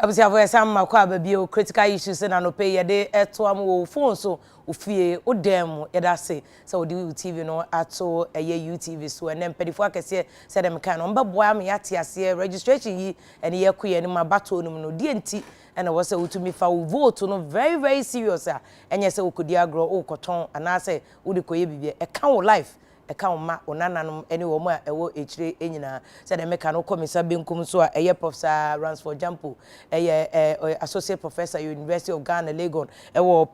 Obviously, I've some makwa critical issues and no pay yede eto am phone so ofie odem yeda say so odi TV no ato eye UTV so and then pedifo akese said dem kan no mbeboa me yate ase registration yi and ye koye ni mabato no no die nti and was say utumi fa vote no very serious enye say okodi agro okoton ana say udi koye bibie e kan wo life account ma onananom ene wo mu a ewo echire enyina se de meka no komisa benkum so a eye professor Ransford Jampo eye associate professor University of Ghana Legon ewo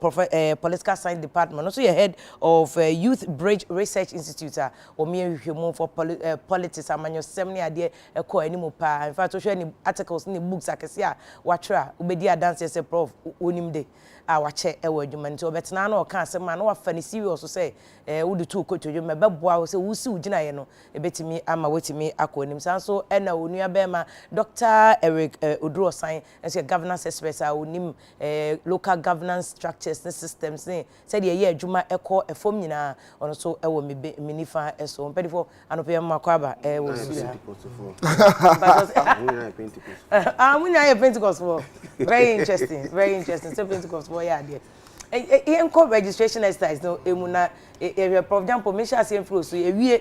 political science department so your head of Youth Bridge Research Institute o me hwehwemu for politics amanyo semne ade ekọ animu pa in fact so any articles ni books akese a watra obedi dance say prof onimde a wache ewo adwuma nti obetena na o ka asema na wa fa ni serious so say wudi tu kotojo mebeboa so wusi ugina ye no ebetimi ama wetimi akonim sanso ena onua bema Dr. Eric Odrosan as your governance expert onim local governance structures and systems ni said ye adwuma ekọ efom nyina ono so ewo minifa eso mpedifo anope makwaba wo suya munya ye Pentecost for very interesting so Pentecost for ya there enko registration exercise no emuna for example me sha say flow so ewie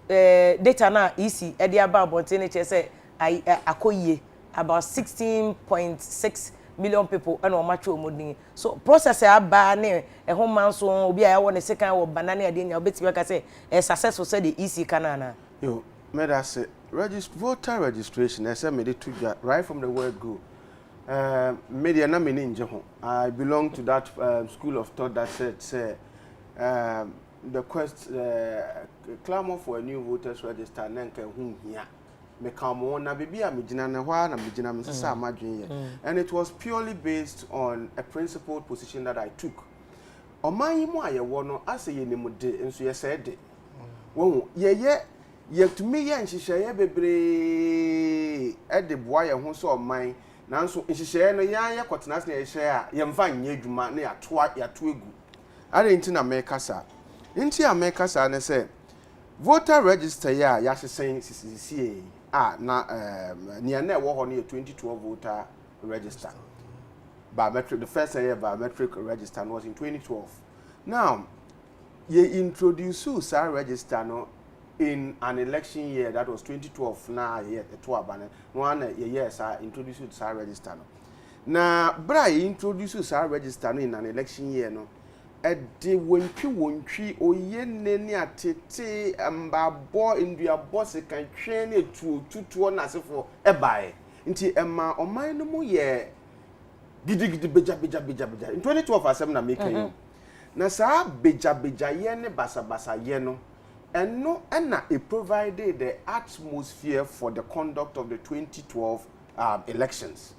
data na easy e dey about bonten che say akoye about 16.6 million people and omacho omodin so process aba na ho man so obi a yawo ne second wo banana ade nya obetimi ka say successful say the easy kanana yo me that say voter registration I say me dey to right from the word go media na me nje ho I belong to that school of thought that said say the quest clamor for a new voters register na nka hu hia me come na bibia me gina na hwa na me gina me sesa amadwen ye and it was purely based on a principled position that I took oman yi mu ayewo no ase ye ne mu de enso ye said de wo ye to me ye nhihye ye bebre e de boa ye ho so oman nanso nhihye no yan ye kotena na ye hye a ye mfa nye adwuma na ya to egu are nti na me kasa nti a me kasa ne say voter register ya hyehyɛ sisi na near na wo ho no 2012 voter register biometric the first year biometric register was in 2012 now ye introduce SAR register no in an election year that was 2012 na year to abane one year SAR introduce SAR register no na bra introduce SAR register no in an election year no ede wontwi oyenne ni atete mbabo nduabo sekan twen ne tuo na asefo ebae nti emma oman no mu ye gidigidi beja in 2012 asem na make you na sa beja ye ne basabasa ye no eno na it provided the atmosphere for the conduct of the 2012 elections.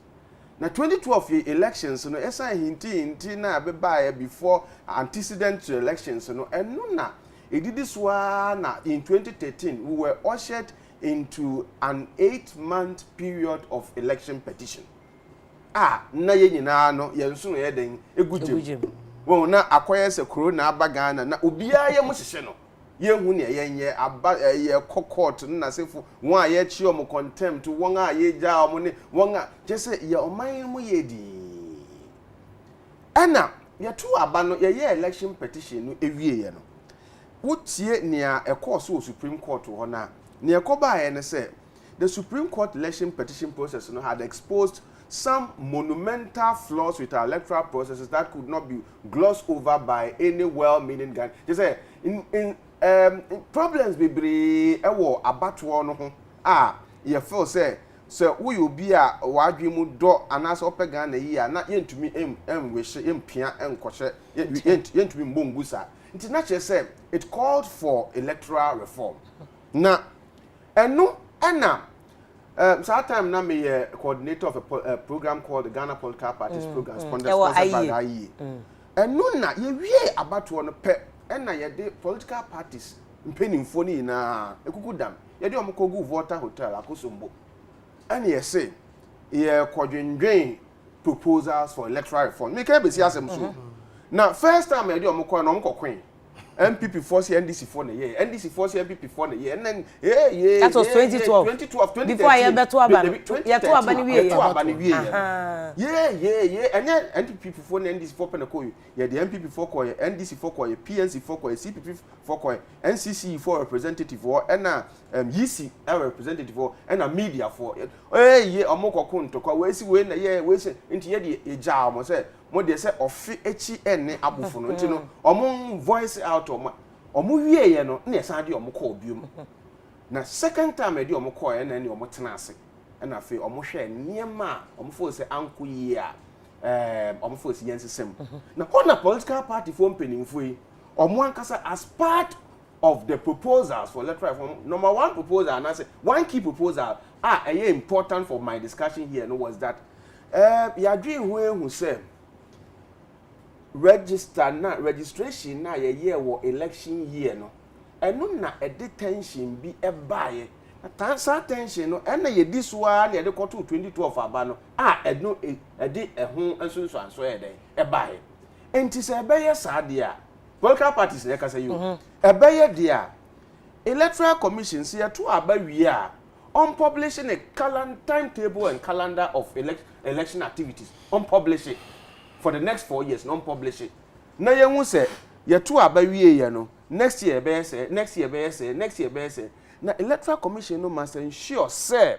Na 2012 elections no esa hinti na beba before antecedent to elections no eno na edidi swa na in 2013 we were ushered into an 8-month period of election petition. Na ye nyina no ye nso no ye den egugem won na akoye se corona abagana na obia ye mo hihye no ye hu ne ye aba ye court na sefu won a ye chi om contempt won a ye ja om ne won a je se ye oman mu ye di ana ye to aba no ye election petition no ewie ye no wotie nia course o Supreme Court ho na nia ko ba ye ne se the Supreme Court election petition process no had exposed some monumental flaws with our electoral processes that could not be glossed over by any well-meaning guy. Just say in problems bebre ewo abatwo no ho ye feel say we will be a wadwe mu do anase opega na yi na yentumi wehye empia enkohye yentumi mbongusa nti na che say it called for electoral reform na eno ena sometime na me coordinator of a program called the Ghana Political Parties Program sponsored by IE eno na ye wie abatwo no pe ena ye de political parties mpenimfo ni na ekukudam ye de omokogu voter hotel akosombo ene ye say ye kodwendwen proposals for electoral reform me ka be si asem so na first time ye de omokọ na omokọkwen MPP force NDC for the year, NDC force MPP for the year, and then yeah. That was 2012. 2012, Before I ever to Abani. Yeah, to Abani. Yeah. And then NPP for NDC for Penacoy. Yeah, the MPP for Koy, NDC for Koy, PNC for Koy, CPP for Koy, NCC for representative for, and YC representative for, and a media for. Yeah, Omoko Kunto, where is when the year was into a jam, was it? Mo de say ofi echi ene abofo no nti no omo voice out omo wie ye no na esan de omo call biom na second time e de omo call na ne omo tena ase na afi omo hwe niema omo fo say anko yi a omo fo say yensesem na on a political party for mpanimfo yi omo ankasa as part of the proposals for electoral reform. Number one proposal and I say one key proposal important for my discussion here no was that ya dream who say registration na ye year wo election year no eno na detention bi e baaye na tension no ena ye diswa na ye de koto 2012 aba no eno de ehun ensunsu anso ye den e baaye enti se be ye saade a political parties na kasa you e be ye dia electoral commission se ye to aba wi a on publishing a timetable and calendar of election activities on publish it for the next 4 years, non-publish it. Na ye hu say ye to abawie ye no next year be say next year be say na electoral commission no must ensure say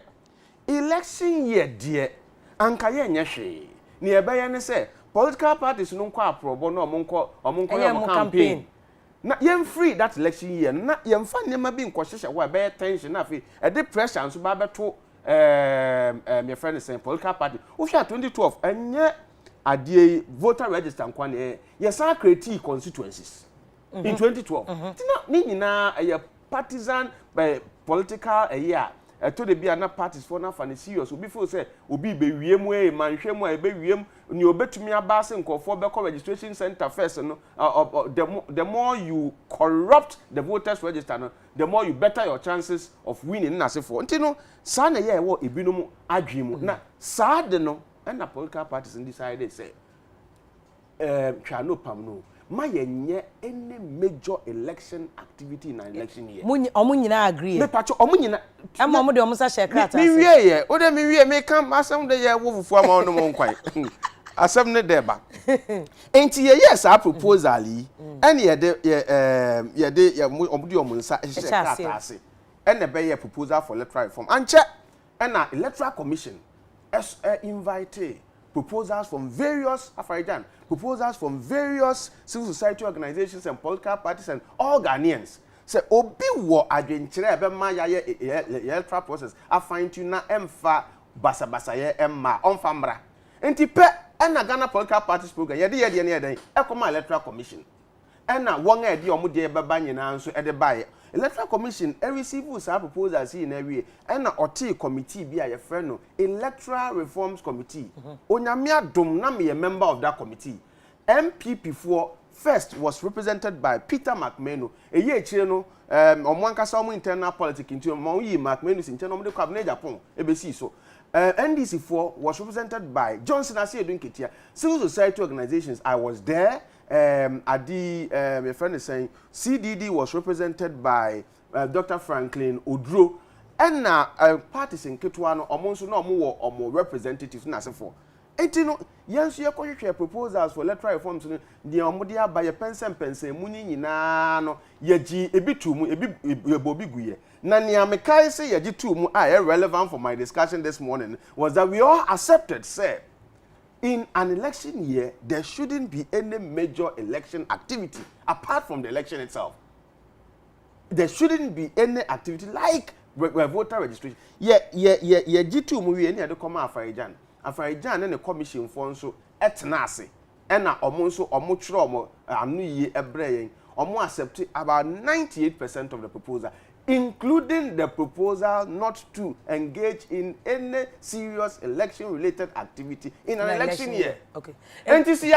election year die anka ye nya hwe ne ye be ye ne say political parties no nko aprobo no omonko campaign na ye free that election year na ye mfa nema bi nko hwehwe wa be tension na afi e de pressure nso ba beto my friend say political party wo hwa 2012 enye adie voter register nkwane yes are create constituencies in 2012 tina ni nyina partisan political year to the be na parties for na fan serious obi feel say obi be wiem manhwem e be wiem ni obetumi abase nkofo be registration center first no the more you corrupt the voters register no the more you better your chances of winning na se for ntino sa na ye wo ebinom adwemu na sa de no and the political parties decided say no pam no ma yenye any major election activity in an election year omo nyina agree me pacho omo nyina omo de omo sa share krata mi wie ye o de mi wie me kam asem de ye wo fufu ama no mo nkwan asem ne de ba enti ye yes a proposal yi and ye de omo de omo nsa share krata ase and the be proposal for electoral reform anche and na electoral commission invite proposals from various Afarijan, proposals from various civil society organizations and political parties and all Ghanaians. Say obi wo adwenkyere ebe ma ya electoral process a fine tune na emfa basa ye emma onfa mra. Enti pe na Ghana political parties program ye de ne den ekoma electoral commission. Na won e de omo de beba nyina nso e de bae electoral commission receive sa proposals in every na oti committee bi a ye friend no electoral reforms committee onyame adom na me member of that committee MPP for first was represented by Peter McMahon eye chire no omo ankasa omo internal politics into omo yi McMahon sin che no de cabinet Japan ebesi so NDC4 was represented by Johnson Asiedu Nketia civil society organizations I was there my friend is saying CDD was represented by Dr. Franklin Odro and parties in Ketwana almost no more representatives na for etino yenso ye kohwehwe proposals for electoral reforms no de omodia ba ye pense muni nyina no ye gi ebitumu ebobi guye na nia mekai say ye gi tumu relevant for my discussion this morning was that we all accepted say in an election year, there shouldn't be any major election activity apart from the election itself. There shouldn't be any activity like voter registration. G2 movie any other come Afarijan. Afarijan and the commission for so etnase. Ena omonso omochro omo anu ye ebreying. Omo accept about 98% of the proposal, including the proposal not to engage in any serious election-related activity in an election year. Okay. And you see,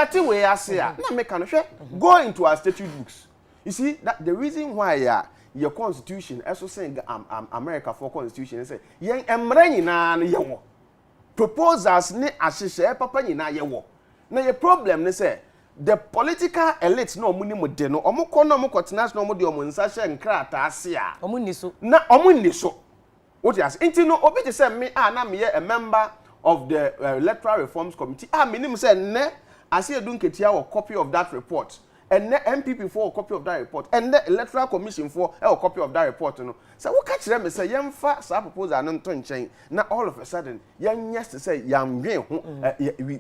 go into our statute books. You see, that the reason why your constitution, as we saying, America for constitution, say, young emreni na proposals ne ashishe papa ni na yewo. Na your problem ne say the political elites no omuni mo de no omukọ no omukọ tenas no omudi omunsa hye nkrata ase a omuni so na omuni so what you ask inti no obi te say me na me a member of the electoral reforms committee me nim say ne ase edu nketia a copy of that report and the MPP for a copy of that report and the electoral commission for a copy of that report no so what catch them say yemfa sa proposal no nto nchen na all of a sudden yes to say yamwe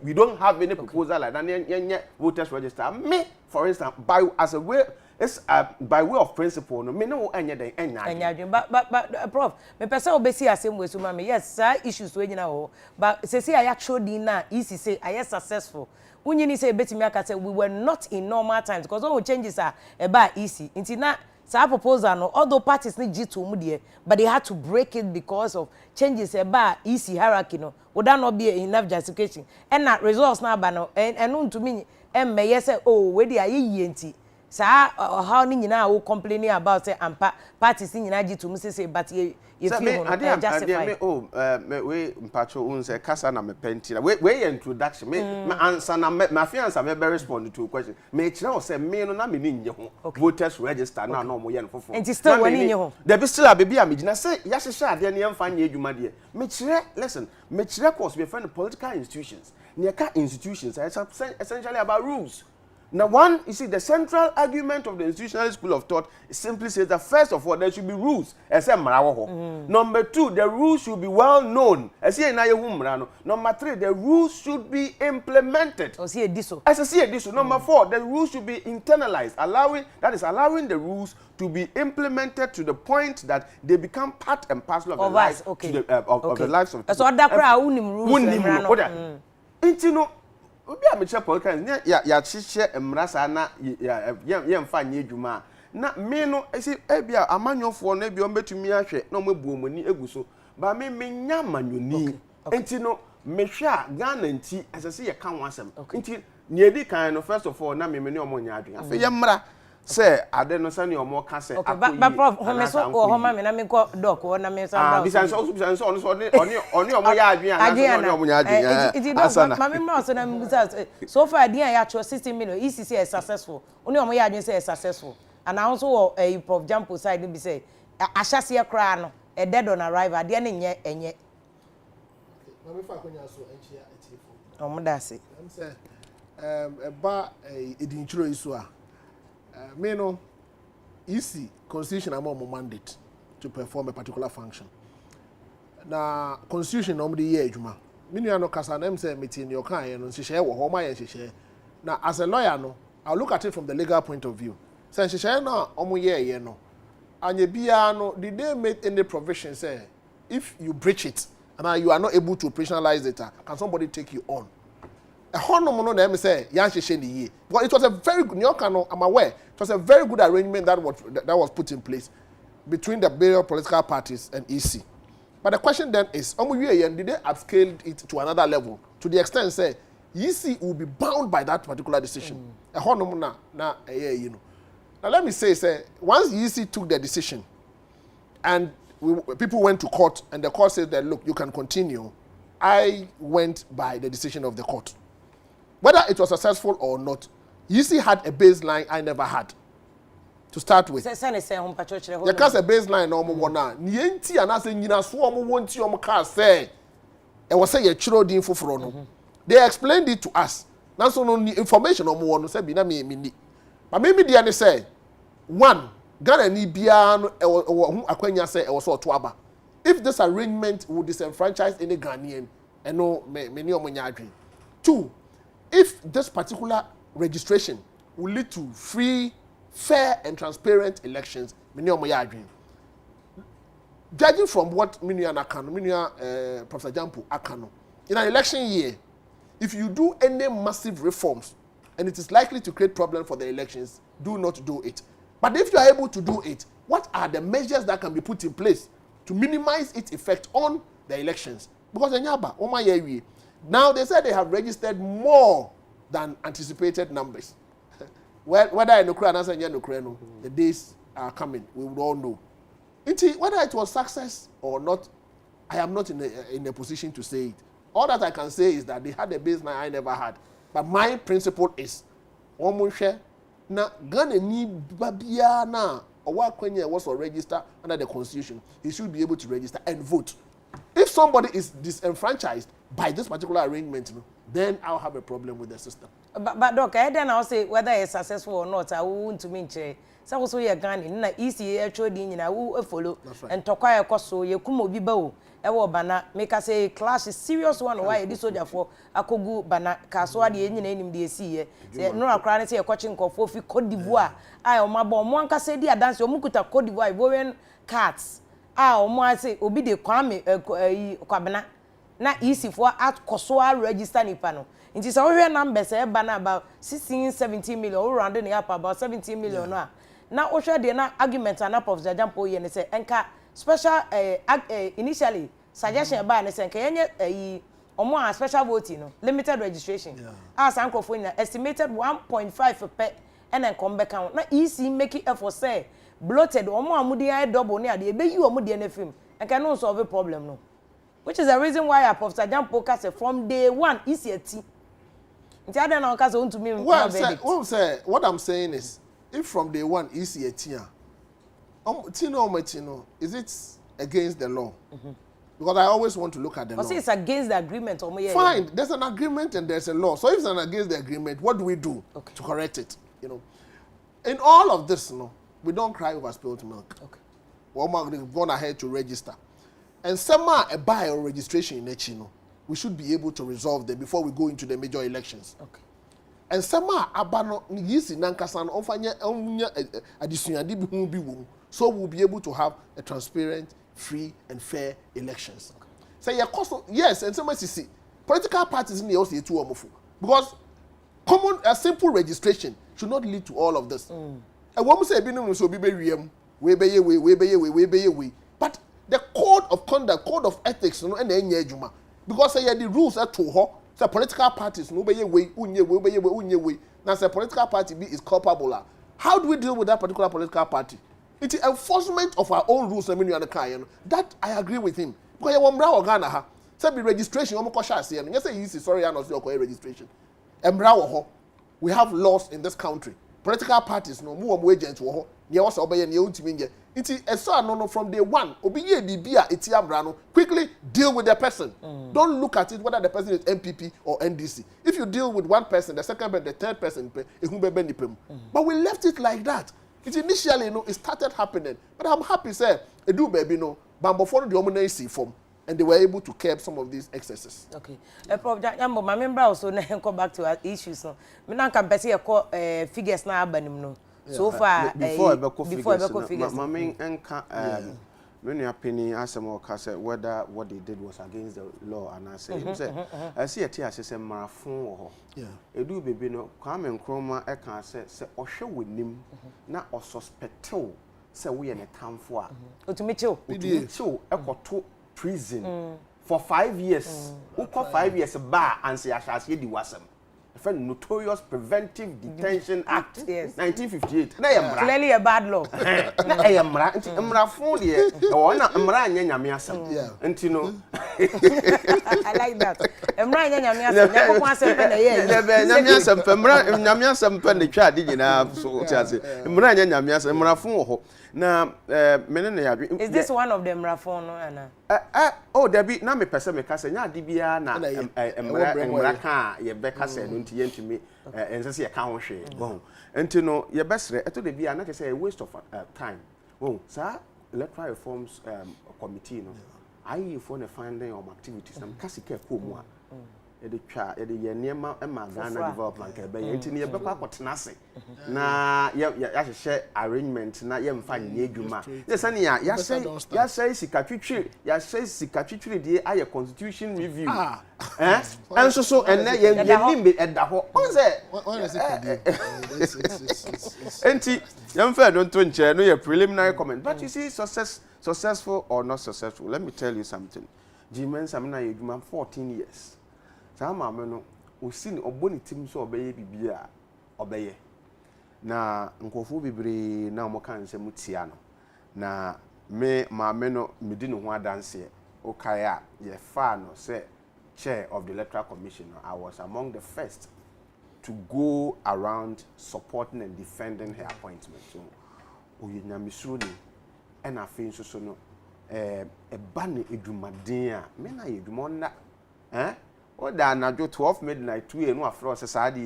we don't have any proposal like that yenye voters register me for instance by as a way it's by way of principle no me no enye den enya but prof me person obesi asem we so ma me yes sir issues we nyina ho but say I actually din na easy say I successful unyini say betimi aka say we were not in normal times because all changes are about easy until na sa proposal no although parties need G2 mu there but they had to break it because of changes about easy hierarchy no would that not be enough justification and that results na ba no and to me me say oh we dey ayi enti sa how ni nyina wo complaining about say ampa parties ni nyina G2 mu say but you feel justify we mpacho un say kasa na me penti na we introduction me answer na me fiance me respond to a question me kire o say me no na me ni nye ho voters register na na omo ye no fofo and still wani nye ho there be still a baby am gina say ya hye ade na yemfa nye adwuma de me kire listen me kire course we find political institutions near institutions are essentially about rules. Now, one, you see, the central argument of the institutional school of thought simply says that first of all, there should be rules. Number two, the rules should be well known. Number three, the rules should be implemented. Number four, the rules should be internalized, allowing the rules to be implemented to the point that they become part and parcel of the lives of the lives of so that rules. Obi a meche politics ya chiche emrasa na yemfa nye dwuma na me no esi ebia amanyofo na ebia ombetumi ahwe na omebuomani eguso ba me nya manyoni enti no mehwe a Ghana nti asese ye kan wasem enti ne edi kan no first of all na me ne omonya adwen afa ye mra say ade no sane omo ka say akoyi but prof homeso o homa me na me ko doc o na me sa bisan so oni omo ya adwen ana omo ya adwen asana ma me ma so na me so far dia ya cho 60 million ECC is successful oni omo ya adwen say is successful and also prof Jampo side be say ahyase ye kra no e dead on arrival dia ne nye enye ma me fa konya so enchia atifo omo da se am say eba edinchiro iso a me no easy constitution am on mandate to perform a particular function. Na constitution normally year adwuma. Me no kasa na say meeting your kan no nhihye wo ho ma ye nhihye. Na as a lawyer no, I'll look at it from the legal point of view. Say nhihye na omo ye no. Anye bia no did they make any provision say if you breach it and you are not able to operationalize it, can somebody take you on? A honour no na say yanhihye ni ye. But it was a very good I'm aware. It was a very good arrangement that was put in place between the various political parties and EC. But the question then is, did they upscale it to another level to the extent say EC will be bound by that particular decision? Now let me say once EC took the decision and people went to court and the court said that look, you can continue, I went by the decision of the court. Whether it was successful or not, EC had a baseline I never had to start with. You can't say a baseline no more now. Nienti anase nyina so omo wonti omo ka say e was say ye chiro din foforo no. They explained it to us. Now so no information omo wono say bi na me ni. But me dia ne say one Ghana ni bia no e wo akwanya say e was so to aba. If this arrangement would disenfranchise any Ghanaian, no me ni omo nya adwen. Two, if this particular registration will lead to free, fair and transparent elections, judging from what Professor Jampo Akano, in an election year, if you do any massive reforms and it is likely to create problems for the elections, do not do it. But if you are able to do it, what are the measures that can be put in place to minimize its effect on the elections? Because now they said they have registered more than anticipated numbers. Whether in Ukraine or Ukraine, the days are coming. We would all know. Whether it was success or not, I am not in a position to say it. All that I can say is that they had a baseline I never had. But my principle is, omo na Ghana ni babia na owa kwenya was register under the constitution. He should be able to register and vote. If somebody is disenfranchised by this particular arrangement, then I'll have a problem with the system. But Doc, I then I'll say whether it's successful or not, I won't to mean che. So also you're Ghana, na easy actually in I will follow and talk quiet so you come be bow. Ewo bana make us say clash is serious one why this soldier for akogu bana kaswa de enyi na enim de esi ye no akra ne say e kwachi nkofo fi Cote d'Ivoire ai o mabo mo anka say dia dance o mukuta Cote d'Ivoire Ivorian cards o mo ase obi de kwame kwabena na easy for at kosoa register nipa no nti say ohwe numbers e bana about 16-17 million o round ne up about 17 million no na ohwe de na argument and up of Jajampo ye ne say enka special initially suggestion by ne say enka yenye omo a special voting no limited registration as ankofo na estimated 1.5 per and then come back na easy make it effort say bloated omo amudi ay double ne ade be yi omo de na film enka no solve a problem no, which is the reason why I Prof. Jajampo say from day one easy ati nti ada na onka say want to me what I'm saying is if from day one easy ati Tino, is it against the law? Because I always want to look at the law. It's against the agreement. Fine, there's an agreement and there's a law. So if it's against the agreement, what do we do to correct it? You know, in all of this, we don't cry over spilled milk. Okay. We've gone ahead to register, and somehow a buy or registration in Echino, we should be able to resolve them before we go into the major elections. Okay. And somehow abano yisi nankasan ofanya adisunya di bi wo. So we'll be able to have a transparent, free, and fair elections. Okay. So your cost, yes, and somebody see political parties in the also too omofu because a simple registration should not lead to all of this. And one say binum so be we be. But the code of conduct, code of ethics, and the because say the rules are too hot. So political parties no be way unye. Now say political party B is culpable. How do we deal with that particular political party? It's enforcement of our own rules. That I agree with him. Because you want Ghana ha. Say be registration. You want to say yes. Say easy. Sorry, I not say registration. We have laws in this country. Political parties no more agents wo ho. Near was obey near ultimate. It's no from day one. Obi ye bibia etiamra quickly deal with the person. Don't look at it whether the person is MPP or NDC. If you deal with one person, the second person, the third person, but we left it like that. It initially, it started happening. But I'm happy, sir. It do baby, but before the ominous form, and they were able to curb some of these excesses. Okay. Prof. Jambo, my member also come back to our issues. No, me na can person figures na abanim no. So far, before I figures, my main anchor, many opinion as a more cassette whether what they did was against the law, and I say, I see a tear says a marathon. Yeah, it do be no come and chroma. I can say or show with him now or suspect say we in a town for to meet you. I got to prison for 5 years. Who call 5 years a bar and say I shall see the wasam. A notorious Preventive Detention Act, yes. 1958. Clearly a bad law. I am right. I'm Raffonia. I'm Ryan Yamiasam. Yeah. And you know, I like that. I'm Ryan Yamiasam. Yamiasam pen the child, did you know? So, I'm Ryan Yamiasam, Raffo. Now, is this one of them, Raffono? Oh, there be now me person me kase nya dibia na emraka ye beka se no nti yenti me ense se ye ka ho hwe bon enti no ye besre eto de bia na ke say a waste of time bon sir electoral reforms committee no ayi for the finding of activities na kase ke ko mu a ye de twa ye de ye niema ema Ghana development ke be enti ne ye beka akotena se na ya hye arrangement na ye mfa nye adwuma ye se ne ya say sikatwitwi de aye constitution review and so and na ye nim be edaho on say enti ye mfa don to nche no ye preliminary comment but you see successful or not successful, let me tell you something. Jimen samna ye adwuma 14 years. Sama me no o si ni oboni tim so obeye bibia obeye na nkofo bibre na mo kan se mutia no na me maame no medi no ho adanse o kai a ye fa no say chair of the electoral commission. I was among the first to go around supporting and defending her appointment. So, oye nyamisuni ena fe so no ba ne edumaden a me na edumonna o da anajo 12 midnight 2 no afro se sa de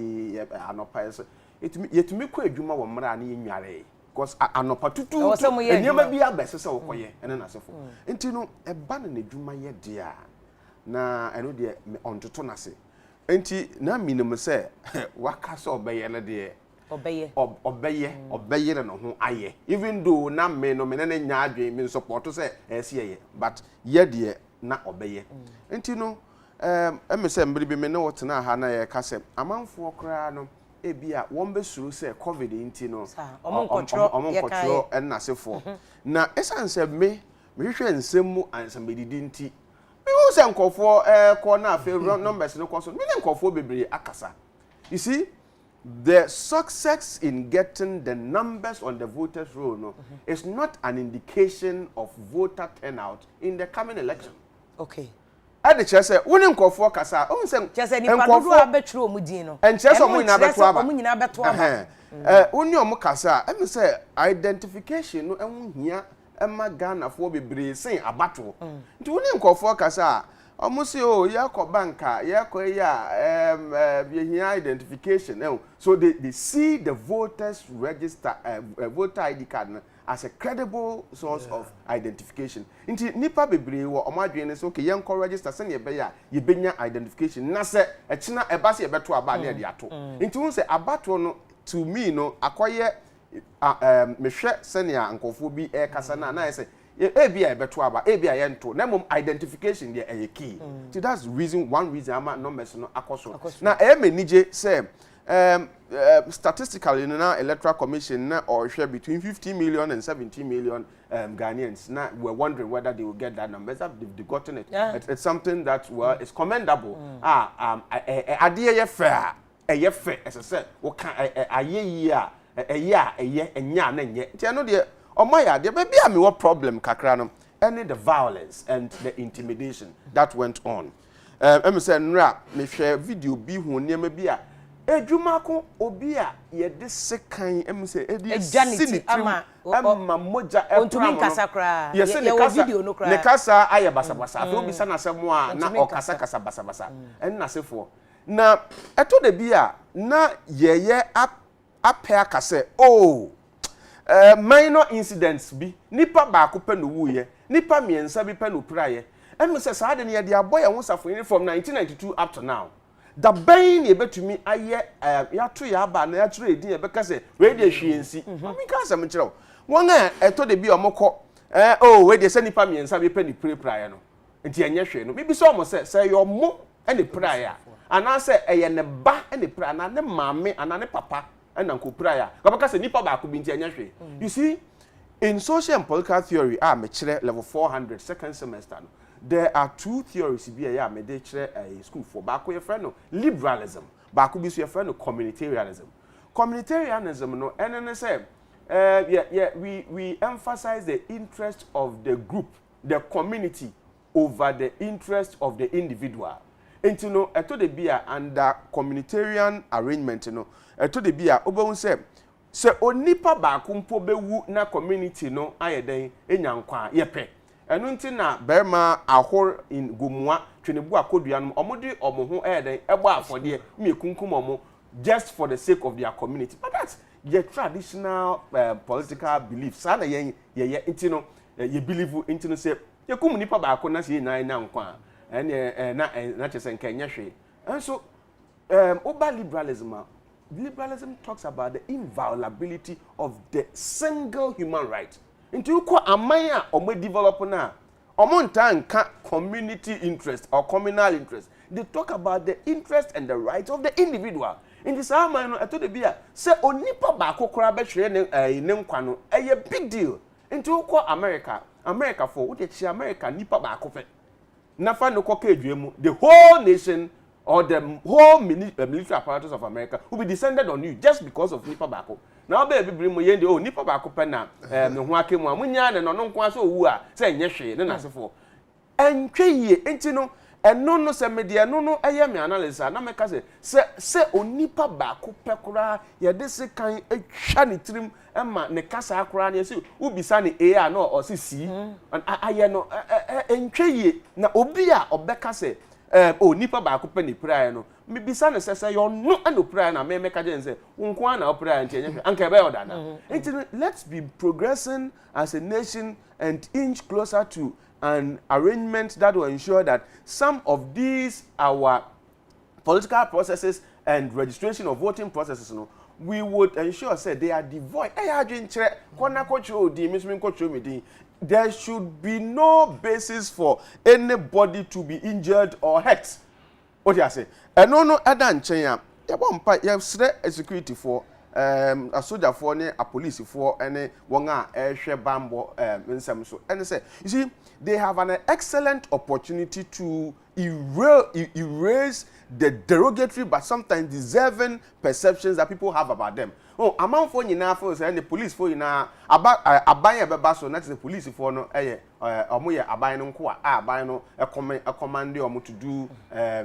anopa so yetumi ko eduma wo mra na yenware because anopa tutu enema bi abese se wokoye ene na sefo enti no ba ne eduma ye de a na eno de ontoto na se enti na minim se waka so obeye le de obeye no ho aye even though na me no me na nya adwen me support say ye but ye de na obeye enti no eme se mbiri bi me na wotena ha na ye ka se amanfo okra no ebia won besuru se covid enti no omonkontro en nasefo na esanse me hwehwe nsemu ansamedidi enti me wo se nkofo ko na afa numbers no koso me ne nkofo bebre akasa you see the success in getting the numbers on the voters roll is not an indication of voter turnout in the coming election. Okay. I the chair say, "Woni nkofo kasa, o nsem nkofo abetro mu din no." En chair so mo nyina beto aba. Mo nyina beto aba. Woni o mo kasa, em say identification no enwo hia ema Ghana fo bebre sen abato. Nti woni nkofo kasa almost oh yeah banka yeah identification so they see the voters register voter ID card as a credible source of identification inti nipa bebre wo omadwen say okay yen ko register say ne be ya ye benya identification na say e kina e ba say e beto aba na e de ato inti won say abato no to me no akoye mehwe senia nkofo bi e kasa na say ABI beto aba ABI ento na mom identification dey a key so that's one reason ama numbers no akoso na menije say statistically na Electoral Commission na or share between 50 million and 70 million Ghanaians now we're wondering whether they will get that numbers they've gotten it. It's something that is commendable. Adie ye fair ye fair as I said what can aye enya na nye ti no de omaya de be bia me what problem kakra no any the violence and the intimidation that went on em say nra me hwe video bi hu niam bia edwuma ko obi a ye de sekan em say edi sinity ama moja ontumi kasa kra ye video no kra ne kasa aye basabasa afi obi sana asemo a na okasa kasa basabasa en na sefo na eto de bia na ye apia kase minor incidents bi nipa ba ko pe no wuye nipa miensa bi pe no praye em say sa de ne de aboy ho safo from 1992 up to now the bain ye betumi aye ya to ya ba na ya tire edin ye beka say we de hwiensi mi ka asem kire won eto de bi omokọ we de say nipa miensa bi pe ni praye no enti enye hwe no bibi so omo say yo mo ene praye ana say eye ne ba ene praye na ne maame ana ne papa and Uncle Prior. Because nipa ba ko binti anya hwe. You see, in social and political theory, me chere level 400 second semester. There are two theories here me dey chere school for. Ba ko ye friend no liberalism. Ba ko bi so ye friend no communitarianism. Communitarianism no ene say we emphasize the interest of the group, the community over the interest of the individual. Enti no eto de bia under communitarian arrangement no eto de bia obehun se onipa ba ko mpo bewu na community no ayeden enyankwa yepe eno nti na berma ahor in gomua twenebu akodua no omode omo ho ayeden ebo afode mekunkum omo just for the sake of their community but that's your traditional political beliefs sana ye nti no ye believe nti no se yekum nipa ba ko na se nyankwa na chese nkenya hwe and so over liberalism talks about the inviolability of the single human right into uko amaya omo develop na omo ntanka community interest or communal interest they talk about the interest and the rights of the individual in this amaya no eto de bia se onipa ba kokora be hwe ne nkwa no eye big deal into uko America for wo de chi America nipa ba kofe nafa no koka edwemu the whole nation or the whole military apparatus of America will be descended on you just because of nipa bako now be bibiri mo yende nipa bako pe na no ho akemu amunya ne no nko aso owu a say nye hwe ne nasefo entwe yie enti no no se media no eye me analysis na me ka se onipa ba ko pekura ye de se kan atwa ne tirim ema ne kasa akura na se ubisa ne a no o se si aye no entweye na obi a obeka se onipa ba ko pe ne praye no me bisa ne se yo no ana praye na me ka je nse nko ana praye nti enye anka be oda na let's be progressing as a nation and inch closer to an arrangement that will ensure that some of these our political processes and registration of voting processes, we would ensure say they are devoid. There should be no basis for anybody to be injured or hurt. What do you say? And no adan chenya. Ya bompa ya sre security for a soldier for a police for any wonga ehwe bambo nsem so. And say, you see, they have an excellent opportunity to erase the derogatory but sometimes deserving perceptions that people have about them. Oh, amount for nyina for say the police for nyina aban beba so na the police for no omo ye aban no nko aban no command omo to do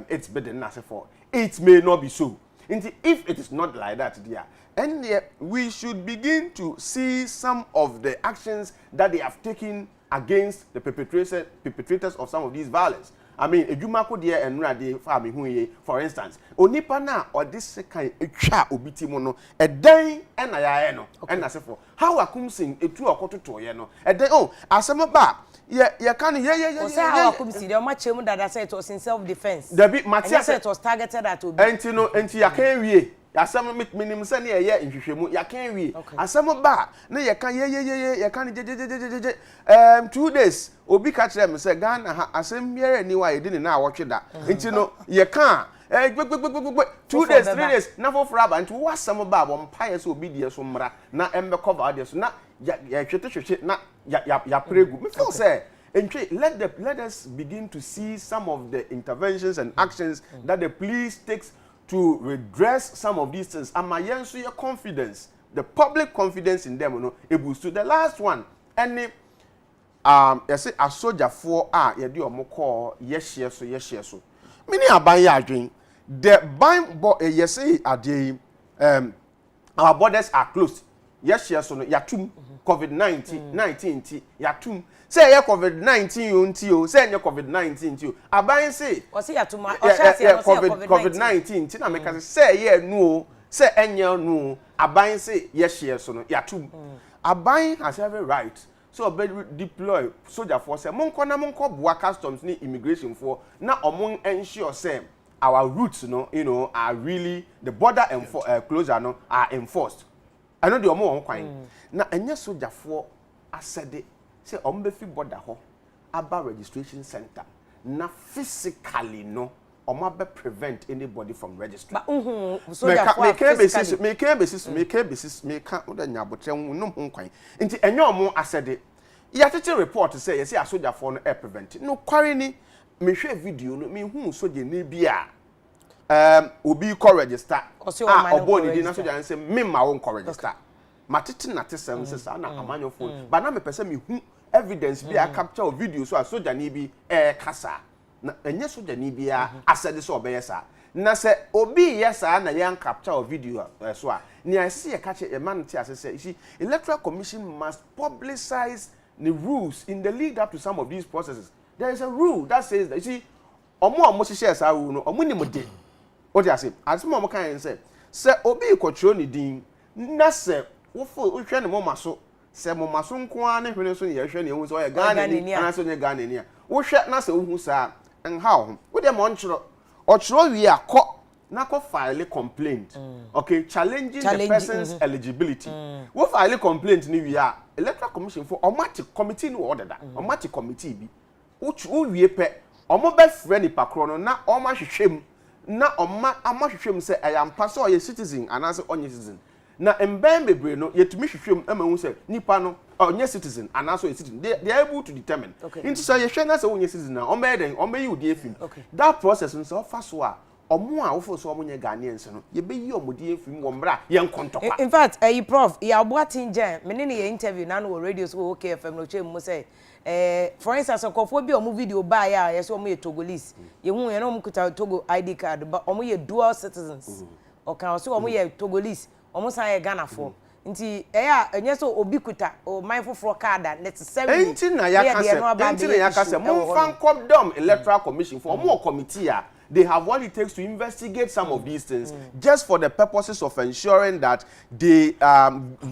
its bidding na say for. It may not be so. If it is not like that there, and we should begin to see some of the actions that they have taken against the perpetrators of some of these violence. I mean, ejuma ko de enra de fa me hu ye, for instance, onipa na or this kan etwa obiti mu no edan na ya no na se for how akumsin etu okototo ye no edan asem ba ye kan ye say how akumsin de o ma chemu dada say it was in self defense there be Matia say it was targeted at obi enti ya kan wie asem minim se na ye nhwehwemu ya kan wie asem ba na ye kan ye kan je 2 days obi ka kire me se Ghana ha asem biere ni wa ye di na awotwe da enti no ye kan 2 days 3 days na for fraba nti wo asem ba bo mpa ye se obi die so mra na embe cover de so na ya hwete na ya pregu me feel say let us begin to see some of the interventions and actions that the police takes to redress some of these things. And my your confidence, the public confidence in them, to the last one. Any you say a soldier for you do a call yes. Many are buying drink. The buying you say are the our borders are closed. Yes, yatum COVID-19 yatum. Say ya COVID-19 until say ya COVID-19 to aban say o say yatum COVID-19 tina make say ya no say enya no aban say yes yatum. Aban has every right so be deploy soldier force monko bua customs ni immigration for na omon ensure say our routes are really the border closure are enforced. I know the omo kwan na enye soldier for asede say ombe fi border ho aba registration center na physically no omo be prevent anybody from registering. Soldier for me can basis oda nyabotre no ho kwan nti enye omo asede ya tete report say yes a soldier for no prevent no kware ni me hwe video no me hu soldier ni bia obi ko register obo ni di na so jan say me ma won ko register matete na tesem say sa na amanyo phone but na me pese me hu evidence bi a capture of video so a soja ni bi kasa na enye soja ni bi a asede so obeye sa na say obi yesa na yan capture of video so a ni I see e ka che e man ti ase say see Electoral Commission must publicize the rules in the lead up to some of these processes. There is a rule that says that you see omo share sa rule no omo ni mo de. What you say? As mom can say obi kwotro ni din na se wo hwe ne moma so se moma so nko ane hwene so ye hwe ne hu so ye Ghana ni ana so ne Ghana ni a wo hwe na se wo hu sa en ha ho wo de mo nchro ochro wi akọ na ko file complaint okay challenging the person's eligibility wo file complaint ni wi a Electoral Commission for automatic committee ni order da automatic committee bi wo wi pe omo be frɛ ni pakro no na o ma hwehwem na amahwehwem say I am pass or ye citizen and answer onye citizen na emben bebre no yetumi hwehwem amahu say nipa no onye citizen and answer ye citizen they are able to determine into say ye hwe na say onye citizen na o me den o me yi odi afim that process nso fa so a omo a wofo so omo nye Ghanaians no ye be yi omudi efim wo mbra ye nkontokwa. In fact, prof, ya boatin je me ne interview na no radio so okay FM no chem mo say for instance okofo bi omo video ba ya ye so omo ye Togolese ye hu ye na omo kuta Togo ID card but omo ye dual citizens o kan so omo ye Togolese omo san ye Ghana for nti enye so obi kuta o mindful for card necessarily enti na yakase mo fan dom electoral commission for omo committee a they have what it takes to investigate some of these things just for the purposes of ensuring that they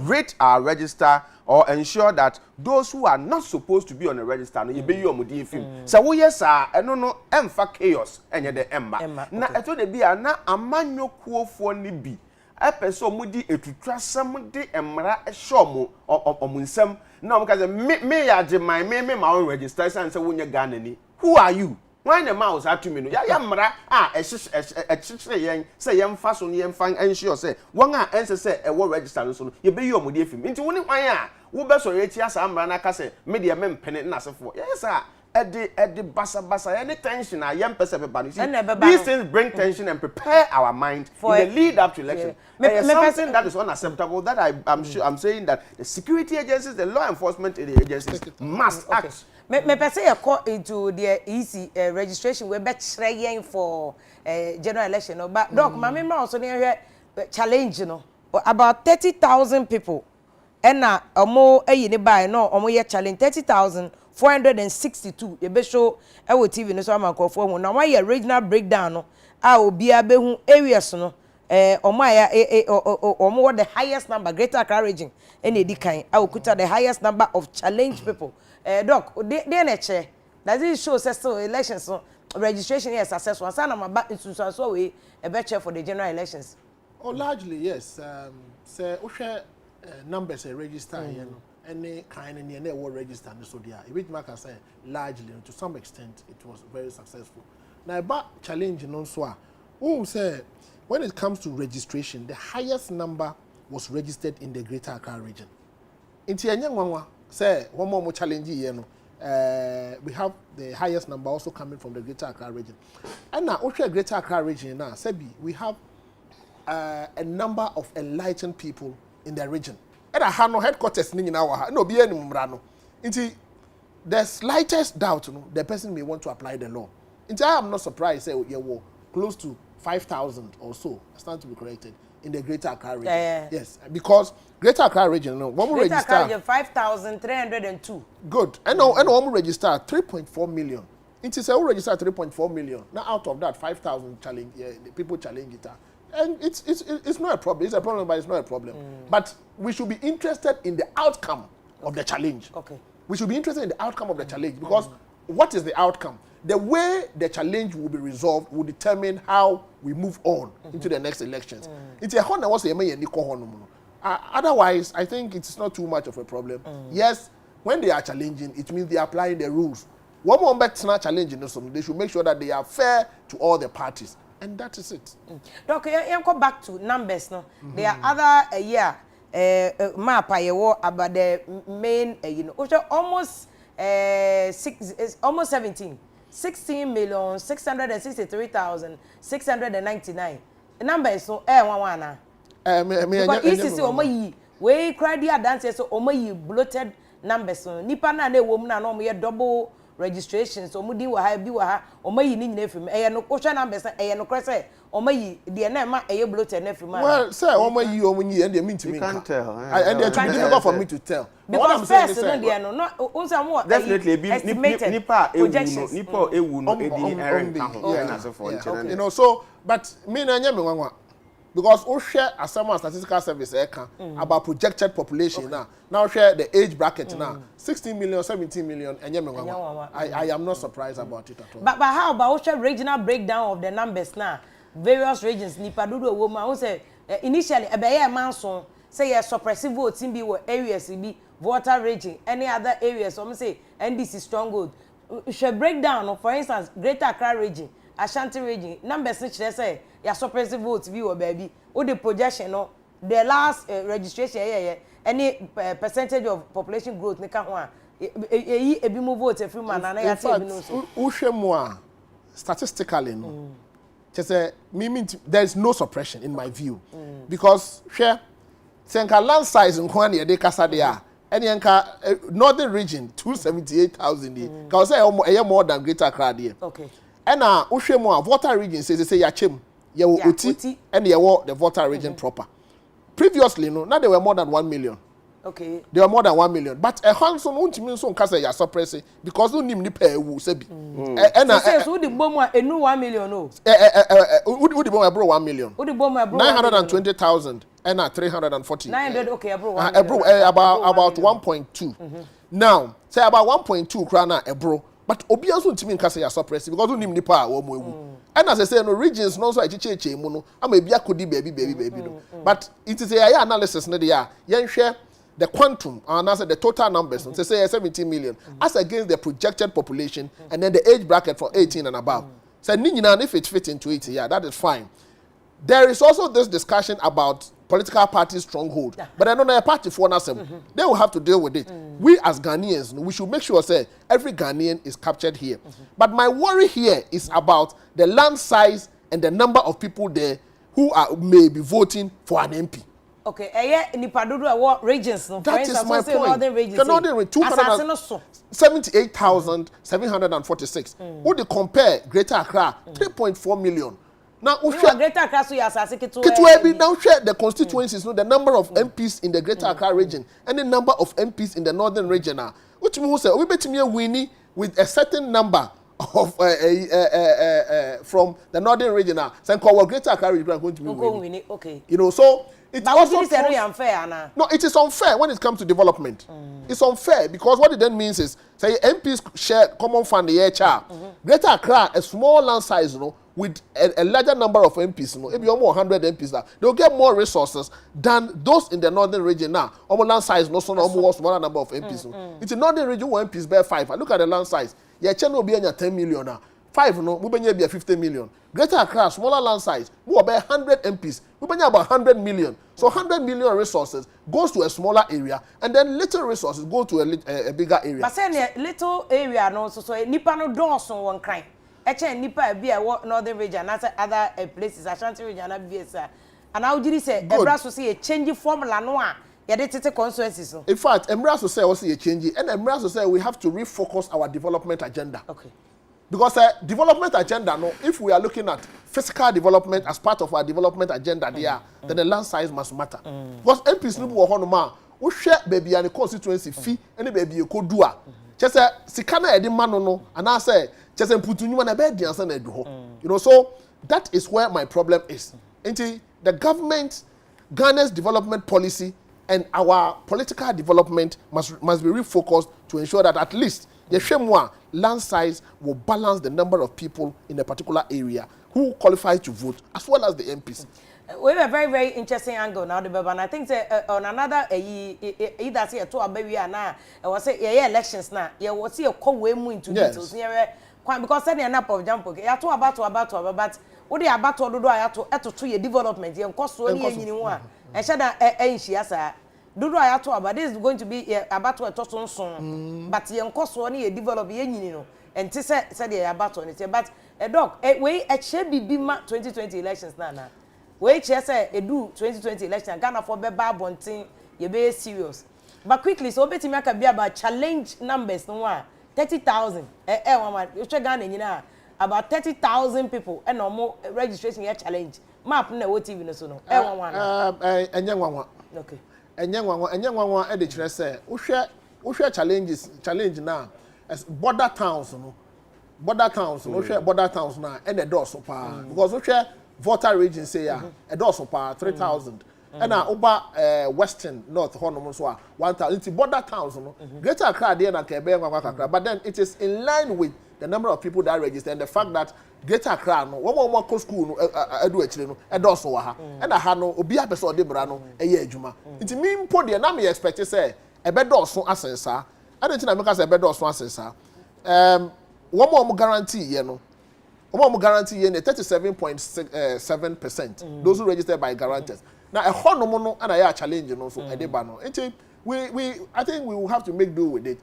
rate our register or ensure that those who are not supposed to be on the register no yebe yomudi film so wo yes no emfa chaos enye the emba na eto de bia na amanyokuofo ni bi epeso mudi etutwasam de emra ehwo omunsam na omka say me ya je me ma on register say wonya Ghana ni who are you. When the mouse had 2 minutes, yamra yen say yam fast on yam fang ensure say one answer say a war register so you be your mudi film into one why wo be so yeti asa amra na ka say media men pene na asefo yes sir at the basa any tension yam person these things bring tension and prepare our mind for in the lead up to election. Something that is unacceptable that I'm saying that the security agencies, the law enforcement agencies must act. Me pese ye call into the easy registration we be kire for general election no but doc ma me also ne challenge no about 30,000 people and na omo eyi ne buy no omo ye challenge 30,462 ye be show e wo TV no so amankofo hu na why regional breakdown no a obi abehu areas no omo aya omo what the highest number Greater Accra region and edikan a okuta the highest number of challenged people. Doc, they nature does it show still elections so registration is successful and some about so we a better for the general elections? Oh, largely yes. Say numbers register you know any kind and any word register so there. Which mark I say largely to some extent it was very successful. Now about challenge non so who say when it comes to registration the highest number was registered in the Greater Accra region. Inti enyanwa say one more challenge here no we have the highest number also coming from the Greater Accra region and now also Greater Accra region now sebi we have a number of enlightened people in the region and I have no headquarters ni nyina no be any mra no nti the slightest doubt no the person may want to apply the law nti I am not surprised say you were close to 5,000 or so stand to be corrected in the Greater Accra region. Yes, because Greater Accra region, no, one register. Greater Accra 5,302. Good. And one register 3.4 million. It is a register 3.4 million. Now out of that 5,000 challenge, the people challenge it. And it's not a problem. It's a problem, but it's not a problem. But we should be interested in the outcome of the challenge. Okay. We should be interested in the outcome of the challenge because what is the outcome? The way the challenge will be resolved will determine how we move on into the next elections. It's a honor was otherwise, I think it's not too much of a problem. Yes, when they are challenging, it means they are applying the rules. One more better not challenging, they should make sure that they are fair to all the parties, and that is it. Okay, you go back to numbers now. There are other map about the main almost 17. 16,663,699. The number is so one. Because ECC omoyi we cry the dance so omoyi bloated numbers so nipa na na ewom na no mo double registrations omudi wa ha bi wa ha omoyi ni nyina fim no ohwa numbers no krese omoyi de na ma bloated na fim. Well say omoyi and they mean to me can't tell and it's difficult for me to tell. Because first no there no unsa definitely nipa ewu no edi you know so but me na nya me wanwa because we share as some statistical service about projected population now share the age bracket now 16 million 17 million and I am not surprised about it at all. But how about share regional breakdown of the numbers now various regions nipa dodo woman who say initially ebeye manson say your suppressive votes in be areas be voter region any other areas some say NDC stronghold share breakdown for instance Greater Accra region Ashanti region numbers which they say your suppressive votes view baby or the projection no the last registration any percentage of population growth nika ho a ebi move vote every man na ya say no so uhwemo statistically no just there is no suppression in my view because share senka land size nkwan ye de kasa de a any northern region 278,000 ka say more than Greater Accra there. Okay. And uhwe mu a voter region say ya chem ye wo oti and ye wo the voter region proper. Previously no now there were more than 1 million. Okay. There were more than 1 million. But a handsome won't mean so kasa ya suppress because no nim ni pay wu se bi. And say so the bomb a new 1 million no. Who the bomb abro 1 million. Who the bomb abro 920,000 and 340. 900 okay abro 1 about 1.2. Now say about 1.2 krana ebro. But obi also ntimi nka say ya suppress because unim nipa a wo mo ewu. And as I say no regions no so echiche mu no am e bia kodi baby no. But it is a analysis no dey a yen hwe the quantum and as the total numbers say 17 million as against the projected population and then the age bracket for 18 and above. So if it fits into it, yeah, that is fine. There is also this discussion about political party stronghold. But I don't know a party for us. They will have to deal with it. We as Ghanaians, we should make sure say every Ghanaian is captured here. But my worry here is about the land size and the number of people there who may be voting for an MP. Okay, nipa dodo what regions no? That is my point. Northern regions. The northern region 278,746. Would they compare Greater Accra 3.4 million? Now, Greater Accra so asase Kitwe now share the constituencies, no, the number of MPs in the Greater Accra region and the number of MPs in the northern region. Which means we bet me winning with a certain number of from the northern region. So, Greater Accra region are going to be winning. Okay. You know, so. It's also unfair, no, it is unfair when it comes to development. It's unfair because what it then means is, say MPs share common fund the HR. Greater Accra, a small land size, you know, with a larger number of MPs, you know, maybe almost 100 MPs now, they'll get more resources than those in the northern region now. Almost land size, no, so almost smaller number of MPs. It's a northern region where MPs bear 5. I look at the land size. Yeah, channel be 10 million now. 5 no, we be 50 million. Greater Accra, smaller land size, we about 100 MPs. We be about 100 million. So 100 million resources goes to a smaller area, and then little resources go to a bigger area. But say little area no so nipa no doors on one crime. Eche nipa be a northern region, and other places, Ashanti region, and BSA. And how did he say? Ebra so say a change formula no a. Yadetete constituencies. In fact, Emra so say also a change, and Emra so say we have to refocus our development agenda. Okay. Because development agenda, no, if we are looking at physical development as part of our development agenda, then the land size must matter. Because MPs no go honoma, we share baby and constituency fee, any baby you could do. Just say sikana edi mano no, and I say just put you na bed and send you know, so that is where my problem is. Into the government, Ghana's development policy and our political development must be refocused to ensure that at least the Shemwa land size will balance the number of people in a particular area who qualify to vote, as well as the MPs. We have a very, very interesting angle now, and I think on another, either say a 2 baby and now, I was say, elections now, you will see a call way more into details near because any enough of jump, okay, I talk about, but what they are about to do, I have to 2 year development, you cost only anyone, and shut that, she has a. Dudu ayato about this is going to be about to a total soon, but young cost one year develop you know, and to say they are about on it. But a dog, way a shall be 2020 elections now. Wait, say a do 2020 election, Ghana for Beba Bonting, you be serious. But quickly, so betting make a be about challenge numbers no one 30,000. You check Ghana, you know, about 30,000 people and no more registration here challenge. Map no what TV no so no. Okay. And young one editor say, Usha challenge now as border towns, no border towns now, and a door so far because Usha voter region say a door so far 3,000 and over western north Honolulu 1,000 border towns, no Greater Accra there na Kebe, but then it is in line with the number of people that register and the fact that Greater Accra no one more school no edu actually no edo so wa ha and ha no obi abeso de bra no eye adwuma nti mi mpo de na me expect say ebedo so asensa ade na me ka say ebedo so asensa one more guarantee ye no one more guarantee ye 37.7% those who registered by guarantors now a honomo no and a challenge no so edeba no nti I think we will have to make do with it.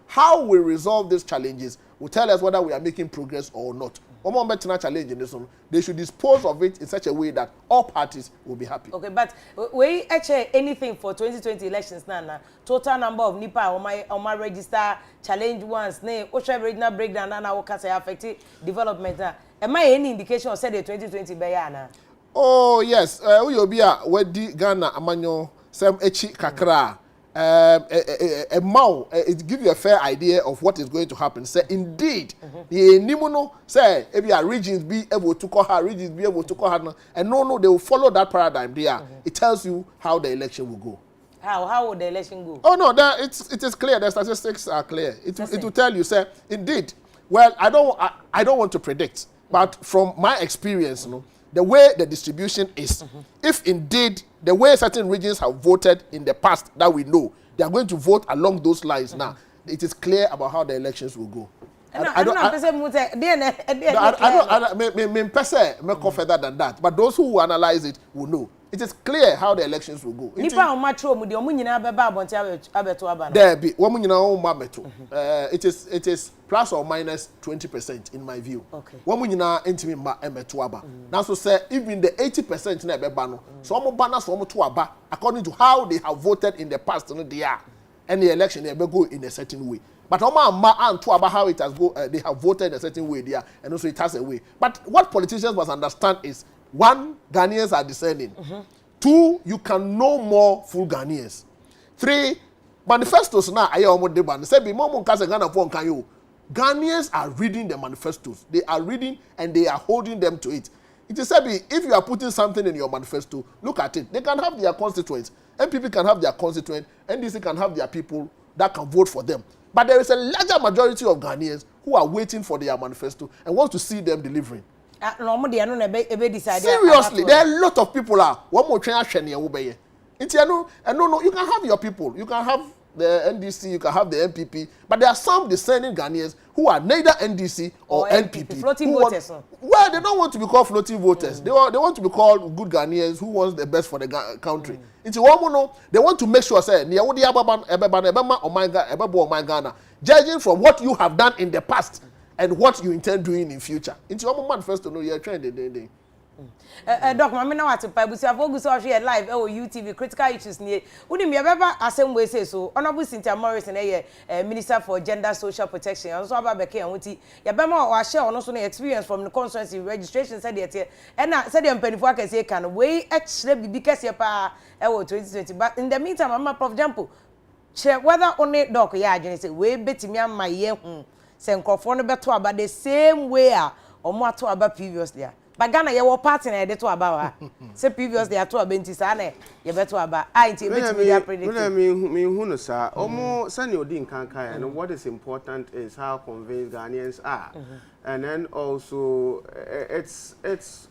How we resolve these challenges will tell us whether we are making progress or not. one better challenge in this one. They should dispose of it in such a way that all parties will be happy. Okay, but we actually anything for 2020 elections now. Total number of NIPA on my register challenge ones. Ne, Osha regional breakdown now can say affect development. Am I any indication of say the 2020 bayana? Oh yes, we will be a wedi Ghana amanyo sem echi kakra. It gives you a fair idea of what is going to happen. Say indeed, the nimuno say if your regions be able to call her, regions be able to call her, and no, they will follow that paradigm there. It tells you how the election will go. How will the election go? Oh no, it is clear. The statistics are clear. It will tell you, say indeed. Well, I don't want to predict, but from my experience, the way the distribution is, if indeed the way certain regions have voted in the past that we know, they are going to vote along those lines now, it is clear about how the elections will go. I don't go further than that, but those who analyze it will know. It is clear how the elections will go. It is plus or minus 20% in my view. Okay. Now so say even the 80% na beba no, according to how they have voted in the past, and the election they go in a certain way. But about how it has they have voted a certain way there, and also it has a way. But what politicians must understand is, one, Ghanaians are discerning. Two, you can know more full Ghanaians. Three, manifestos now are almost demand. Say be more Ghana for Ghanaians are reading the manifestos. They are reading and they are holding them to it. It is said if you are putting something in your manifesto, look at it. They can have their constituents. MPP can have their constituents. NDC can have their people that can vote for them. But there is a larger majority of Ghanaians who are waiting for their manifesto and want to see them delivering. Seriously, there are a lot of people one more train you can have your people, you can have the NDC, you can have the MPP, but there are some discerning Ghanaians who are neither NDC or NPP. Floating voters. Well, they don't want to be called floating voters. They want to be called good Ghanaians who wants the best for the country. They want to make sure say judging from what you have done in the past and what you intend doing in future. Into one manifesto no you're trending. Doc, mama now at Pabusi Avogu so share live UTV critical issues near. Uni me beba asem we say so. Honorable Cynthia Morrison Minister for Gender Social Protection. Also aba beke an wuti. Ya bema o share ono so no experience from the constituency registration said there. And na said dem penifo akese kan we ekre bibi kese pa 2020. But in the meantime, mama Prof Jampo che whether only doc ya adwene say we betimi ama ye hu. Se nkrofo no beto aba the same way omo ato aba previously. But Ghana, your party na de to aba say previously ato aba nti sa na ye beto aba nti betimi ya predict me hu no sa omo sani odi nkankan and what is important is how convinced Ghanaians are. And then also it's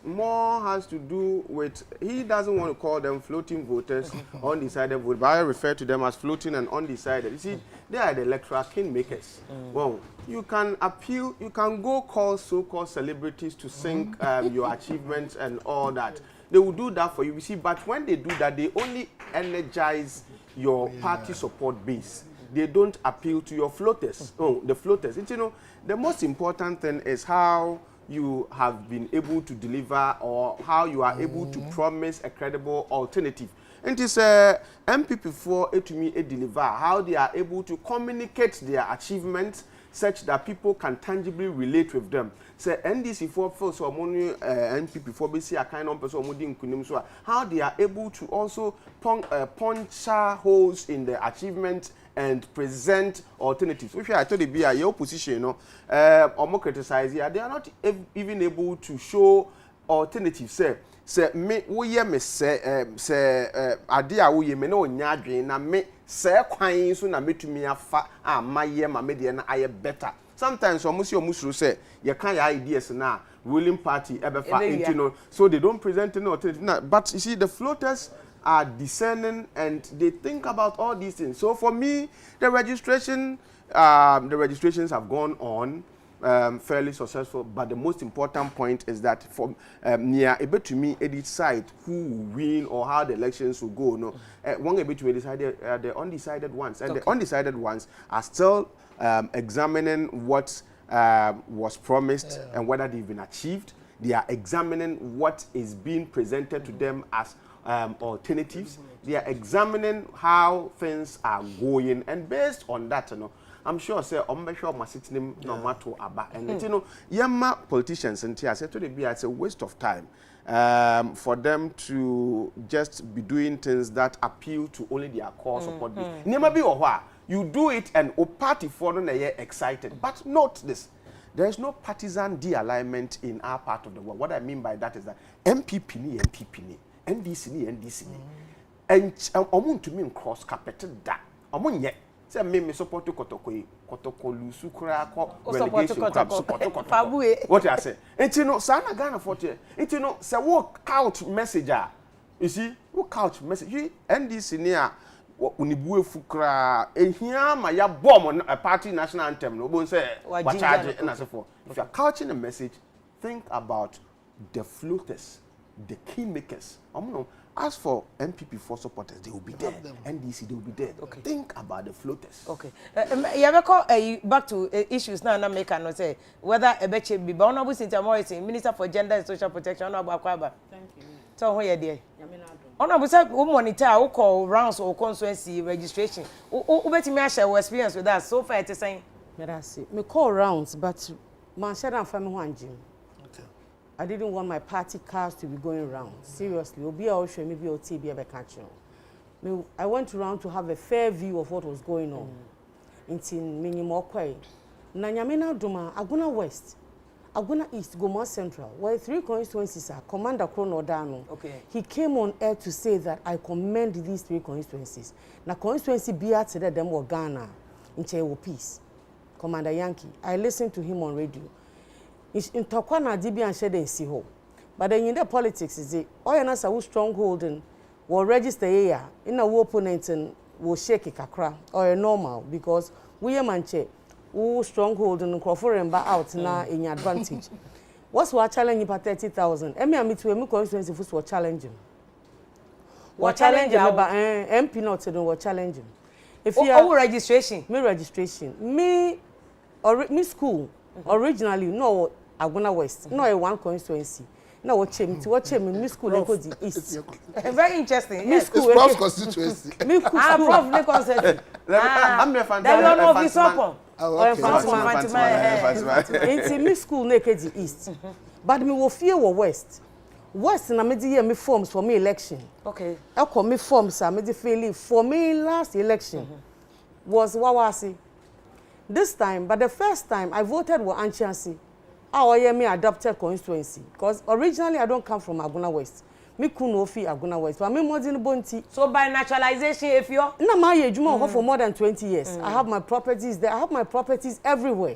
more has to do with he doesn't want to call them floating voters, undecided voters, but I refer to them as floating and undecided. You see, they are the electoral kingmakers. Well, you can appeal, you can go call so-called celebrities to sing your achievements and all that. They will do that for you. You see, but when they do that, they only energize your party support base. They don't appeal to your floaters. Oh, the floaters. And, the most important thing is how you have been able to deliver or how you are able to promise a credible alternative. And it's MPP for to me a deliver, how they are able to communicate their achievements such that people can tangibly relate with them. Say NDC for so MPP for BC a kind of person how they are able to also punch holes in the achievement and present alternatives. Which I told you, your opposition, or more criticize here, they are not even able to show alternatives. Say me, me say idea we me no nyadwe na me say kwan so na metumi afa amaye ma me de na aye better. Sometimes almost say you can your ideas na ruling party ebefa so they don't present an alternative. But you see the floaters are discerning and they think about all these things. So for me, the registrations have gone on fairly successful. But the most important point is that from near able to me decide who will win or how the elections will go. No, one able to decide the undecided ones, and the undecided ones are still examining what was promised and whether they've been achieved. They are examining what is being presented to them as alternatives. They are examining how things are going, and based on that, I'm sure say ombesho masitinim no matter aba. And yamma politicians and I said to the be it's a waste of time for them to just be doing things that appeal to only their core support base. Never be or you do it and party for no excited. But note this. There is no partisan de-alignment in our part of the world. What I mean by that is that MPP ni, NDC ni, NDC ni. And omun to me cross carpeted that. Omun yet. Say me support to kotoko lusu kura ko relegation club support to kotoko. What I say? And sana Ghana 40. And say what couch messenger. You see, what couch message? You NDC ni unibue fukra ehia ma ya bomb a party national anthem no bon say what charge and so forth. If you are couching a message, think about the floaters, the kingmakers. As for MPP4 supporters, they will be there. NDC, they will be there. Okay. Think about the floaters. Okay. You ever call back to issues now? Na make no say whether ebeche be honorable Cynthia Morrison, Minister for Gender and Social Protection, or Akwaba. Thank you. So who you there? Honorable say we monitor, we call rounds or constituency registration. Who bet me share experience with that so far? It is saying. Me call rounds, but man share and family one gym. I didn't want my party cars to be going around. Seriously, Obi will show me BOT be a catch. I went around to have a fair view of what was going on. Until minimum kwai. Na nyamena duma Aguna West, Aguna East, Goma Central, where 3 constituencies are. Commander Krono Dano. Okay. He came on air to say that I commend these 3 constituencies. Na constituency be at them were Ghana in Chewo Peace. Commander Yankee. I listened to him on radio. In Tokwana DB and Shed and Siho. But then in the politics is it all an answer stronghold and will register here in a opponent and will shake a kakra or a normal because we are manche who stronghold and Crawford and back out now in your advantage. What's what challenge for 30,000? Emi ami to emi constituency for challenging. What challenge about MP not to know what challenging. If you registration, me school originally no Aguna West, no one constituency. No, watch him, me school Leko the East. Very interesting. Me school Prof constituency. Me school Prof Leko constituency. I'm a fan. That one of this open. It's me school Leko the East. But me will fear West. West na me di me forms for me election. Okay. I call me forms I me di failing for me last election. Was Wawasi. This time, but the first time I voted with Anchansi. I me adopted constituency because originally I don't come from Aguna West. Me kuno fi Aguna West. But me modern bonti. So by naturalization, if you're na my ejuma for more than 20 years. I have my properties there. I have my properties everywhere.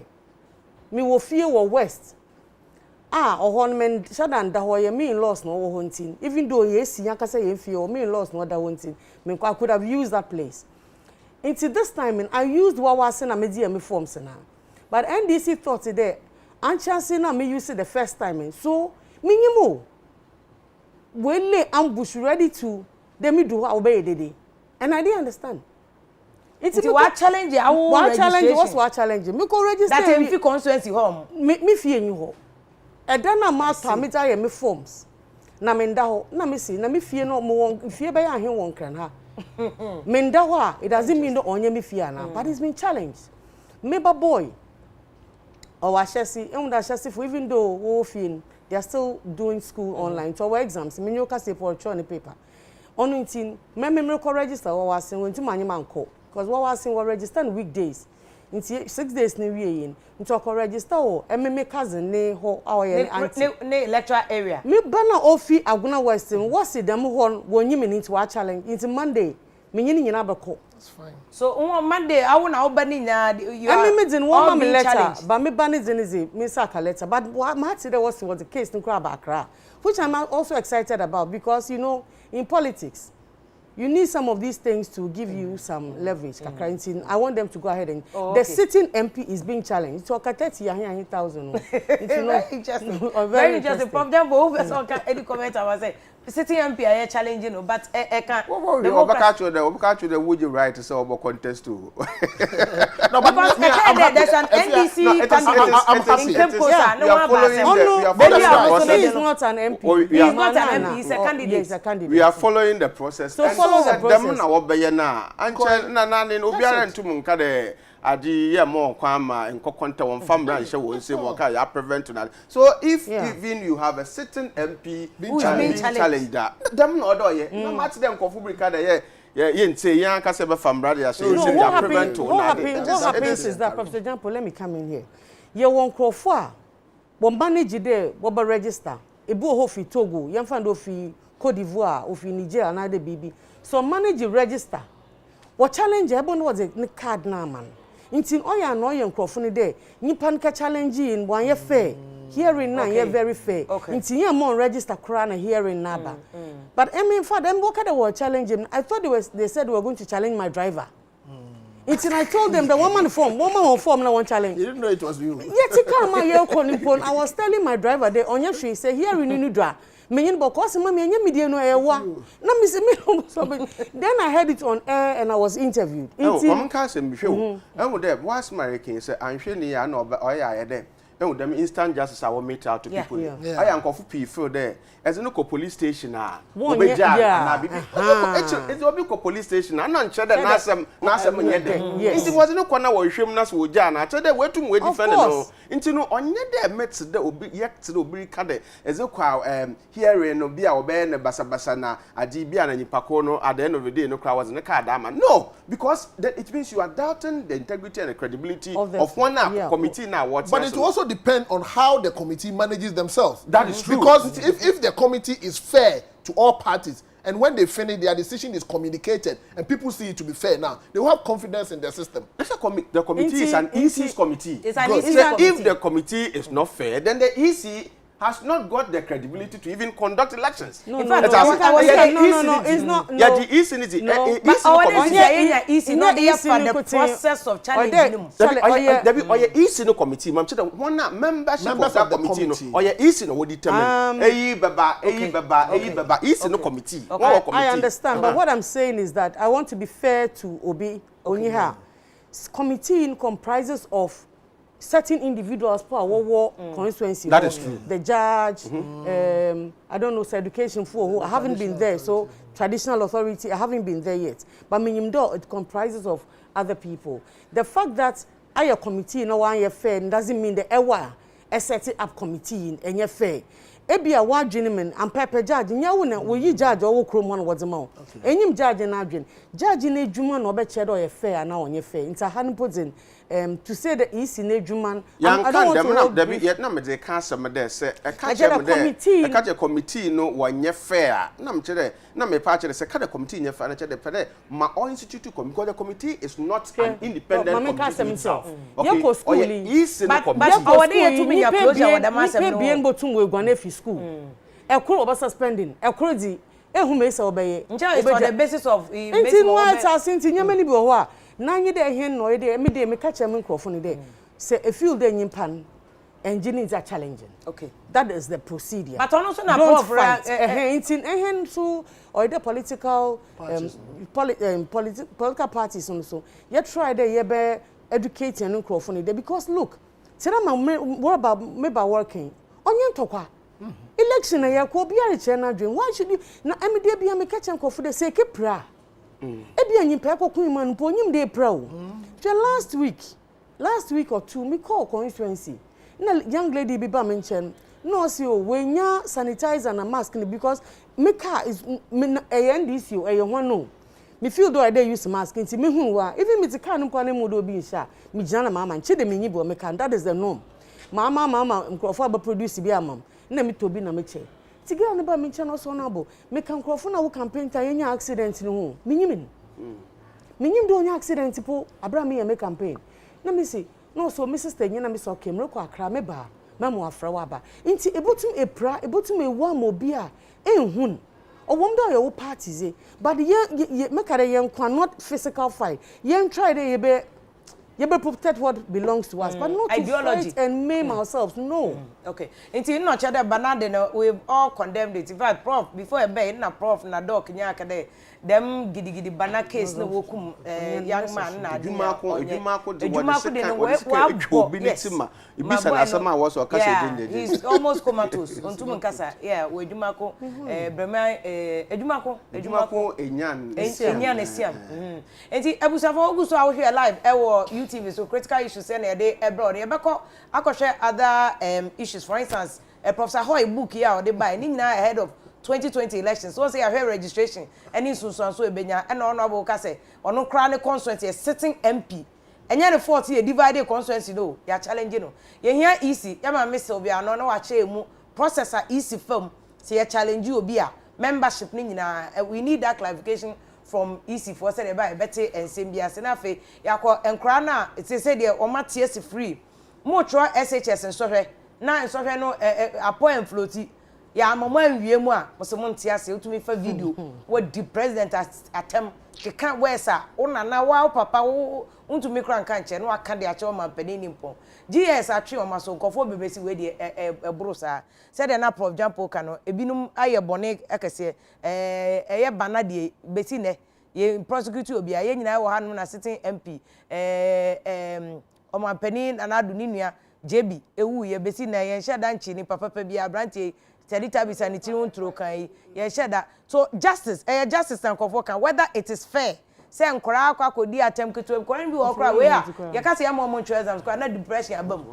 Me wo fie wo West. Ohon men shadan da hoye me in-laws no wo hunting. Even though yes yakasa ye fie me in-laws no da hunting. Me I could have used that place. Until this time, I used Wawasi na me forms na. But NDC thought today, Anchansi na me use it the first time. So, minimo. When they ambush ready to, they me do obey the. And I didn't understand. It's what challenge our what challenge was what challenge. Me go register. That MF constituency home. Me fear you ho. E dan na master me tell me forms. Na me nda ho, na me see, na me fear no mo fear be ahen won kran ha. Mendawa, it doesn't mean no onye me fear now, but it's been challenged. Maybe boy, or Ashesi, for even though Wolfin, they are still doing school online. So our exams, me no say for a paper. On 19, me miracle register or was saying when to money man call, because what was saying was registering weekdays. Into 6 days ni we in. Into a register or me cousin ne ho our ne electoral area. Me bana ofi Aguna Western. What's it them hon when you mean into our challenge? It's Monday. Me nyini nyina beko. That's fine. So on Monday I want to bani na you are. Me didn't want me letter, but me bani didn't me saka letter. But what my today was the case in Accra, which I'm also excited about because you know in politics. You need some of these things to give you some leverage. I want them to go ahead and the sitting MP is being challenged. So 30,000. Very interesting. Very interesting. From them, any comment I was saying. sitting MP are challenging no, but I can't. What the would you write to say about contest too? No, but there's an NDC candidate. He is not an MP. He is not an MP. He's a candidate. Yes, a candidate. We are following the process. So follow the process. Adi ya mo kwama enko konta won famra nhye won se mo ka ya prevent na. So if even you have a sitting MP who is being challenged, them no do ye no match them kofu brika de ye nte yan ka se be famra de ya say ya prevent to na. What happens is that, Professor Jampo, let me come in here. Ye won krofo a wo manage there wo be register ebu ho fi Togo yan fa do fi Cote d'Ivoire o fi Nigeria na de bibi so manage register wo challenge e bon was a card na man ntin oya no ye nkrofo ne de nipa nka challenge in wan ye fair hearing na ye very fair ntin ye mon register kra na hearing na ba but I mean for them what kind of challenge him I thought they said they were going to challenge my driver. Until I told them the woman on form na one challenge. You didn't know it was you. Yet he come my year calling phone. I was telling my driver there on your street say here in new dra. Meaning because mommy and me no e wa. Na me say me then I heard it on air and I was interviewed. Oh, come can say me show. And with that was my king say anhwe ni ya no oya there. And with them instant justice I will meet out to people. I am kofu pi feel there. As no police station obeja na bibi. It's obi police station and na nche na asem nye de. Isi was no kwana wo hwem na so oja na che de wetum we defend no. Nti no onye de met de obi yet de obi ka de ezekwa hearing no bia obe ne basabasa na adi bia na nyipako no at the end of the day no crowd was ne card ama. No, because it means you are doubting the integrity and the credibility of one committee now what. But it also depends on how the committee manages themselves. That is true. Because if the committee is fair to all parties, and when they finish, their decision is communicated, and people see it to be fair now, they will have confidence in the system. The committee is an EC's committee. It's an EC committee. If the committee is not fair, then the EC has not got the credibility to even conduct elections. No, it's not. Yeah, the EC is the EC not there for the process of challenging. The EC no committee, mam cheda one membership of that committee no. Or EC no would determine. Baba, EC no committee. I understand, but what I'm saying is that I want to be fair to Obi Onyeha. Committee comprises of certain individuals for our constituency. That is true. The judge, I don't know, education for who I haven't been there. So traditional authority, I haven't been there yet. But Minimdo, it comprises of other people. The fact that I committee no one year fair doesn't mean the ewa a set up committee in your fair. Ebi a wa gentleman and pepper judge nya wona wo yi judge o krom one was ma enyim judge na adwen judge na edwuma na obe chedo ye fair na onye fair nta han putting to say the EC na edwuma I don't want to yet na me dey can some there say e ka che committee no wonye fair na me chere na me pa chere say ka the committee nye fair na chere pede ma all institute committee because the committee is not an independent committee itself. Okay, EC no committee but awade to me ya closure wa dem asem no be en botum we guane fi school ekuro oba suspending ekuro di ehume se obeye it's on the basis of basis what asinti nyamani bi ho a na nyi de hen no de me de me ka che me nkrofo ne de say e feel de nyimpan engineers are challenging. Okay, that is the procedure. But also na prof hen so or the political political parties also you try there you be educate and nkrofo ne de because look what about me by working onye ntokwa election ya ko bia reche na dwen why should you na amede bia me catch and for the sake pra e bia nyimpa kokun man po nyim de pra o last week or two me call constituency na young lady bi ba menchen no see o we nya sanitizer na mask because me car is NDC o e ho no me feel though I dey use mask nti me hu wa even me ti car no kwa na mu do bi nsha me gina na mama nche de me nyi bo me can that is the norm. Mama nkrofo aba produce bi amam na me tobi na me che tigira ne ba me che no so na bo me kan nkrofo na wo campaign ta yenya accident no ho menyim do onya accident po abra me me campaign na me say no so me sister nyina me so kemre kwa akra me ba mamo afra wa ba nti ebotum ebotum ewu amobi a enhun owom do your parties but ye me kare ye nkwa not physical fight ye try dey ye be You better protect what belongs to us, but not ideology to fight and maim ourselves. No. Okay. Until you not the banana, we've all condemned it. In fact, Prof, before a bay, na Prof, na doc, nyaka de, them gidi banana case no wokum young man na he's almost comatose. Ontum nkasa, yeah, we Jumako, Brema, Ejumako, Enyan Esiam. Enti Ebusafo Oguso out here live, UTV, so critical issues and a day abroad. Yabako, I share other issues. For instance, a Professor Hoy book here or they buy ahead of 2020 elections. So say I hear registration and in so Benya and honorable Kase or no crown constituency a sitting MP. And yet the 40 divided constituency though, you are challenging. You hear easy, Yama Miss Obia, no ache processor easy film, say a challenge you be membership nina. We need that clarification from EC for said by better and Simbia Senafe, Yako and Krana, it's a said or Matthias free. More try SHS and software. Now and software no a point floaty. Ya mama wie mu a mosomo ntiase utumi fa video what the president attempt ke kan wesa ona na wa papa untumi kran kan che no aka de ache o man pani nimpo GS atwe o maso nkofo bebesi we de ebrosa said na Prof Jampo ka no ebinum aye bone akese eye bana de besi ne ye prosecute obi a ye nyina wo hanu na sitting MP o man pani na adu ninua JB ewu ye besi na ye nhada nchi ni papa pa bia brantie Tedita bisani tiru ntro kan ye sheda so justice justice and convoke whether it is fair say nkora akwa kodi atem ketu nkora bi okra we a ye ka say am mo ntro exams kwa na depression abam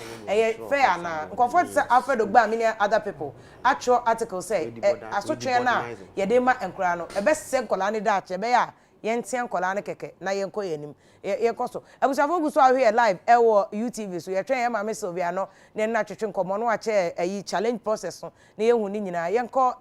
fair na comfort say after the gba many other people actual article say asotwe na ye dey ma nkora no e be se nkola ni da che be ya ye ntia nkola ne keke na ye nko ye nim ye koso abusafo guso ahwe live ewo UTV so ye twen ye ma me Sylvia no ne na twetwe nkomo no ache ayi challenge process no ne ye hu ni nyina ye nko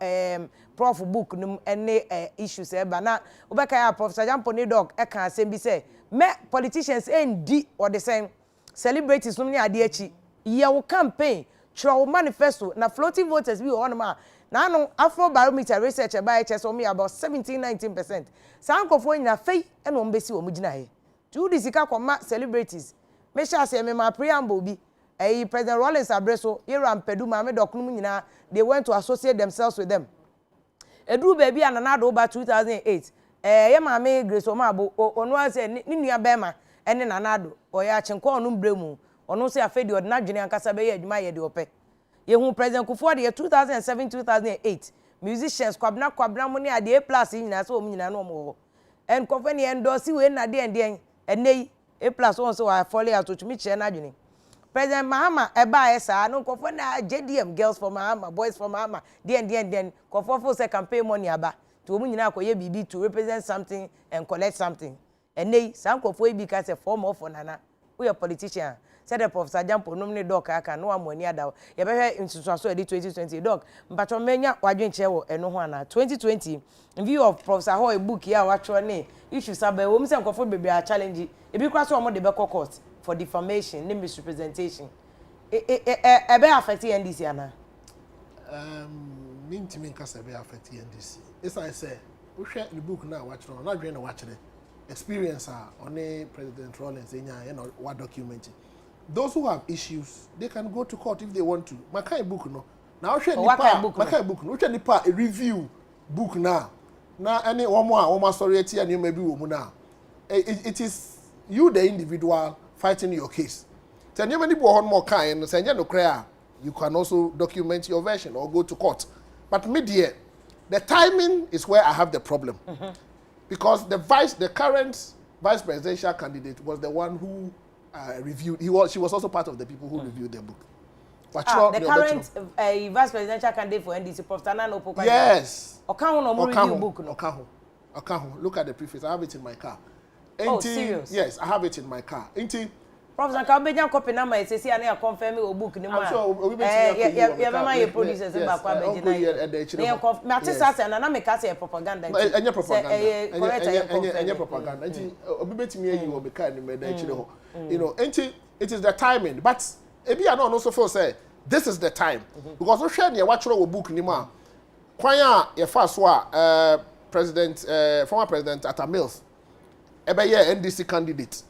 prof book num ene issues e ba na obeka ya Professor Jampo ni dog e kan asem bi say me politicians endi or the same celebrities num ni ade achi ye wo campaign throw manifesto na floating voters bi on ma na no Afro barometer research by HS me about 17-19%. Sankofo nyina fei e no mbesi wo mugina he. To this koma celebrities. Me sha say me ma preamble bi. President Rollins Abreso, Yeram Pedu ma me doknum nyina they went to associate themselves with them. Edu baby ananado over 2008. Ye ma me Grace Omabo onu say ni nua bema ene nanado oya chenko onu bremu. Onu say afedi odna dwene ankasa be ye adwuma ye de ope. Yehu President Kufuor de 2007-2008 musicians kwabna mo ne ade plus nyina so om nyina no mo en kofani endorse we na de ende enei a plus on so I follow out to me che na dwene President Mahama eba esa no kofo na JDM girls for Mahama boys for Mahama den kofo for say campaign money aba to om nyina akoye bibi to represent something and collect something enei san kofo e bi ka say form of nana we a politician said the Professor Jampo nomne doc aka no amoni ada ye behwe nsusuaso edi 2020 doc mpacho menya wadwenche wo eno ho ana 2020 in view of Professor Hoy book here watcho ne issues abai wo mse nkofo bebe a challenge ebi kwa so mo de be court for defamation ne misrepresentation be affect NDC ana me nkasa be affect NDC as I say we share the book now watcho na dwen na watch experience on President Rollins enya no what document. Those who have issues, they can go to court if they want to. My kind of book no. Now share my kind of book. No share a review book now. Now any one more story and you maybe woman now. It is you the individual fighting your case. Then you many one more kind say no cry. You can also document your version or go to court. But media, the timing is where I have the problem. Because the current vice presidential candidate was the one who reviewed. She was also part of the people who reviewed the book. But the current vice presidential candidate for NDC, Professor Nana Pokua. Yes. Okahu review book no. Okahu. Look at the preface. I have it in my car. Oh, serious? Yes, I have it in my car. Professor Kabejan copy number is say na confirm o book ni ma. I'm sure we be yeah, mama your producers ba kwa beji na. Me artist na make say propaganda. Any propaganda. Any propaganda. Obi betimi ayi wo be car ni me da chire ho. You know, it is the timing, but ebi I don't also feel say this is the time because we share near watch wo book ni ma. Kwan a ye fa so a former president Atta Mills ebe ye NDC candidate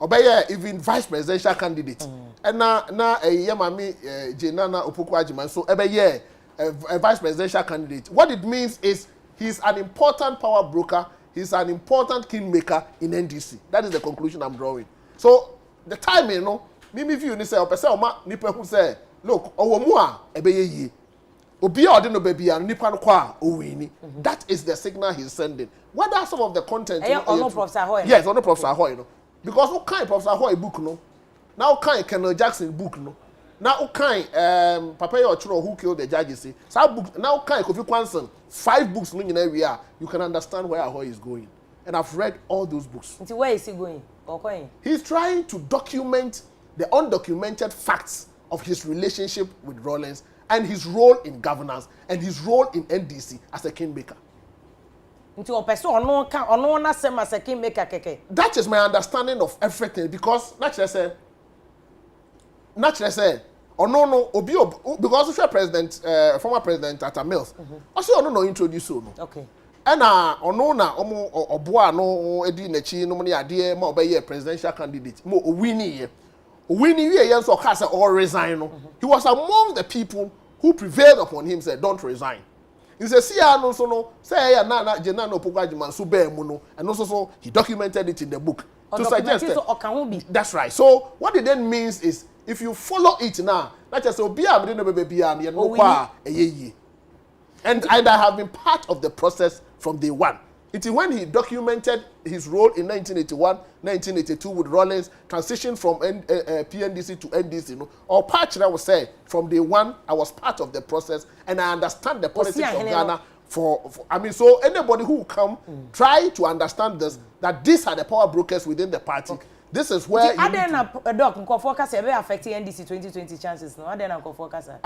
obeye even vice presidential candidate and na yemami jenana Pokua Jiman so ebeye a vice presidential candidate. What it means is he's an important power broker, he's an important kingmaker in NDC. That is the conclusion I'm drawing. So the time, you know, me view ni say opese oma nipa hu say look owo mu a ebeye yi obi a ode no baby an nipa no kwa owini. That is the signal he's sending. Whether some of the content no Professor Hoy. Yes, no Professor Hoy, you know. Because who kind Professor Hoy book no. Now kind Colonel Jackson book no. Now who kind Papa Ochuro who killed the judges say. So book now kind Kofi Kwanson 5 books no in area. You can understand where Hoy is going. And I've read all those books. Until where is he going? He's trying to document the undocumented facts of his relationship with Rawlings and his role in governance and his role in NDC as a kingmaker. Until a person or no same as a kingmaker keke. That is my understanding of everything because naturally say or no obi because former president Tata Mills also no introduce no. Okay. And ono na oboa no edi nachi no money ade ma obeye presidential candidate mo owini we yen so ka say all resign no. He was among the people who prevailed upon him said don't resign. He said see no so no say ya na Jenna no Pokua Jiman so be mu no and also so he documented it in the book to suggest that, that's right. So what it then means is if you follow it now not just obi am no be am ye no kwa eyeye. And I have been part of the process from day one. It is when he documented his role in 1981, 1982 with Rawlings, transition from PNDC to NDC. You know, or part that was say from day one, I was part of the process and I understand the politics of Ghana. I mean, so anybody who will come, try to understand this, that these are the power brokers within the party. Okay. This is where I don't affecting NDC 2020 chances. No, I don't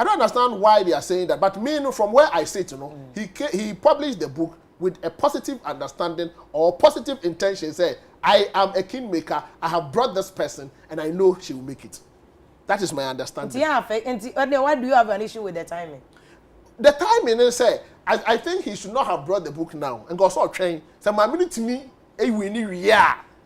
understand why they are saying that, but me, from where I sit, you know, he published the book with a positive understanding or positive intention. Say, I am a kingmaker. I have brought this person, and I know she will make it. That is my understanding. Yeah, why do you have an issue with the timing? The timing is say, I think he should not have brought the book now and go sort of train. So my minute to me,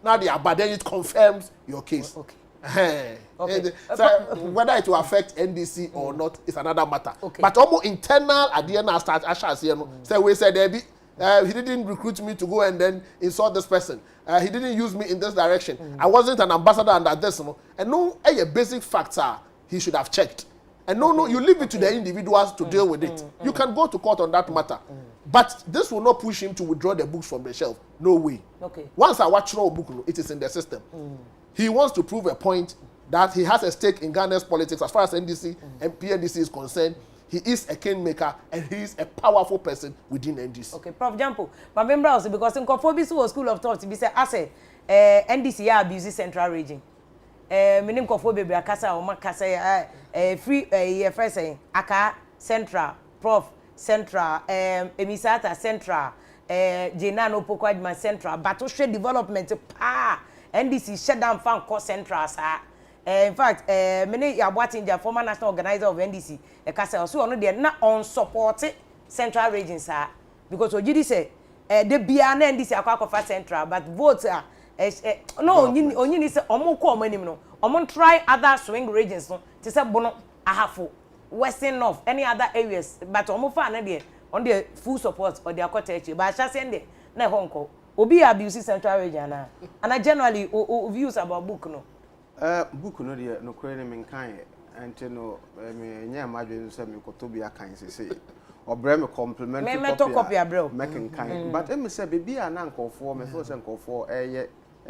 now but then it confirms your case. Okay. Okay. So whether it will affect NDC or not is another matter. Okay. But almost internal at the end I start Asha you know. So we said he didn't recruit me to go and then insult this person. He didn't use me in this direction. I wasn't an ambassador under this, you know. And no a basic facts are he should have checked. And no, you leave it to the individuals to deal with it. You can go to court on that matter. But this will not push him to withdraw the books from the shelf. No way. Okay. Once I watch a book, it is in the system. He wants to prove a point that he has a stake in Ghana's politics as far as NDC and PNDC is concerned. He is a kingmaker and he is a powerful person within NDC. Okay, Prof. Jampo, my member also because in Conformity was school of thought to be said, I say, NDC abuses central region. Meaning Conformity be a casa or Macasa, free first saying, Aka Central, Prof. Central, Emisata Central, Jenano Pokua Jiman Central, Battle Trade Development, NDC shut down fan core Central, sir. In fact, many are watching the former national organizer of NDC, a castle, so on, they are not on supported central region, sir. Because what you say, the BN NDC are central, but votes are no, only say, Omo minimum, Omo try other swing regions, to say Bono, Ahafo, Western North, any other areas, but Omo fan on the full support or their cottage, but I shall send it, na Hong Kong, Obi abuses central region, and I generally views about book no. Book no dear no crane men kind and no me imagine some Kotobia kind say or brem compliment copy bro making kind but me say baby an uncle for me first uncle for a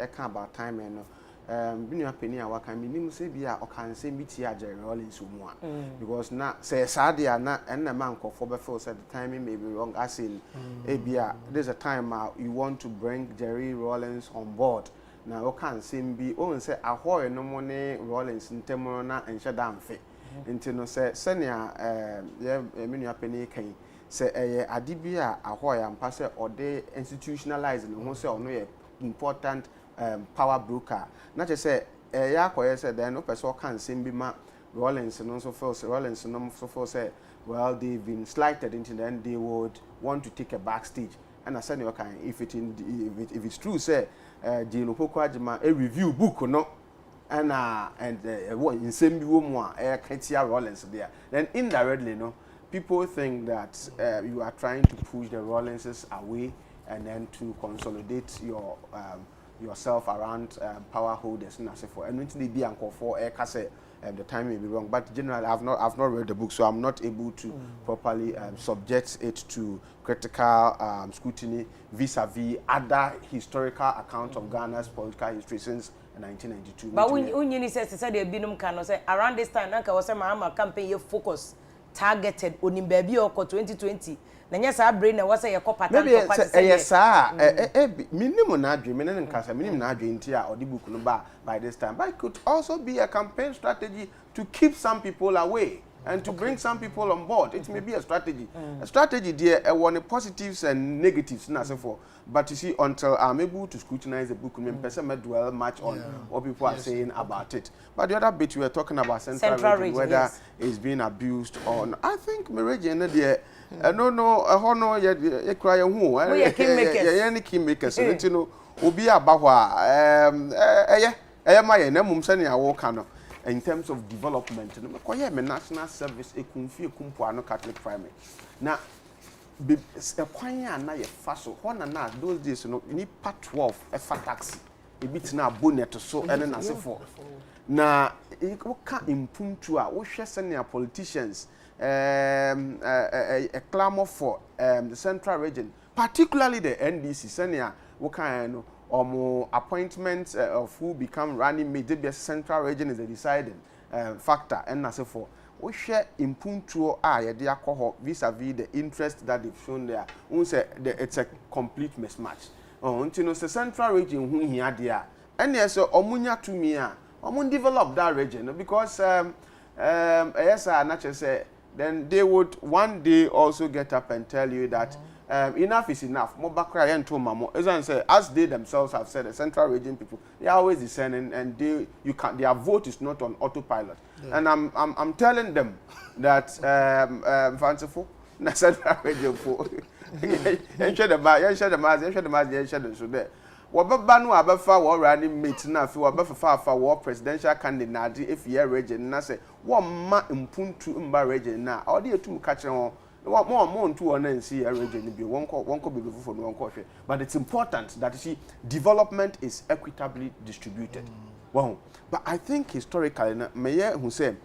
can about time and been your penny our can be say be or can say meet here Jerry Rollins because now say Sadia na and a man for before said the timing may be wrong as in Abia there's a time you want to bring Jerry Rollins on board. Now, I can't seem be only say a horror no money Rollins in Temorana and Shadam Fe. Until no say, Senia, many penny cane, say a Adibia, a horror and passer or they institutionalized and who say or no important power broker. Not just say, a Yakoya said, then no person can't seem be ma Rollins and also first Rollins and so forth say, well, they've been slighted into then they would want to take a backstage. and I said if it's true say Jino Pokua Jima a review book or no and what in same woman Katia Rollins there, then indirectly people think that you are trying to push the Rollinses away and then to consolidate yourself around power holders and so forth. And when they be anchor for the time may be wrong, but generally I've not read the book, so I'm not able to properly subject it to critical scrutiny vis-a-vis other historical accounts of Ghana's political history since 1992. But when you say there be no can say around this time, Nanka was a Mahama campaign you focus targeted on in baby or 2020. Nanya sa brain na wasa yako pattern to party. Yes sir. Minimum na dream, minimum kasa, minimum na dream tia or the book no by this time. But it could also be a campaign strategy to keep some people away and to bring some people on board. It may be a strategy. A strategy there one positives and negatives na so for. But you see, until I'm able to scrutinize the book, person may dwell much on what people are saying about it. But the other bit we were talking about central region, whether it's being abused or not. I think my region there. No, you cry who? Any Kingmaker, so you know, Obi Abahwa, my name, Mumsani, I walk in terms of development. National service, a Kumfi, Kumpuano Catholic primary. Now, a choir and a faso, one and not those days, you need part 12, a fat taxi, a bit now bonnet to so and then as for. Now, it can't improve to our what politicians. A clamor for the central region, particularly the NDC, Senia, what kind of more appointments of who become running mate, the central region is a deciding factor, and as for we share in Puntuo the alcohol vis-a-vis the interest that they've shown there. It's a complete mismatch. Until the central region, who he had there, and yes, Omunya to me, develop that region because yes, I naturally say. Then they would one day also get up and tell you that enough is enough. As they themselves have said, the central region people, they are always discerning and their vote is not on autopilot. Yeah. And I'm telling them that fanciful, the central region for Wabanu abafa wa running mate na fi wabafa fa wa presidential candidate if year region na say wo ma mpuntu mba region na o de etum ka kire ho mo ntu won na see region bi wonko be before no wonko hwe. But it's important that you see development is equitably distributed. Wow. But I think historically na meye hu say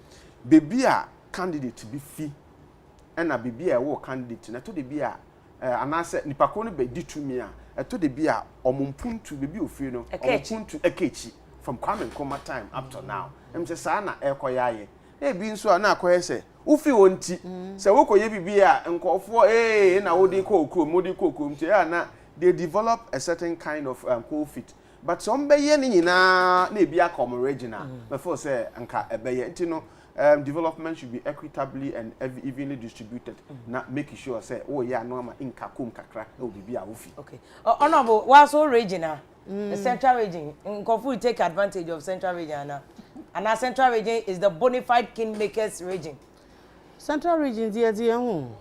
bebi a candidate bi fi na bebi a wo candidate na to de bi a anase nipako no be ditumi a to the beer or mumpuntu baby of you know, mumpuntu ekechi from Kwame Nkrumah time up to now. Just sana ekoyaye. Being so na kwese. Ufi wonti. Se woko ye bibia nkofo na odi koku, modi koku mte na they develop a certain kind of cool fit. But some beye ni nyina na bia come original. Before say anka ebeye ntino development should be equitably and evenly distributed. Not making sure say, oh yeah, no ma inka kum kakra, it will be a woofy. Okay. Honorable, what's all region? The central region. Nkofu take advantage of central region. And our central region is the bona fide Kingmakers region. Central region, dear home.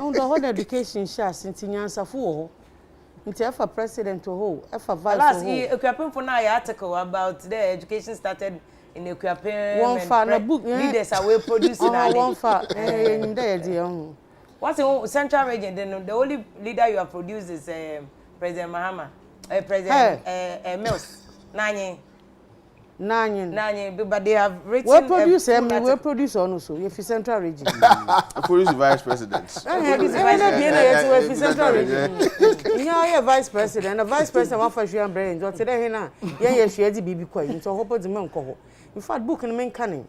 On the whole education share since Nyansa for. Until for president to hold, for vice. Last year, a for now article about the education started. In the one fan book leaders are well producing one fan in there. What's the central region? The only leader you have produced is President Mahama, President Mills. Nine, but they have written. We produce also. If central region, produce vice president. Central region. You vice president. The vice president want for you and brain. Just today, na. She the baby quiet. So hope the man go. In fact, book and men canning.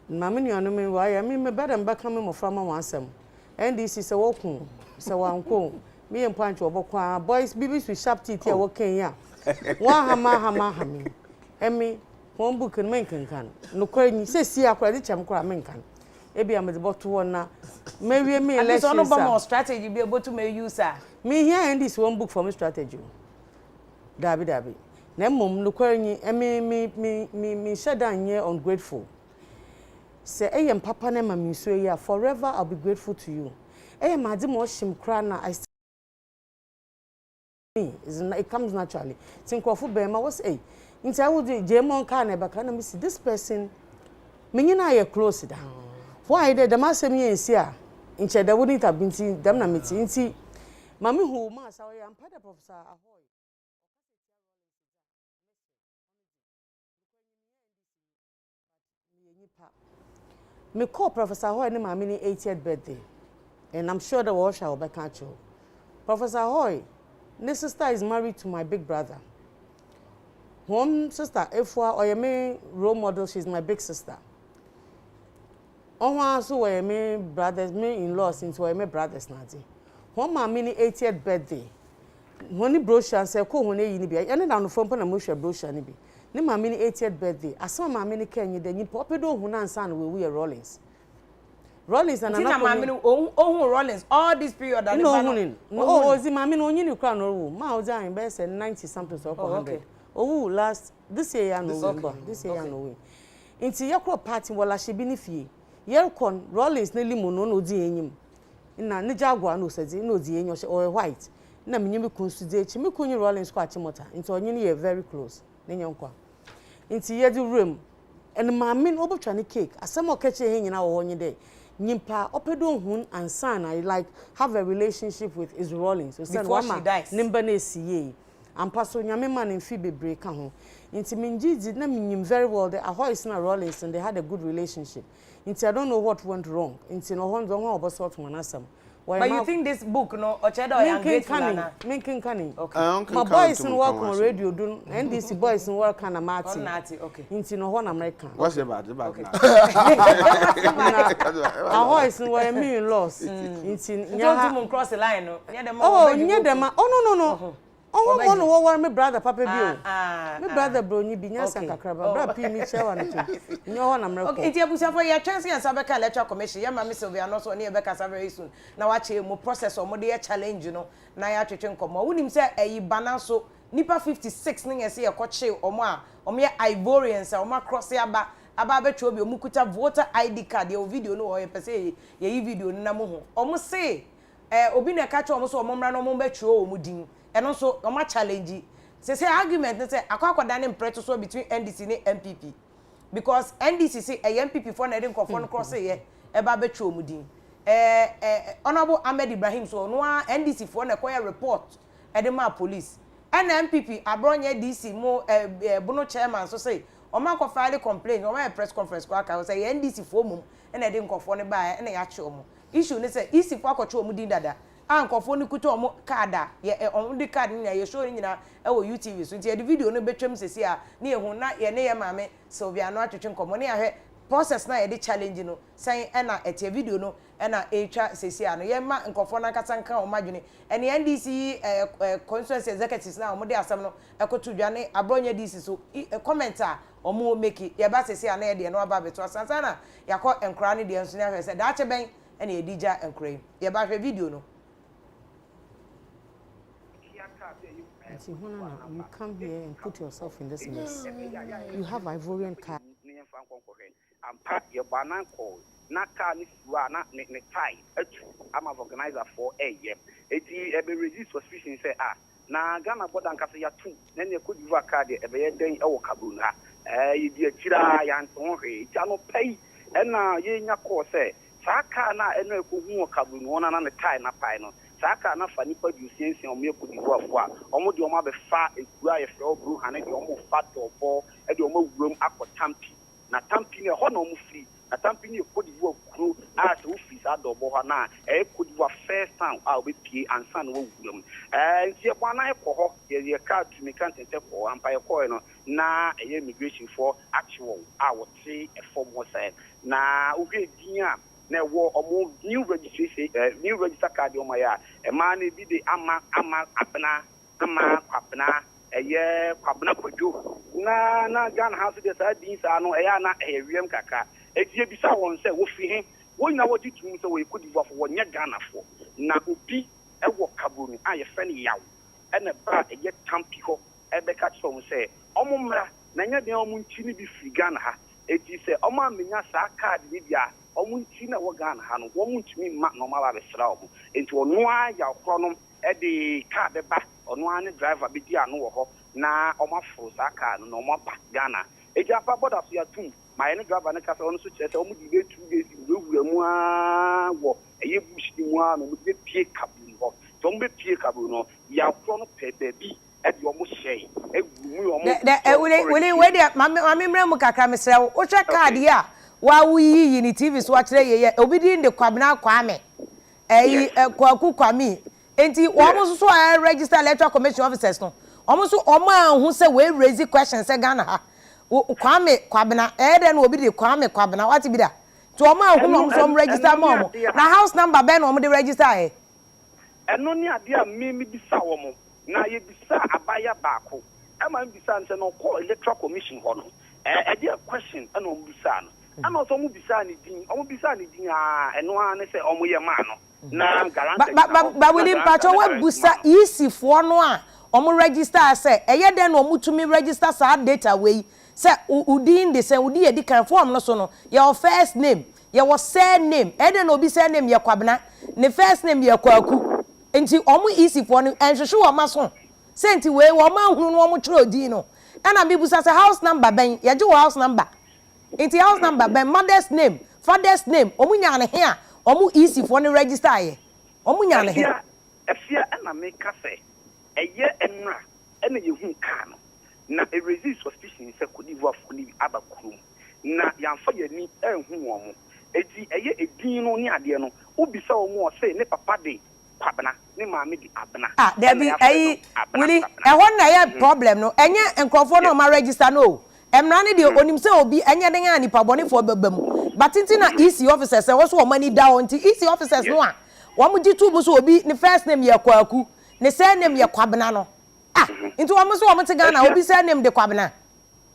Mammy, you know me why? I mean, my bed and back coming from one some. And this is a walking. So I'm cool. Me and Pancho over boys, babies with sharp teeth here walking ya. One hama. Emmy, one book and men can. No crying, say, see, I credit him, cry men can. Maybe I'm at the bottom one now. Maybe me, let's more strategy be able to make use, sir. Me here and this one book for me strategy. Dabby. Nemum, no crying, me shut down here ungrateful. Say, I am Papa Nema, Monsieur, forever I'll be grateful to you. I am Madame Washim Crana, I it comes naturally. Think of Bema was a. Into I would do Jamon Carneba, can I see this person? Meaning I are close down. Why did the master me and see? In there wouldn't have been seen them. I'm see. Mammy, who must I am part of Professor Ahoy. Me call Professor Ahoy in my mini 80th birthday, and I'm sure the war shall be catch you. Professor Ahoy, this sister is married to my big brother. One sister, Afia, or your main role model, she's my big sister. Also, were my brothers, me in-laws, into my brothers, Nadi. One my mini 80th birthday. When the brochure said, "Ko when you be," I ended on the phone and I brochure ni be. Ni my mini 80th birthday. I saw my mini Kenya. Then you pop it on and son we are Rollins. Rollins and another mammy. Oh, Rollins. All this period. No, oh, the mammy no you crown or ma in best and 90 something so 100. Oh, last this year no this year no. Into your party while she be nifi. Yercon Rollins nearly mono di enyim. Na ne jaguar no says no di enyo or white. Na me consider me kunu Rollins kwa chimota. Into onye very close. Ne nyonkwa. Into ye do room. And my min obotwani cake. Asamo keche he nyina wo honye dey. Nyimpa opedo hun and son I like have a relationship with is Rollins. So before she dies. Nimba na siye. Ampa so nyame man in Phoebe break ka ho. Into minji na minyim very well the Ahoy is na Rollins and they had a good relationship. Into I don't know what went wrong. Into no hon don't about sort manasam. But you think this book no Ochedo and Grateful Making canning. Okay. My boys in work on radio do NDC boys in work on a Martin. Okay. Into no one American. What's about the back? Our voice in where me lost. Into don't cross the line. Oh, near them. Oh no. Oh, one my brother, Papa Bill. My brother, bro, you be Nasa Crabba, Brad P. Michelle, and no one American. Okay, dear Busa for your chance and Sabeka Electoral Commission. Your mammy Sylvia not so near Becca very soon. Now, actually, more process or more dear challenge, you know. Naya Chichenko, wouldn't him say a banaso, Nipa 56 ning as a coach or mere Ivorians or more cross yaba. Ababe chobi mukuta voter ID card your video no or per se ye video namu almost say obi na catch almost o momra no mombe tro omudin and also o ma challenge say argument say akwakwada ne mpreto so between NDC and MPP because NDC say MPP for na dey nkofo no cross ye eba be tro omudin honorable Ahmed Ibrahim so no NDC for na koya report e dey ma police and MPP abronye DC mo bono chairman so say Oma ko file complaint, oma press conference kwa ka say NDC for mum and e dey nkofo ne ba e na ya che omo. Issue ne say isi for akwache omo din dada. A nkofo ne kuto omo card a ye omo di card ni ye show ni nyina e wo UTV so nti e di video no betwem sesi a na ye hu na ye ne ye maame Sylvia no atwetwe nkomo ne ahwe process na ye dey challenge no say e na etie video no e na etwa sesi a no ye ma nkofo na kasa nka omo adwene ene NDC constituency executives na omo dey asem no ekoto dwane abronya DC so comment a omo make ye ba sesi a na ye de no aba beto asansa na yakọ enkra ne de enso ne ahwe se da che ben ene ye dija enkra ye ba hwe video no. You come here and put yourself in this mess. You have Ivorian card. Your banana call. Naka ni suana ne tie. I'm an organizer for a year. It be resist suspicion say na Ghana border nkasa ya tu na ne ko diva card e be den e wo kabuna. You di akira ya nton he. Ti ano pay e na ye nya call say saka na e no ko hu kabunu ona na ne tie na pai no. Saka na fa nipa di osensi o me ko diva fo a omo de omo be fa ekura ye fre obru hane de omo fa to bo e de omo wuram akotampi na tampi ne ho na omo free na tampi ne ko diva kuro a so free sa do bo ho na e ko diva first time a obi pie ansa na wo wuram nti e bwana e ko ho ye card to me kan tete ko ampa e ko no na e immigration for actual a wo tre e form ho say na wo hwe din a na wo omo new registration new register card o maya e ma na bi de ama apna eye kwabna kojo na Ghana house de sa din sa no e ya na e wiem kaka e die bi sa won se wo fi he wo na wo titum se wo ekodi fo wo nya Ghana fo na obi e wo kaboni a ye fe ne yawo e na ba e ye tampi ho e be ka so se omo mra na nya de omo nchi ni bi fi Ghana ha e ti se omo amenya sa card ni bia omo nchi na wo Ghana ha no wo mu ntumi ma no ma ba be sra omo enti ono a ya kro no e de card ba ono ane driver be di ano wo ho na omafo sa car no omapa Ghana eji afa border so ya tum my any driver na kasa ono so kire se omu di be 2 days wura mu a wo eye bush di mu a no mu di pie kabu ho so mu be pie kabu no ya kro no pe baby e di omu share egu mu omu we dey mami mrem kakra mesre wo hwe card ya wa wuyi ni TV so akire ye obi di de kwabena kwame kwaku kwami enti wo so register electoral commission officers no omo so omo anhu se we raise questions se Ghana ha kwame kwabena de na obi de kwame kwabena what be da to omo anhu no so register mo na house number ben omo de register eno ni ade a me bisa wo mo na ye bisa abaya baako e ma bisa nse no call electoral commission ho no e dey question eno omo bisa no ana so omo bisa ni din eno a ne se omo ye ma no na guarantee ba William Pacho we busa easy for no a omo register say eye den no mutumi register sa data we say udin de say udi edi kan form no so no your first name your surname eden no bi surname ye kwabena ne first name ye kwaku enti omo easy for no enhwehwe wo maso senti we wo ma hunu no omo tro din no ana bi busa say house number ben ye je house number enti house number ben mother's name father's name omo nya ne he a omo easy for no register ye omo nya ne he Afia ana make say eye enra ene ye hu ka no na e resist suspicion say Cote d'Ivoire funi abakuru na yamfa yani enhu wo mo eti eye edin no ni ade no obisa wo mo say ne papa de kwabena ne maame di abena there be Willie won na ye problem no enye enkrofo no ma register no emra ne de onim say obi enye den a nipa bone fo babam but na EC officers say wo so mani down ti EC officers no a wo mo gitu bu so obi ne first name ye kwaku ne surname ye kwabena no into wo mo so wo mo te Ghana obi surname de kwabena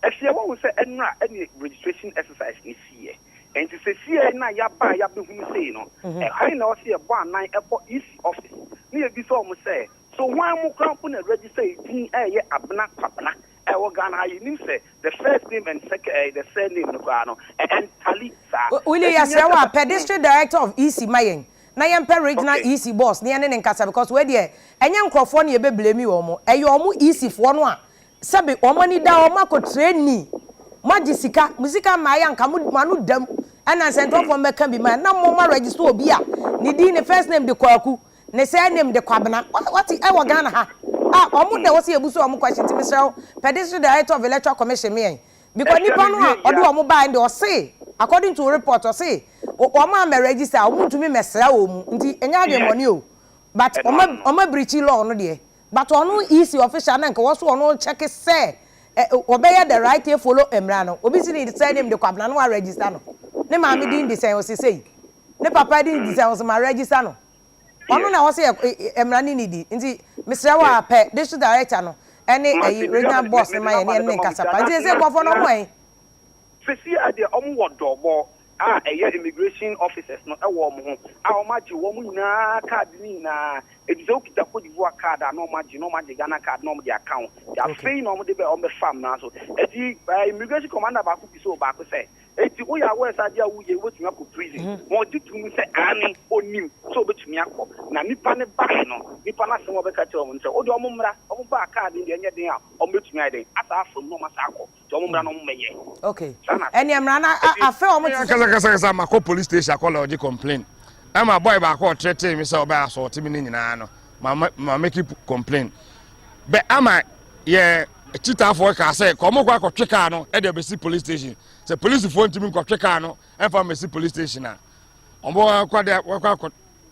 Afia wo say enra any registration exercise ni see and to say na ya ba ya be hu say no I na o say e bo anan e bo EC office ni e bi so mo say so wan mo krampo na register tin ye abena kwabena wo Ghana you nim say the first name and second the surname no kwa no and tally sa Willie Yasewa pedestrian director of EC Mayen na yem per regional EC boss ne ne nkasa because we dey enye nkrofo ne be blame wo mo eyo mo EC fo no a sabe o mani da o mako trainee magisika musika maya nka manu dam ana central for meka bi ma na mo ma register obi a ne di ne first name de kwaku ne surname de kwabena what e wo Ghana ha omo de wo se ebuso omo question ti Mr. Pedestrian Director of Electoral Commission me because nipa no a odo omo ba ndi o say according to report o say omo am register omo ntumi mesra omu nti enya ade money o but omo breach law no de but ono EC official na nka wo so ono check say obey the right to follow emra no obi si ni say name de kwabna no register no ne ma me din say o say ne papa din say o ma register no ono na wo say emra ni di nti Mr. wa pe district director no ene regional boss ma ye ne nkasa pa nti say kwofo no mo en fesi ade omo wodobo immigration officers no e wo mo ho o ma ji wo mo nyina card ni na e zo kita Cote d'Ivoire card no ma ji Ghana card no mo di account ya free no mo de be o me fam na so e di immigration commander ba ku bi so ba ku say eti wo ya we sa dia wo ye wo tumi akọ prison mo di tumi say ani onim so betumi akọ na nipa ne ba no nipa na se wo be ka che o mo nse o di o mo mra o mo ba card ndi enye den a o betumi aden asa afom no ma sa akọ so o mo mra no mo meye okay eni emra na afa o mo kasa mako police station call lodge complain ama boy ba ko threaten me say o ba assault me ni nyina no ma make complain be ama ye chita for ka say ko mo kwa tweka no e de be si police station say police for ntimi ko tweka no e fa me si police station a ombo kwa de kwa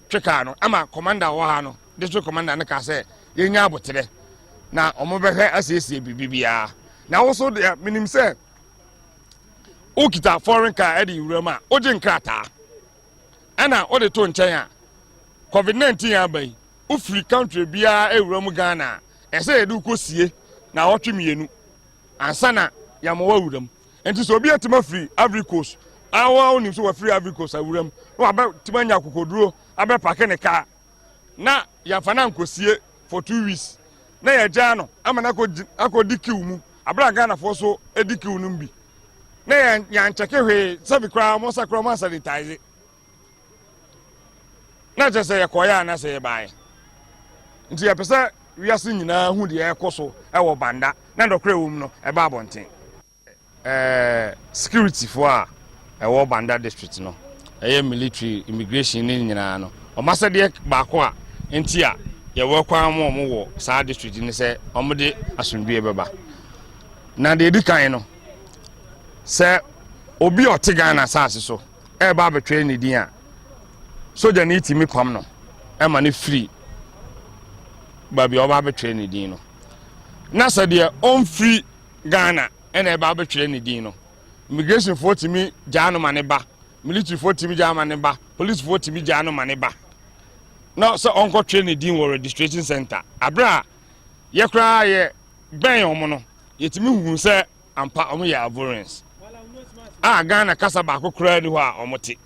tweka no ama commander wo ha no district commander ne ka say ye nya abotere na omo be hwe asiesie bibia na wo so de minim say okita foreign car e de urama oje nkrata ana o de to nchen a covid-19 abai o free country bia e uramu Ghana e say edu kosie na wotwemienu ansana ya mo wawuram enti so obi atima free Ivory Coast awa onim so wa free Ivory Coast awuram no aba timanya kokoduro aba pake ne ka na ya fana nkosie for 2 weeks na ya jano amana akodikiw mu abra Ghana fo so edikiw nu bi na ya ncheke hwe sabi kra mo sakra mo sanitize na je say ya koya na say bae nti ya pese wiase nyinaa hu de ekoso ewo banda na ndokre wum no eba abonten security for ewo banda district no military immigration ni nyinaa no omasa de baako a enti a ye wo kwan mo wo saa district ni se omde asundue beba na de edikan no se obi otigan na saase so eba betwe ni din a soja ni timi kwam no ema ne free babi oba betwe ni din no na se de on free Ghana ena eba betwe ni din no immigration for timi jaano mane ba military for timi jaano mane ba police for timi jaano mane ba no so onko training din wo registration center abra ye kra ye ben omo no yetimi hu se ampa omo ya avoidance Ghana kasa ba kokra ni ho a omo te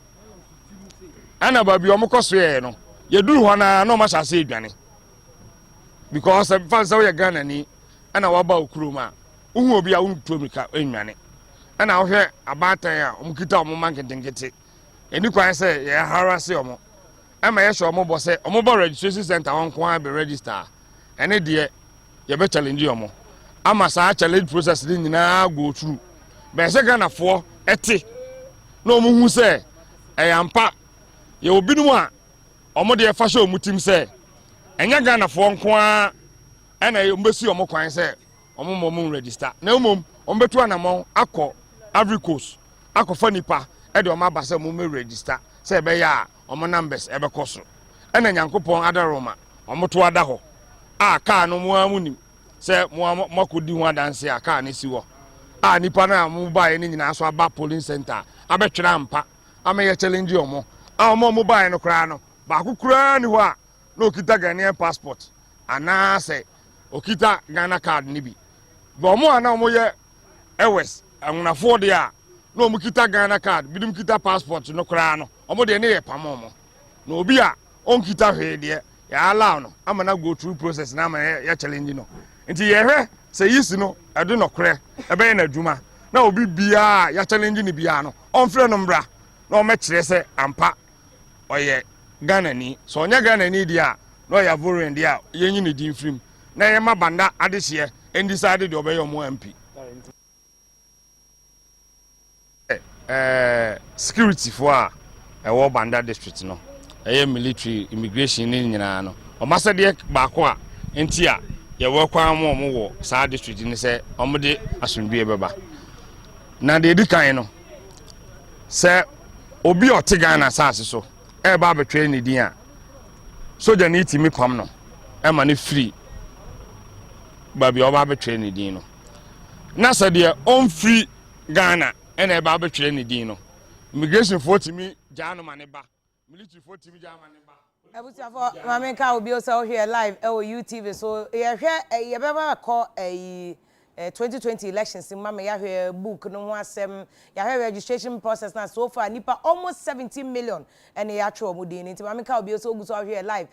ana babi omo koso ye no ye duru ho na no ma shase edwane because fan say ye Ghana ni ana waba okuroma uhu obi a unto mika enwane ana wo hwe abatan a omo kita omo mankentengete eni kwan say ye harass omo ama ye show omo bo say omo bo registration center won kwa be register ene de ye be challenge omo ama sa challenge process ni nyina go through be se Ghana fo ete no omo hu say eyampa ye obinum a omo de fa show mutim say enya Ghana fo kwa ena ye mbesi omo kwan say omo mo register na omom omo betu anamon akọ Ivory Coast akọ fanipa e de omo abase mo register say be ya omo numbers ebe koso ena nyankopon adaroma omo to ada ho aka no mo amunim say mo makodi ho adanse aka ne si wo nipa na mo bae ni nyina so aba polling center abetwera ampa ameye challenge omo omo bae no kra no ba kokura ni ho a no kita Ghanaian passport ana say okita Ghana card ni bi bo mo ana mo ye ewes anunafo de a no mo kita Ghana card bidum kita passport no kra no omo de ne ye pamomo no obi a on kita hwe de ya allow no amana go through process na ama ya challenge no nti ye hwe say yisi no edo no kre ebe na adwuma na obi bia ya challenge ni bia no on frɛ no mbra na o me kire say ampa oye Ghana ni so onya Ghana ni dia no ya voren dia yenyi ni din frim na ye mabanda adehye and decided to obey your MP security for ewo banda district no military immigration ni nyina no omasa de baako a enti a ye wo kwan mo wo saa district ni se omde asundue beba na de edikan no se obi otigan na saase so eba betwe ni din a soja ni timi kwam no ema ne free babi oba betwe ni din no na se de on free Ghana ena eba betwe ni din no immigration for timi jaano mane ba military for timi jaano mane ba Ebutia for mamenka obi o say here live UTV so ye hwe ye beba call 2020 elections in mama ya hwe book no ho asem ya hwe registration process na so far nipa almost 17 million and ya twa omudin nti mamenka obi o so ogu so here live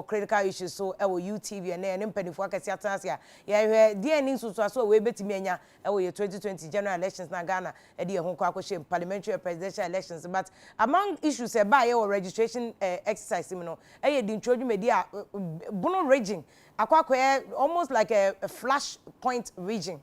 critical issues so UTV and ne mpanifo akasi atanse ya hwe DNA nsusu so we betimi anya ye 2020 general elections na Ghana e de ho kwa akoshe parliamentary and presidential elections but among issues e ba ye registration exercise no ye di introduce media bono raging akwa almost like a flash point region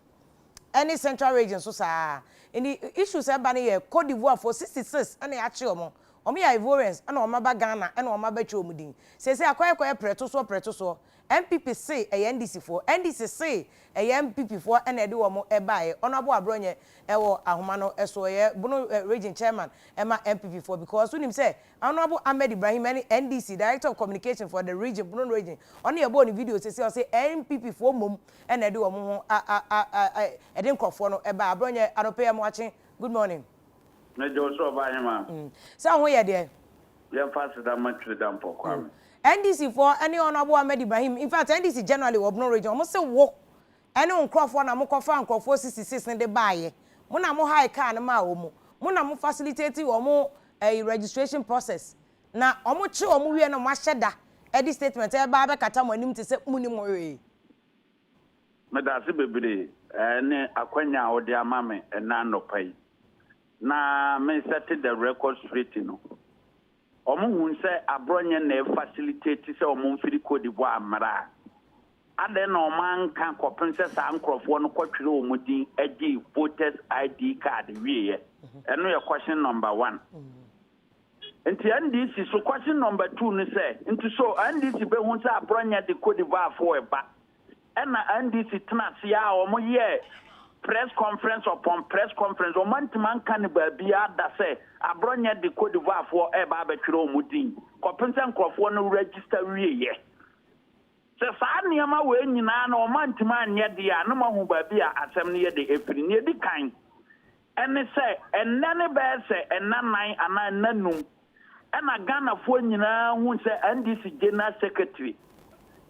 any central region so sa any issues e ba ne Cote d'Ivoire for 66 and ya che omo ya Ivorians and o maba Ghana and o maba che omudin say akwa preto so MPP say NDC for NDC say MPP for and e de wo mo e bae onabo abronye e wo ahoma no eso ye bono region chairman ema MPP for because unim say onabo Ahmed Ibrahim any NDC director of communication for the region bono region on ye bo ni video say MPP for mom and e de wo mo e de nkofo no e ba abronye anope am watching good morning na Joshua Bahima so ho ye de ya fast da match da Pokua NDC for any honorable Ahmed Ibrahim. In fact, NDC generally will no region. Almost say walk. Any on Crawford na mo kofa Crawford 66 in the buy. Mo na mo high car na ma omo. Mo na mo facilitate omo registration process. Na omo chi omo wie na mo ahyeda. Edi statement e ba be kata mo anim te se muni mo we. Me da se bebre ne akwanya odi amame na nopai. Na me set the record straight no. Omo hun say abronye na facilitate say omo mfiri Cote d'Ivoire amara ade no man kan ko princess ankrofo no kwatwere omudin agi voters ID card wiye eno ye question number 1 nti NDC so question number 2 ni say nti so NDC be hu say abronya de Cote d'Ivoire for eba ena NDC tnase ya omo ye press conference upon press conference o man kan ba bia da say abronya de Cote d'Ivoire for eba betwere omudin ko princess ankrofo no register wiye se saa niama we nyina na o mantima anye de a no mahu ba bia asem ne ye de efiri ne di kan ene se enane be se enanan ana nanum ena Ghana fo nyina hu se NDC General Secretary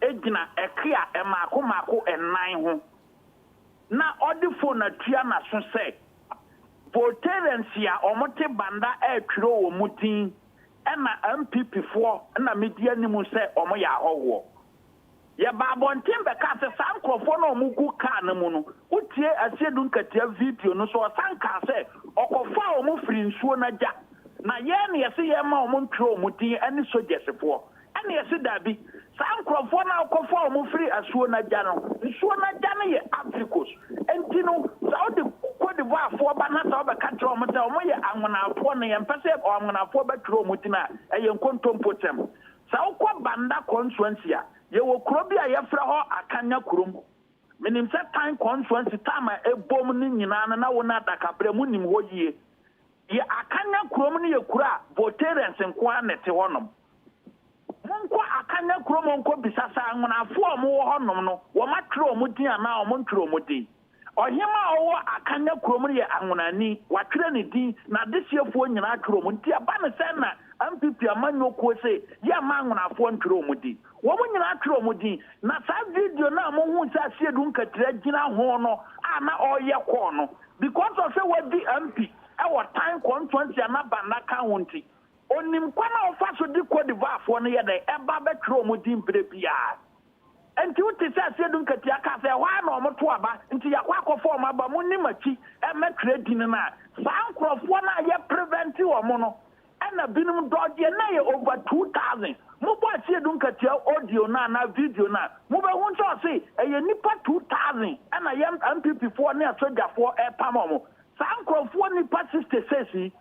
ejina ekia emako enan ho na odifo na tua na so se voterensia omote banda etwiro wo mutin ena MPP fo na media ni mu se omo ya howo ya babontin be ka se sankrofo na omugu ka na mu no utie asedun katia video no so sanka se okofa omu firi nsuo na ja na ye ne yesi ye ma omu ntro omutin ani sojesefo ani yesi dabi sankrofo na okofa omu firi asuo na ja no nsuo na ja ne ye Africos entino Saudi Cote d'Ivoire fo ba na sa ba ka tro omu ta omu ye anwonafo ne ye mpese anwonafo ba tro omutin a eye nkontompotem sa ukwa banda constituency a ye wo krobi a ye fra ho akanya kurom menim se time constituency time ebom ni nyina na wona dakabre mu nim ho yie ye akanya kurom ni ye kura voterents nko anete honom monko akanya kurom nko bisasa anwonafo omo wo honom no wo matro omo din ana omo ntro omo din ohima owo akanya kurom ni ye anwonani watwere ni din na desiefuo nyina atro omo ntia ba ne se na MPP amanyo ko se ya manwonafo ntro omo din wo mu nyina atro omo din na sa video na mo hu sa siedu nkatira gina ho no ana oye ko no because of say what the MP our time constituency na banda county onim kwana ofa so di Cote d'Ivoire fo no ye dey eba betro omo din brebia enti uti sa siedu nkatia ka se wa na omo to aba enti yakwa akofo omo aba mo ni machi emetre din na sa ankrofo na ye prevent omo no ana binum dodge na ye over 2000 mo bo siedu nkatia audio na video na mo be hu nso se eye nipa 2000 ana ye MPP fo na soja fo pam omo sa ankrofo nipa 66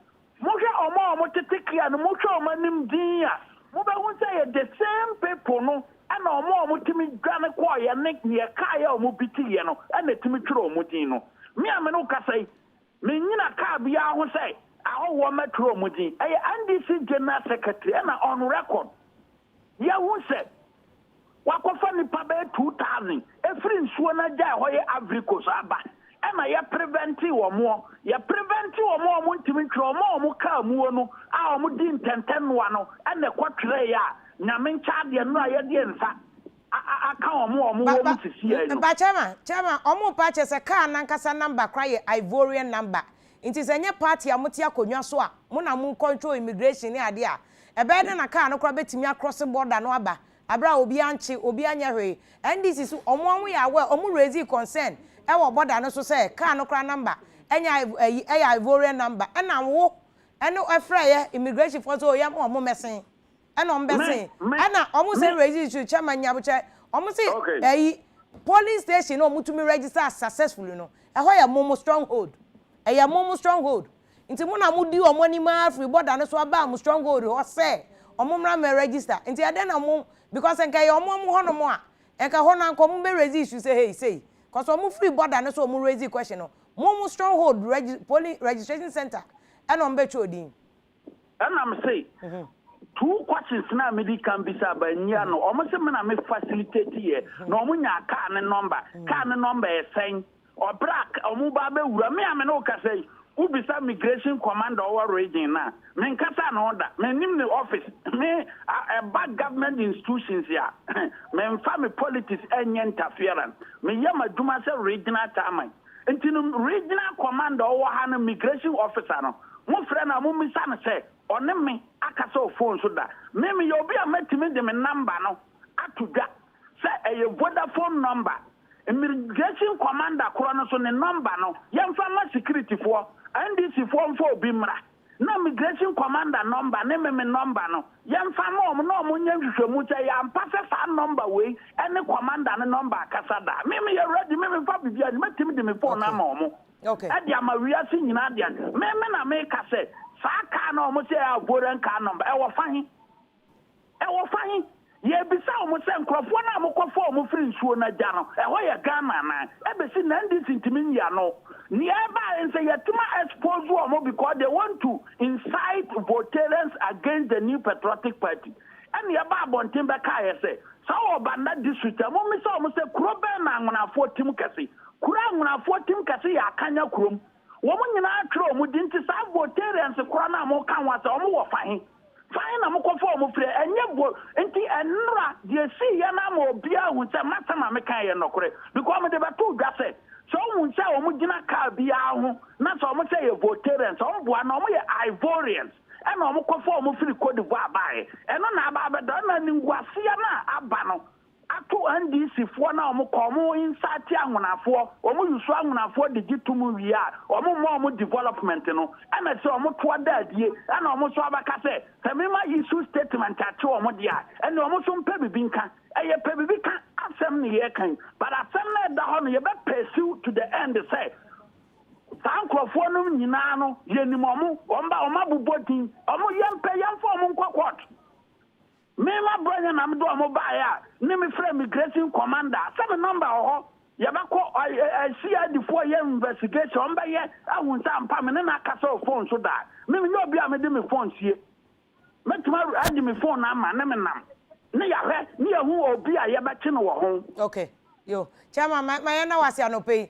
mo hwe omo tetekia no mo hwe omo nim din a mo be hu se ye the same people no ana omo timi dwane ko ye ne ye ka ye omo biti ye no ana timi twere omo din no me amene ka sai me nyina ka bia ho sai awo metro omo din eye NDC General Secretary ana on record ye hu se wakofa nipa be 2000 efiri nsuo na ja ho ye Africos aba ena ye preventi wo mo omo ntimi twere omo ka muo no a omo din tentenwa no ena kwatwere ya nyame ncha de no aye de nsa aka omo wo sisi ya no ba chama omo pa che se ka nankasa number cry Ivorian number inti se nye party amote akonwa so a mo na mo control immigration ni ade a ebe de na ka no kra betimi across border no aba abra obi anchi obi anya hwe NDC so omo ya we omo raise concern e wo border no so say ka no kra number enya Ivorian number ena wo eno efra ye immigration for so yam omo mesen ena ombesen ena omo say raise issue chairman nyabuche omo say police station no mutumi register successfully no e ho ya momo stronghold eya momo stronghold nti mo na mudi omo ni ma free border no so aba mo stronghold ho say omo mra me register nti ade na mo because enka ye omo ho no mo a enka ho na nko mo be raise issue say cause omo free border no so omo raise question no momo stronghold police registration center and on be chodin and I'm say two questions na me di kan bisa ba nya no omo se me na me facilitate here no omo nya ka ne number e sen obra omo ba be wura me ame no ka say ubisa migration commander over region na me nkasa na order me nim the office me bad government institutions ya me mfa me politics any interference me yama duma se regional chairman entinu regional commander over han migration officer no mo frɛ na mo misa na say one me akasa o phone so da me yo bi a metimi de me number no atuga say a Vodafone number immigration commander kro no so ne number no yemfa ma security for NDC for obi mra na migration commander number ne me number no yemfa no no nya hwehwemu che ya mpase fa number we ene commander ne number akasada me ready me fa bibia me timi de me phone na ma omo okay e dia ma wiase nyina dia me na me ka se sa ka na omo se ya voran ka number e wo fahin ye bisa omo se nkrofo na amokofo omo free nsuo na gya no e ho ye Ghana na e be si na ndi sintimi ya no nearby and say yatuma expose omo because they want to incite voters against the new patriotic party and yaba bontin be ka say so obanda district mo mi so omo se kuro be na ngonafo tim kase kuro ngonafo tim kase ya kanya kurom wo mo nyina atro omo di nti sa voters kuro na mo kan wa se omo wo fahin na mo kofo mo frɛ enye bo enti enra de si ya na mo bia hu sɛ matama me kan ye nokore because mo de ba to dwa sɛ so hu sɛ o mo gina ka bia ho na so mo sɛ ye voters o mo boa na o mo ye Ivorians ɛna o mo kofo mo free Cote d'Ivoire bae ɛno na aba da na ningwasia na aba no ato NDC fo na o mo komo insati anwonafo o mo yusu anwonafo de gitumu wi a o mo development no ana se o mo to adadie ana o mo so abaka se semima issue statement ate o mo dia ene o mo so mpa bibi nka eye pa bibi ka asem ne ye kan but asem na da ho no ye be pursue to the end say sankrofo no nyina no ye nimomu o mba bubotin o mo yemfo o mo nkokot me ma brother na me do mo ba ya ni me frame migration commander some number ho ye ba ko CID for ye investigation ba ye ahun sa mpa me na kasa phone so da me no obi a me de me phone sie me tuma adi me phone na ma na me nam ne ya hwe ne ya hu obi a ye ba che no wo ho okay yo chairman my na wase anope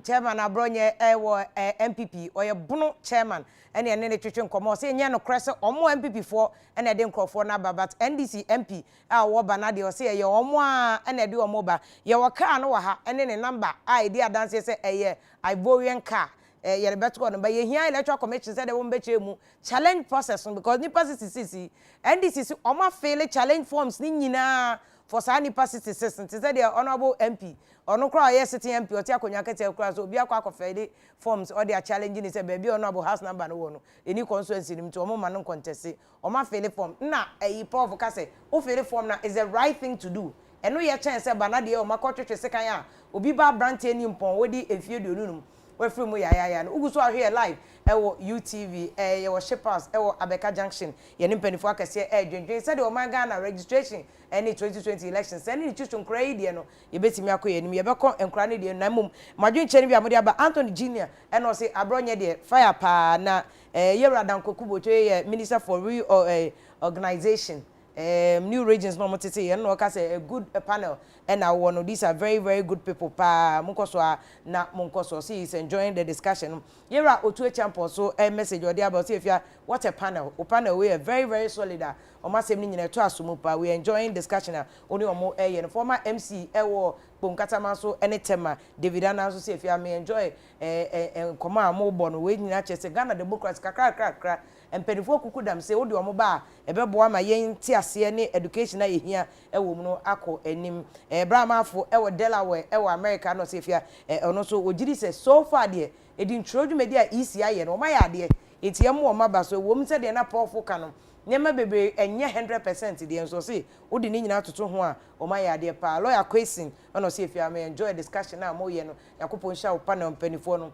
chairman abronye wo MPP oye bunu chairman ene ene ne twetwe nkomo se nye no krese omo MPP for ene de nkrofo na ba but NDC MP a wo ba na de o se ye omo a ene de omo ba ye wo car no wa ha ene ne number a de adanse se eye Ivorian car ye le beto no ba ye hia electoral commission say de wo mbeche mu challenge process because ni pasisi NDC omo fail challenge forms ni nyina for sani pasisi system say the honorable MP ono kra ye sitting MP oti akonya kete kra so obi akwa akofede forms or they are challenging say baby honorable house number no wono any constituency nim to omo man no contest omo fill form na e prof ka say o fill form na is the right thing to do eno ye chance say banade e o makotwetwe sekan a obi ba brand any mpon wodi efie de onunum we free mu ya no ugu so ahwe live ewo UTV ewo shippers ewo Abeka Junction ye ne mpanifo akese dwendwen say de o man Ghana registration any 2020 elections any chuchu nkra yi de no ye betimi akoye nim ye beko nkra ne de na mum madwen cheni bia mode aba Anthony Junior eno say abronye de fire pa na ye radanko kuboto ye minister for organization new regions no motete ye no ka say a good panel and I want these are very very good people pa munkoso na munkoso see is enjoying the discussion yera otu champion so a message or there about if you what a panel o panel we are very very solid o ma sem ni nyina to asumu pa we enjoying discussion oni omo ye former MC ewo Bonkatama so any tema David Ananso say if you may enjoy nkoma mo bono we nyina chese Ghana Democrats kakra empedifo kukudam say odi omo ba ebeboa ma yen ti ase ne education na yehia ewo mu no akọ enim bramafo ewo Delaware ewo America no say if you ono so ogiri say so far there edi introduce media ECI ye no ma ya de etiem wo ma ba so wo mu say de na powerful kanu nyema bebe enye 100% de enso say odi ni nyina toto ho a o ma ya de pa lawyer question ono say if you may enjoy discussion na mo ye no yakopon sha wo panel mpanifo no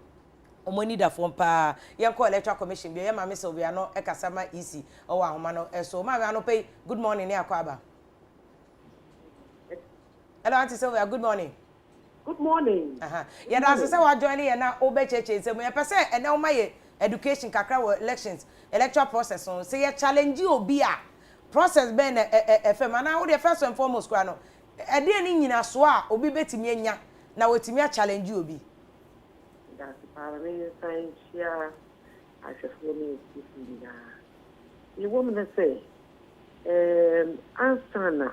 omo need afom pa yenko electoral commission bia yema me so bia no ekasama EC o ahoma no so ma me no pay good morning ne akwaba hello auntie Sylvia good morning good morning ya da say wa join ye na obecheche say mo ye pese ene o ma ye education kakra wo elections electoral process on say ye challenge obi a process ben FM na wo the first and foremost kwa no e de ni nyina so a obi betimi anya na wotimi a challenge obi that's parliament science here I just want me to you want me to say ansana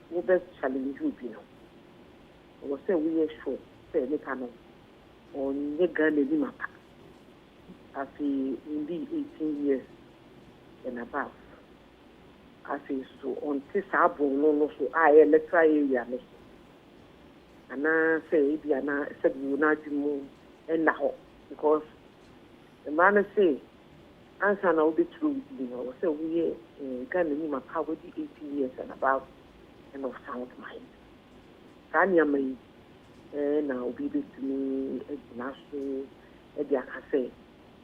wo be challenge obi no wo say we are sure say me kanu on the Ghana ni mapa after indeed 18 years and above. I say so on Tisabo no so I electoral area no. And I say Biana said you not move and now because the man say answer now be true, you know. So we Ghana ni mapa with 18 years and above and of sound mind. Kanya may now be to me a national Ediakase,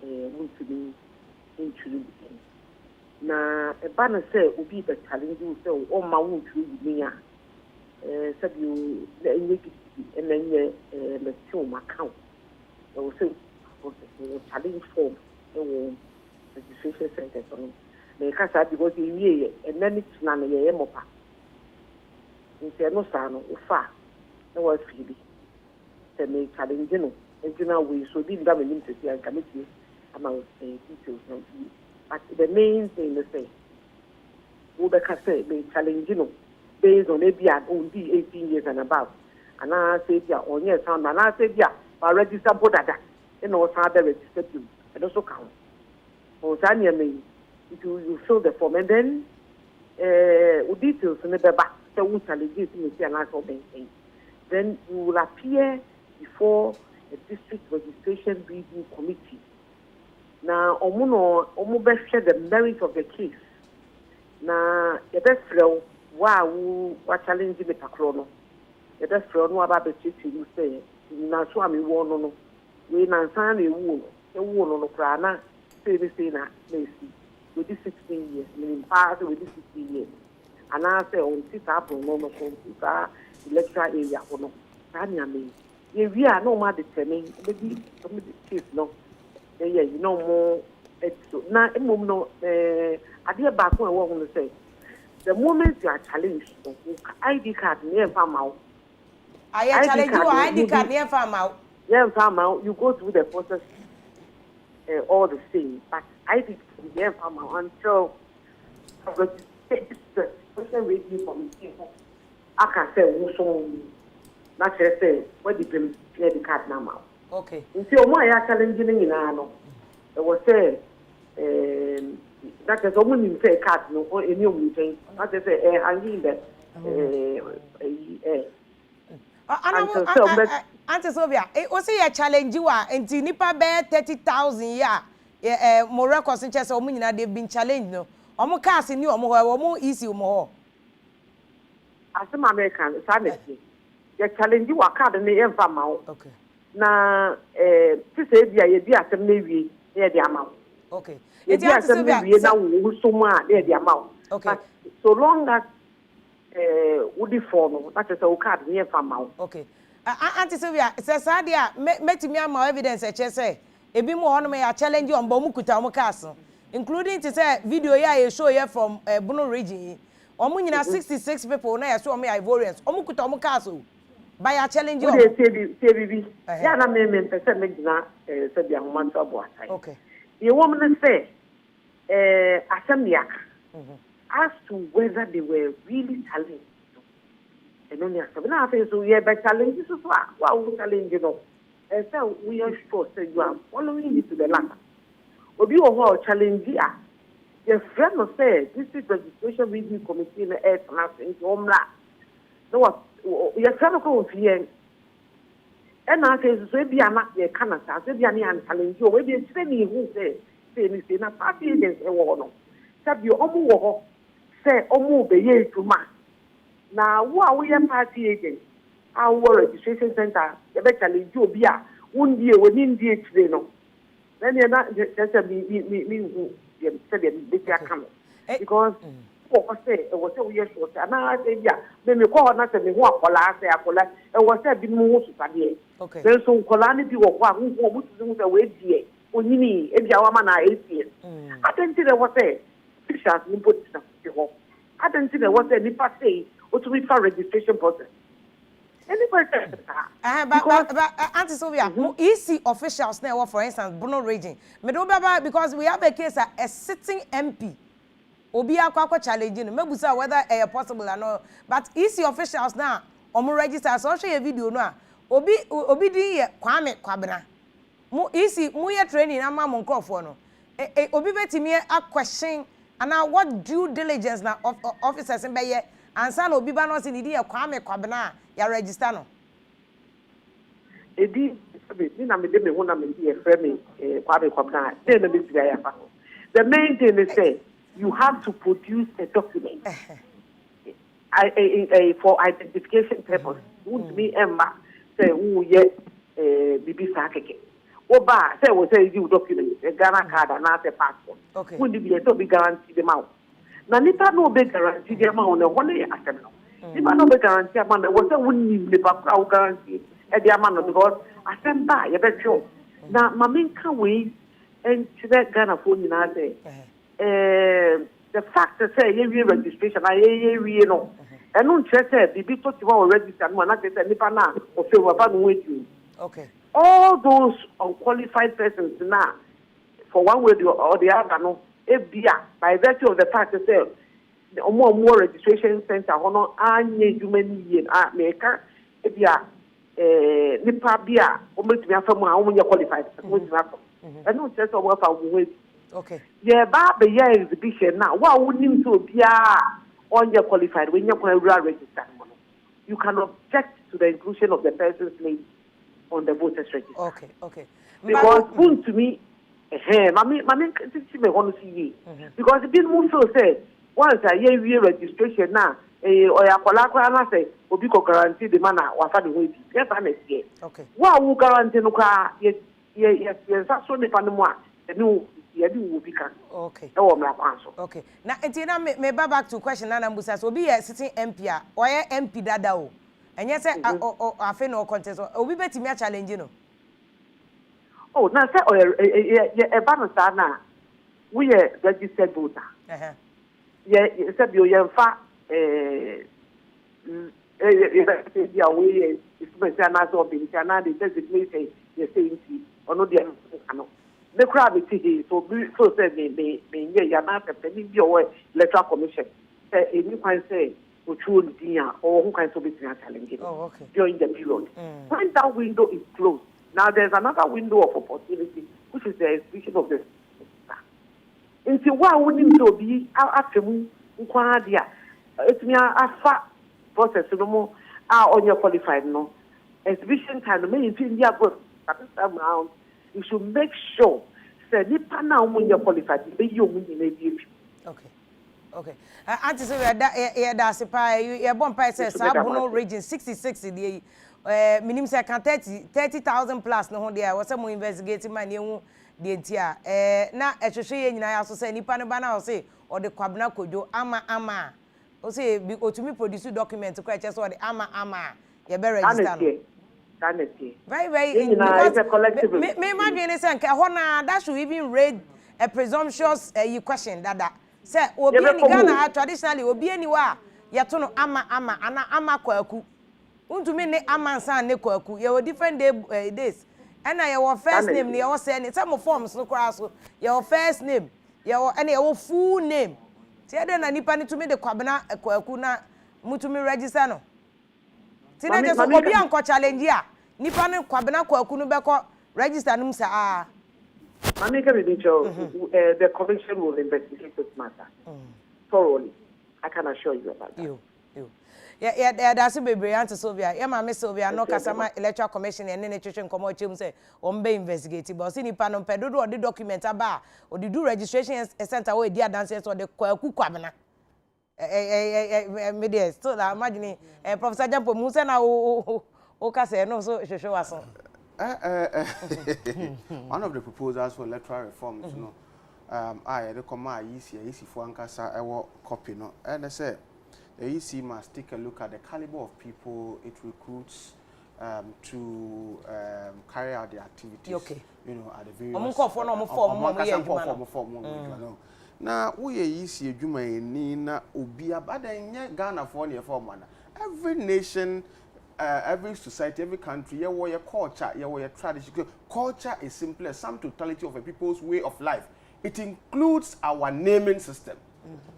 want to be introduced. Na a banner say will be the challenge you so all my wound to me. Said you and then the two account. I will say challenge form registration center on the casa because in ye and then it's none a mopa. In Sernosano, far, no was Phoebe. They may challenge you, and you know we so didn't come into the committee about details. But the main thing is say, Ubeka say, may challenge you based on maybe only 18 years and above. And I said, yeah, on your sound, and I said, yeah, but register Bodada, and also other registered you, and also count. Or Zania may, you fill the form, and then details in the back, so we challenge you to see an actual thing. Then you will appear before a district registration review committee. Now, Omo best share the merit of the case. Now, the best flow, wow, what challenge the Pacrono. The best flow, no about the city, you say, now, so I'm no. We now sign a wool on the prana, say the same, Macy, with this 16 years, meaning part with this 16 years. And I say, on sit up on no computer, electoral area, or no, Tanya me. If we are no more determined, maybe the case, no. Yeah, you know more. Now, a moment, I dear back when I want to say, the moment you are challenged, ID card near farm out. I challenge you, ID card near farm out. Yeah, farm out, you go through the process all the same, but ID card near farm out until the person waiting for me. I can say, also, not just say, what did you clear the card now? Okay. Until my challenging in Ano, it was say, that is only in say card, no, or any meeting, not just say, hanging that. Auntie Sylvia, it was a challenge you are, and Tinipa bear 30,000 yeah, more records in chess or Munina, they've been challenged, no. Omo casting you, or more easy, more. As an American, sanity, the challenge you are card in the end from out. Okay. Na to say dia asem na wie na dia amount. Okay. It is asem na wie na wo so mu a na dia amount. Okay. But so long as would follow that is a card near farm out. Okay. Auntie Sylvia, says Sadia, met me my evidence at say a bit more on me a challenge you on Bomukuta Castle, including to say video ya show here from Bruno region. Omunina 66 people na so me Ivorians. Omukuta Castle. By a challenge you. Yeah, na me person me na say dia woman to abo asai. Okay. The woman say asemiak as to whether they were really challenged. And only asem na say so we be challenge so wa we challenge no. And so we are sure say you are following it to the letter. Obi wo ho challenge ya. Your friend no say this is registration review committee na air transit omla. No what your friend go here. And I say, so be a not your Canada, so be an challenge you. We be sending who say, na party against a war. Sab you omu say, omu be ye to ma. Now, what we are party agents? Our registration center, the better challenge you be a 1 year within the no. Then you're not just me, said they are coming. Because, say, it was a weird short. And I say, yeah, then you call not and walk or last day, and was said, be more to okay. Then so calamity of one who was the way, dear, or Nini, and Yawamana 8 years. I didn't see there was a picture in put stuff. I didn't see there was any say or to be for registration process. Anybody but Auntie Sylvia, easy officials now, for instance, Bruno region. Because we have a case a sitting MP. Obi akwa challenging mebusa whether possible or not, but easy officials now omo register so show your video no obi din ye Kwame Kwabena mu easy mu ye training na ma mo nkrofo no obi betimi a question and what due diligence na officers be ye ansa na obi ba no se ni din ye Kwame Kwabena ya register no edi ni na me de me ho na me ye frame Kwame Kwabena dey na be tiga ya fa The main thing is that you have to produce a document for identification purpose. Won't be Emma say, oh, yes, Bibi Sakeke. Oba say, we say you document a Ghana card and not a passport. Okay. Wouldn't be a to be guaranteed amount. Now, Nipa no be guaranteed amount on one day after now. Nipa no be guaranteed amount. Was a wouldn't be the guarantee at the amount because I send by a bet you. Now, my main can we and to that Ghana phone in our day. The fact that say every registration, you know, and no church said the people to register and one not say Nipana or say we're with you. Okay. All those unqualified persons now, for one way or the other, no, by virtue of the fact that say more registration center, honor, and human being, America, Nipa Bia, or make me from my own qualified, and no church or work out with. Okay. Yeah, Baba, yeah, exhibition now. What would you to be on your qualified when you're going to register? You can object to the inclusion of the person's name on the voters register. Okay, okay. Because, to me, I mean, me want to see because it didn't move so say once a year registration now, or a collateral say, will be guarantee the man or father will be. Yes, I'm a okay. What will guarantee no car? Yes, that's only Panama. The new. Okay. Okay. Now, Etina, me back to question Nana Musa. So be a sitting MP, or MP Dadao. And yes, I feel no contest. Or we bet me a challenge, you know. Oh, now, say, a banner now. We are registered voter. Yeah, except you fat, the designate, the same thing, or no, the the crowd is here, so said they are not a penny your electoral commission. Say, you can say, which would be or who can so be challenging during the period. When that window is closed, now there's another window of opportunity, which is the exhibition of the until why wouldn't you be after me? It's me a fat process no more on your qualified no exhibition time, may in India go around. You should make sure that Nipa now when you're qualified, be you in a okay. Okay. Auntie, so that's a pie. You're born by says Sabuno region 66 in the minimum second 30,000 plus. No, there was some investigating my new the entire. Now, a Shoshay, I also say Nipa Bana say, or the Kwabna Kojo, Ama. O say, because to me produce documents to catch us or the Ama. You're very registered. Very it's a collective. Me imagine say that should even raise a presumptuous question that say obi ni Ghana traditionally obi anywhere ya to no ama kwaku untumi ne amansan ne kwaku ye different days and your first name ne your say some forms no kra so your first name your and your full name say na nipa ni tumi de kwabena kwaku na mutumi register no tina je so obi anko challenge ya nipa ne kwabena kwaku no beko register num sa the commission will investigate this matter thoroughly. I can assure you about that. Yeah, that's a baby answer Sylvia. Yeah, Miss Sylvia, no Casama Electoral Commission and then a church and come say on be investigated. But see Nipa pedo or the document about or the do registration center away dear dancers or the kwaku kwabena. Media so that imagine Professor Jampo Musa na o kase no so show us. One of the proposals for electoral reforms, you know, I recommend easy for Ankasa I copy no, and I say the EC must take a look at the caliber of people it recruits to carry out the activities. Okay. You know, at the various form. Now we EC Juma Nina Ubia, but then Ghana for near form. Every nation. Every society, every country, your culture, your tradition. Culture is simply a sum totality of a people's way of life. It includes our naming system.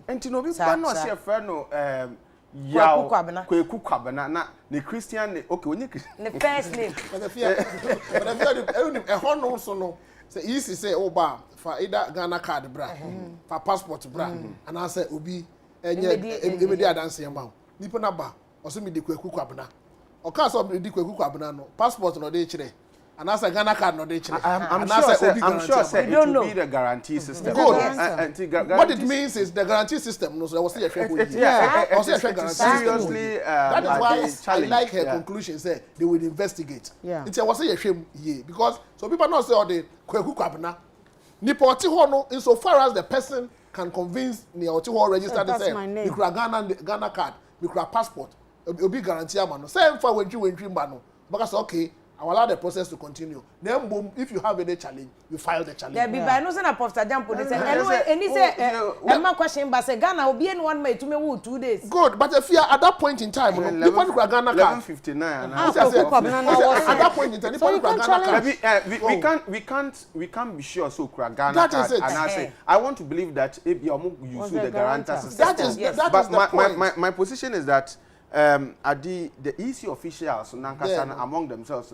And you know, we cannot say a friend Yao Kweku Kwabena na the Christian okay when you the first name. But if a horn also no say easy say oba for either Ghana card bra for passport bra and I say obi immediate dance amount. Nipa na ba also me the Kweku Kwabena. O ka so di kwaku kwabena no passport no dey kire And as a Ghana card, no, they I'm sure say it will be the guarantee system. What it means is the guarantee system. No, so I was saying seriously, that is why I like her conclusion. Say they will investigate. Yeah. It's I was saying because so people not say all the kweku kwabna. Nipoti hono insofar as the person can convince ni oti ho register the say mikra Ghana card, mikra passport, it be guarantee amano. Say for when you no. Because okay. I will allow the process to continue. Then, boom, if you have any challenge, you file the challenge. There be by no say na Pastor Jampo they say and he say my question but say Ghana will be in 1 May to me 2 days. Good, but if you are at that point in time, people Ghana card 11:59 at that point in time, people Ghana card. We can't be sure so Ghana card and I say I want to believe that if you use the guarantor system. That is the point. My position is that at the EC officials among themselves,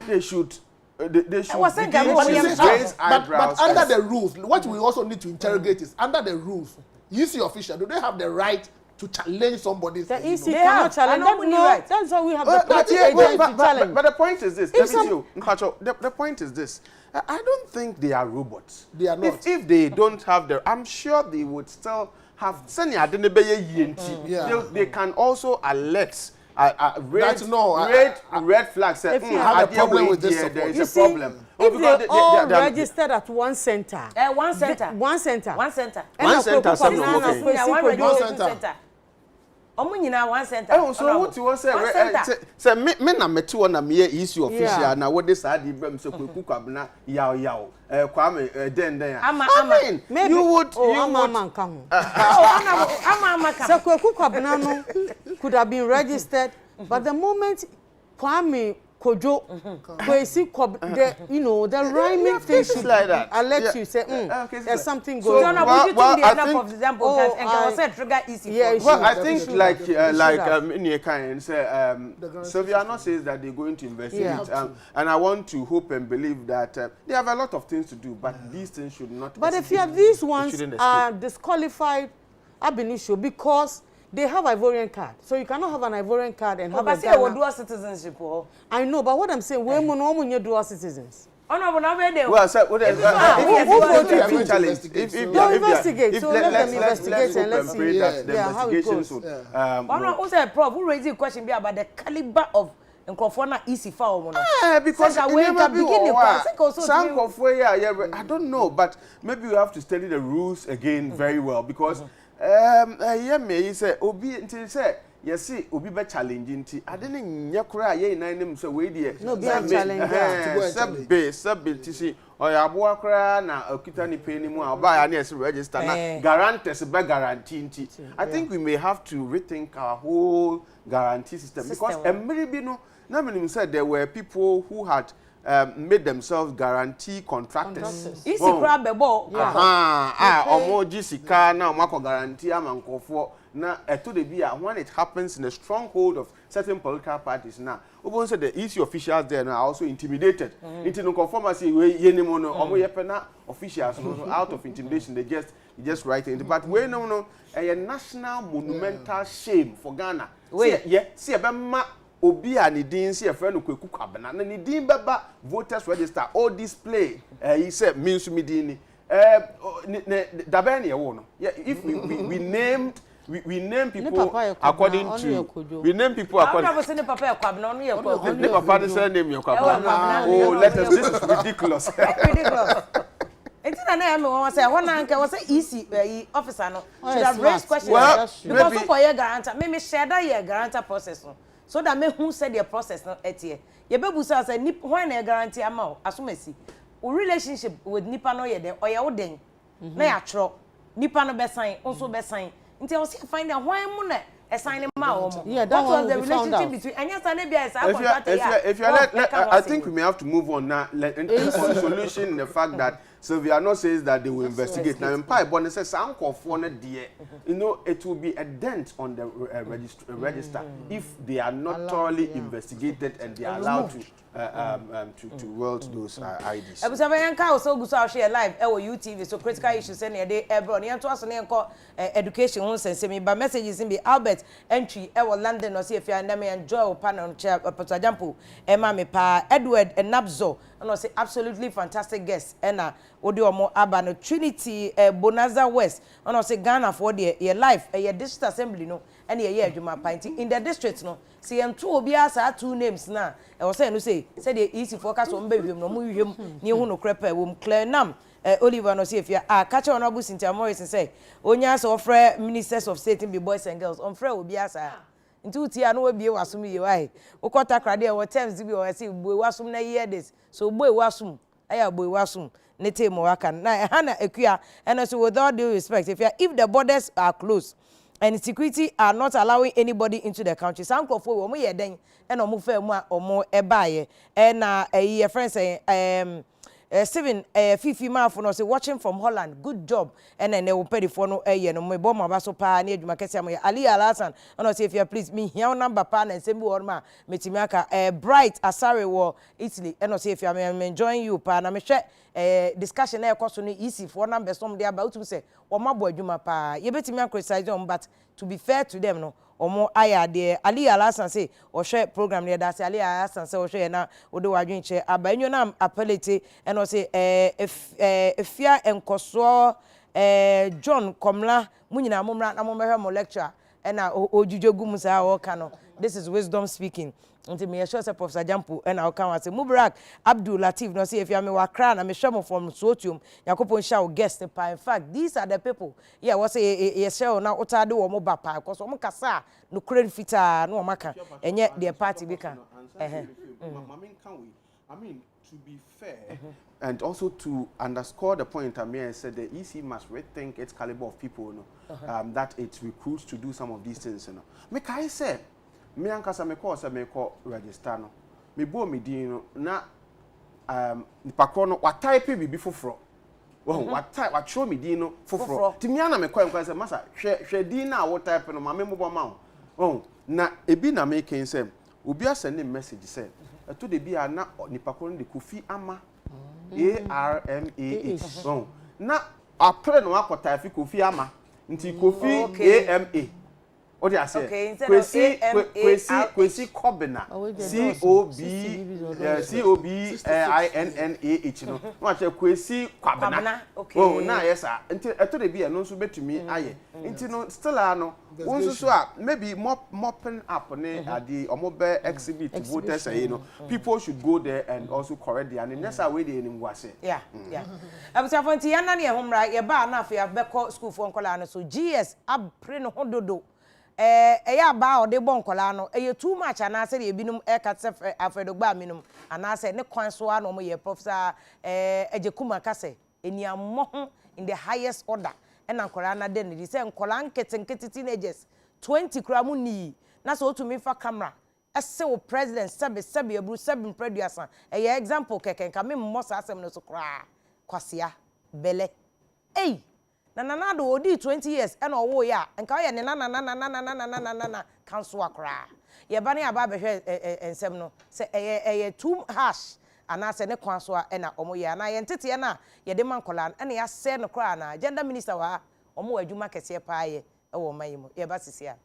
they should begin to raise eyebrows. But under the rules, what we also need to interrogate is under the rules, EC officials, do they have the right to challenge somebody? The EC cannot challenge. Right. That's why we have the party agent to challenge. But the point is this. The point is this. I don't think they are robots. They are not. If they don't have the, I'm sure they would still have they can also alert red flags. If you have a problem with this, there is a problem. If they all registered at one center. One center. One center. One center. One center. One center. Oh, so what you want to say? Me na metu on na me issue official na what this had the so kwabna yaw kwame den I mean you would so kwabna no could have been registered but the moment Kwame Kojo Kwesi the rhyming thing should like that. I'll let you say there's something so going on. Well, I think like Inyeka say Sylviano says that they're going to investigate and I want to hope and believe that they have a lot of things to do but these things should not. But if you have these ones are disqualified ab initio because they have Ivorian card, so you cannot have an Ivorian card and have a Ghana. Dual citizenship. I know, but what I'm saying, we no dual citizens. Oh no, no, well, sir, investigate. So let them investigate and let's see how it goes. Who said, Prof, who raised the question about the caliber of Nkofona easy for because I don't know, but maybe you have to study the rules again very well because. Me say obi until say you see obi be challenging ti adene nyakura ye nan nim so we dey no be challenge sabbe ti see oyabo akura na okita ni pe ni mu oba ya na register na guarantors be guarantee nti I think we may have to rethink our whole guarantee system because maybe no na meaning said there were people who had made themselves guarantee contractors. Easy crab bebo. Omoji sika na omako guarantee amankofo na eto de bia when it happens in the stronghold of certain political parties now. Obon said the EC officials there now are also intimidated. Into no conformity we yenimo no omo yepena officials no out of intimidation they just write it. But we no a national monumental shame for Ghana. See ebema obi a ni din se efre no kweku kwabena na ni din beba voters register all display he said means me din ni dabe na ye wo no if we name people according to we name people according to the papa kwabena no ye kwa the papa say name ye kwabena oh let us this is ridiculous It's not I mean say one anke was say easy officer no should have raised questions because for your guarantor me share that your guarantor process no so that me who said the process no etie ye be busa say when na guarantee ama asomasi o relationship with nipa no ye den oye wo den na ya tro nipa no be sign also be sign until we find out when mu na assign ma wo mo that was the relationship between anya sa na bia say contract if you I think we may have to move on now on solution the fact that So we are not saying that they will investigate. Now, in Pai Bonne says, Uncle for dear, it will be a dent on the register if they are not thoroughly investigated and they are allowed to wield those IDs. Ebusabayanka also go so share live UTV so critical issues and dey ebro ne to aso ne enko education won sense me ba messages in be Albert entry London no see Afia na me enjoy panel chair Potajampo ma me pa Edward Nabzo no say absolutely fantastic guest na odi omo aba no Trinity Bonanza West no say Ghana for the your life your district assembly no and ye adwuma panti in the district no see em two obi asa two names na e wo say no say the easy focus on be hwem no mu hwem ne hu no krepa wo clear nam Oliver no see if you catch on Abu Cynthia Morris and say onya so offer ministers of state be boys and girls on frɛ obi asa nti uti anu obi wasum ye wai ukota krade e wo terms bi o say boy wasum na hear this so boy wasum aya boy wasum ne temo waka na hana ekua and so with all due respect if the borders are closed and security are not allowing anybody into the country sankofo wo mo ye den e no mo fa mu a omo ebaye e na your friend say Steven Fifi Mafo no say watching from Holland good job and then they will pay the phone no no me bom abaso pa na adwuma kese am Ali Alasan no say if you please me here number pa na nsem bi worma metimi aka Bright Asare wo Italy and no say if you am enjoying you pa na me hwe discussion na ekoso no easy for number some dey about to say o mabo adwuma pa ye betimi criticize them but to be fair to them no omo aya de Ali Alasan say o hwe program ne da say Ali Alasan say o hwe na o de wadwen che abanyo na appellate and o say Afia enkoso John Komla munyina momra na momhwe mo lecture na ojujogu mu say o ka no this is wisdom speaking until me sure say Professor Jampo and I can say Mubarak Abdul Latif no say if you am wakra na me hwemo from Sotium yakopon sha o guest pa in fact these are the people yeah what say ye share na otade wo mo ba pa cause wo kasa no credit fita no maka enye the party be can I mean to be fair and also to underscore the point Amir said the EC must rethink its caliber of people that it recruits to do some of these things make I say me ankasa me call say me call register no me bo me din no na nipa kro no what type bibi foforo what type what show me din no foforo ti me na me call say masa hwe din na what type no ma me mo ma na ebi na me ken say obi asend message say to de bi na nipa kro no de Kofi Ama ARMAH na apre no akota fi Kofi Ama nti Kofi AMA o dey say Kwesi Kobina COBINNAH no what say Kwesi Kwabena oh na yes sir nti eto de bia no so betumi aye nti no still no won so a maybe mopping up ne ade omobe exhibit voters say no people should go there and also correct the and next way dey nim wase yeah abusa fonti yana ne homra ye ba na afia beko school for nkola no so GS apre no hododo eya ba o de bon kola no too much ana se de binum katse afedogba minum ana se ne kwan so ano mo ye professor ejekuma kase eniammo in the highest order and ankola na den di se nkola nkete teenagers 20 kra mu ni na so to me fa camera ese wo president sebe ebru sebe producer example keken ka me mo sa asem no so kra kwasia bele na do odi 20 years and owo ya nka ye ne na council akra ye ba ne aba be hwe ensem no se eye too harsh ana se ne kwan so na omo ye na ye ntete na ye de mankola na ya se no kra na gender minister wa omo adwuma kese pa ye wo mayimo ye ba sisia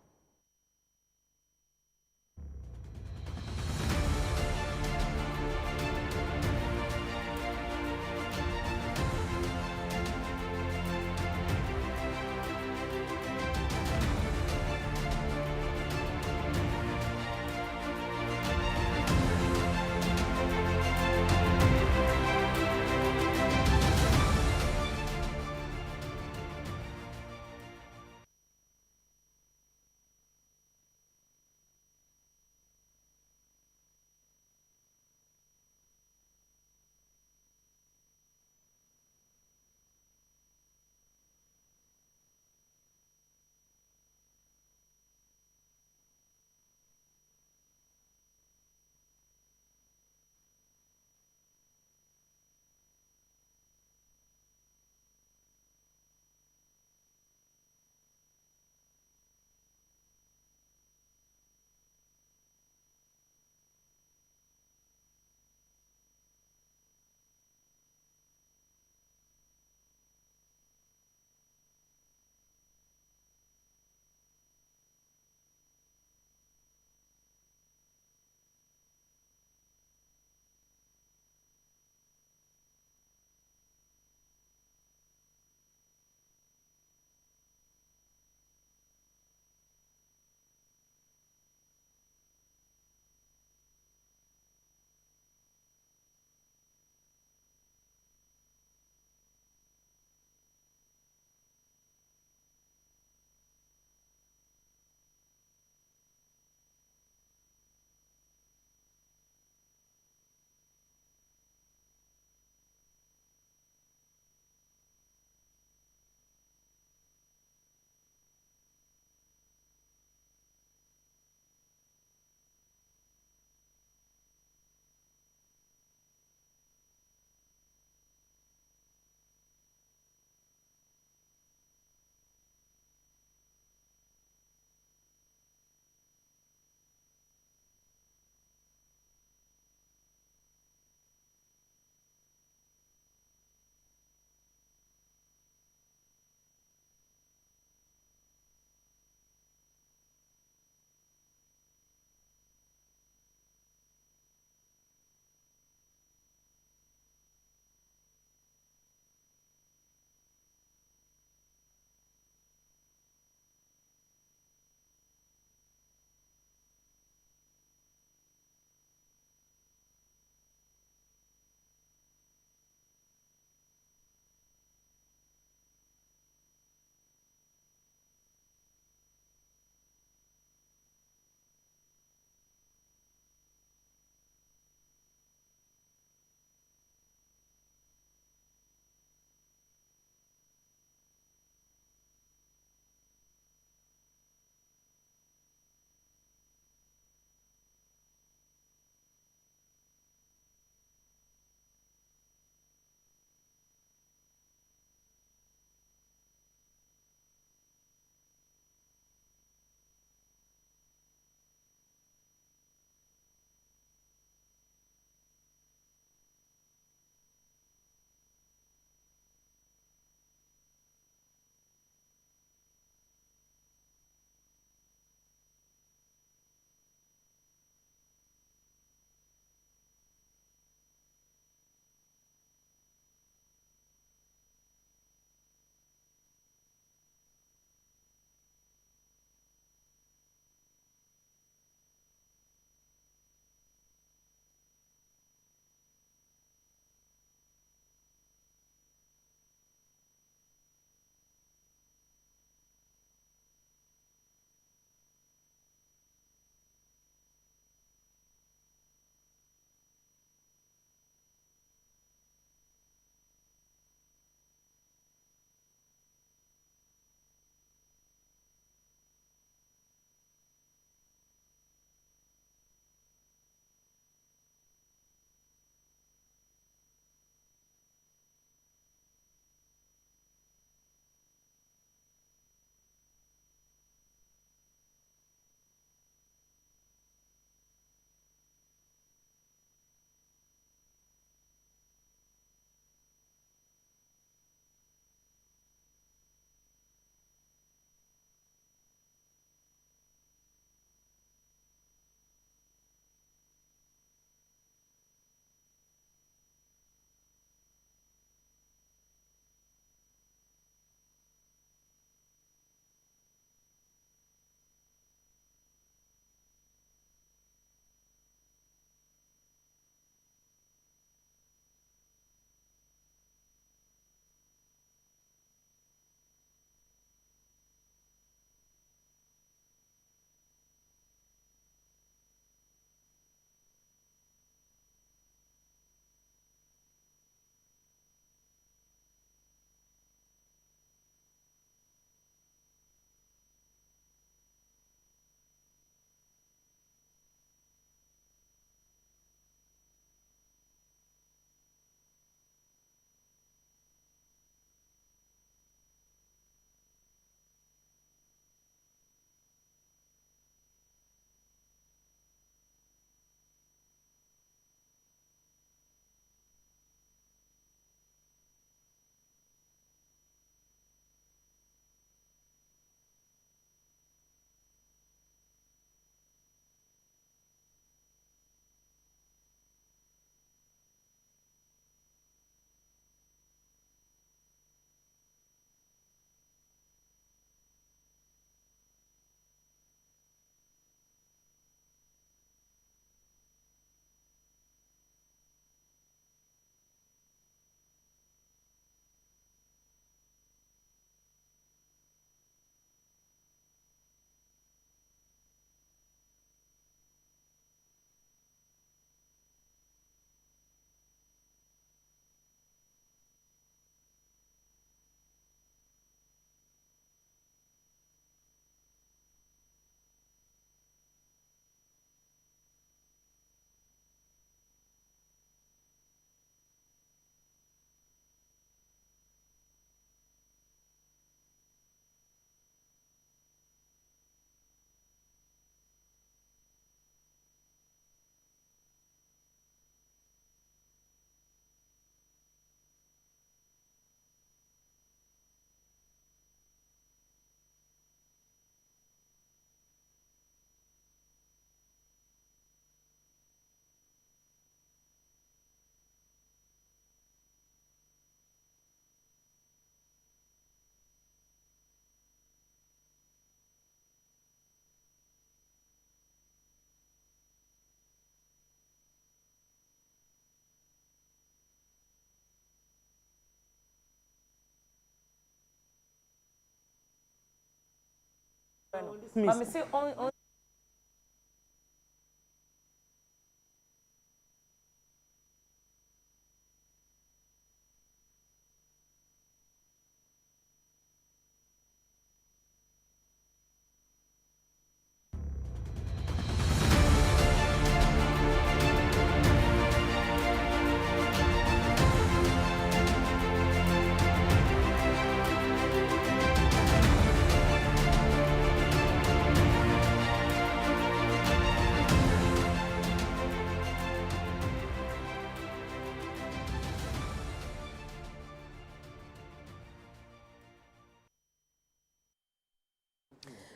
But me say on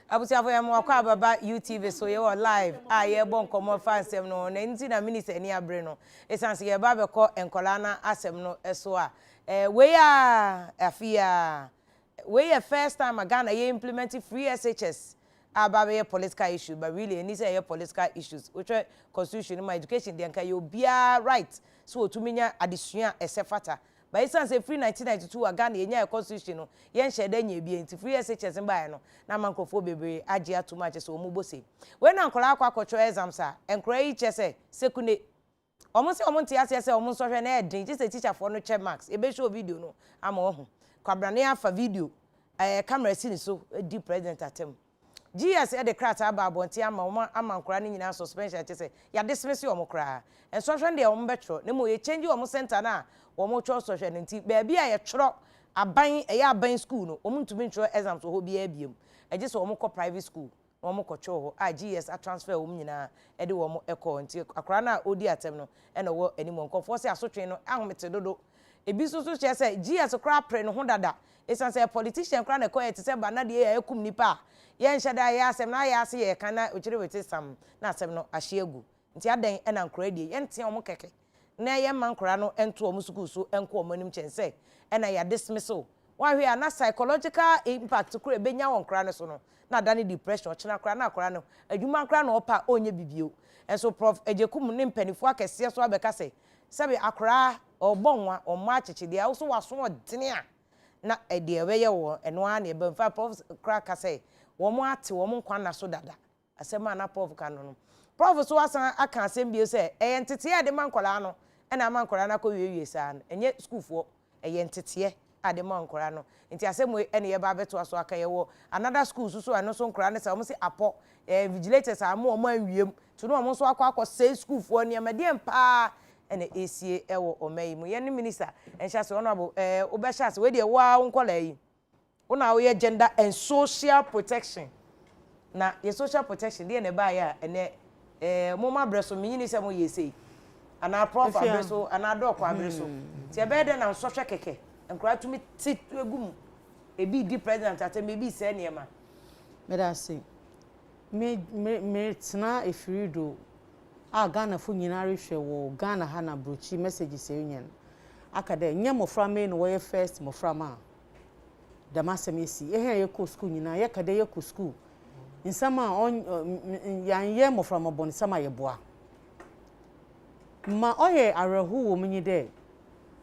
abusiafo ya mo akwa baba UTV so ye live ye bon komo fansem no na nti na minister ni abre no esanse ye ba be ko enkola na asem no eso a we ya Afia we ya first time Ghana ye implement free SHS about a political issue but really any say political issues which constitution my education dey nka ye obia right so to minya adesua esefata. But it's say free 1992 Ghana yenya a constitution no yen shede nya bia nti free SHS mbae no na mankofo bebre age too much so omo bose when ankola akwakocho exams a enkora yi che say sekune omo se omo ntia se omo so hwe na edin je say teacher for no check marks e be show video no ama ohu kwabrane afa video camera si ni so di president atem GS e de krata aba abonti ama ankora ni nyina suspension che say ya dismiss omo kra en so hwe de omo betro ne mo ye change omo center na omo cho so hwe nti baabi a ye twro aban aban school no omo ntumi twro exams ho bia abiem eje so omo ko private school omo ko cho ho GS a transfer omo nyina e de omo eko nti akra na odi atem no e na wo animo nkofo se asotwe no ahomete dodo ebi so che say GS kra pre no ho dada esan say politician kra na ko ete se ba na de ya ekum nipa ye nhada ya asem na ya ase ye kana ochire wete sam na asem no ahye egu nti adan e na nkra die ye nte omo keke na ye man nkra no ento omo school so enko omo nim chense e na ya dismissal wa hwe na psychological impact kra benya won nkra no so no na dani depression ochina kra na akra no adwuma nkra na opa onye bibio enso prof ejekum ne mpanifo akese so abeka se sabe akra obonwa omma achechide a so waso odene a na ede eweye wo eno a na ebe mfa prof kra ka se wo mo ate wo mo nkwa na so dada asema na prof ka no prof so asan aka asem bio se ntete ya de mankola no na mankola na ko wiewie sa no enye school fo ntete ade mankola no nti asem ene ye ba beto aso aka ye wo another school so ano so nkora ne se o mo se apo vigilators am o mo anwiem to no mo so akwa say school fo ne amadiem pa ene esie ewo omayi mu ye ne minister enhya se honorable obesha se we de wa nkola yi una wo ye gender and social protection na ye social protection de ne ba ya ene mo ma breso mi ni se mo ye sei ana prof abreso ana doc abreso ti e be de na so hwe keke enkura tumi ti egum ebi di president atem ebi se ne ma me da say me tna efirido a Ghana fu nyina rehwe wo Ghana ha na brochi message se nyen akade nye mofra me no wo first mofra ma da masemesi ye ko school nyina ye kade ye ko school insama on yan ye mofra mobon sama ye boa ma oye arehu wo munyi de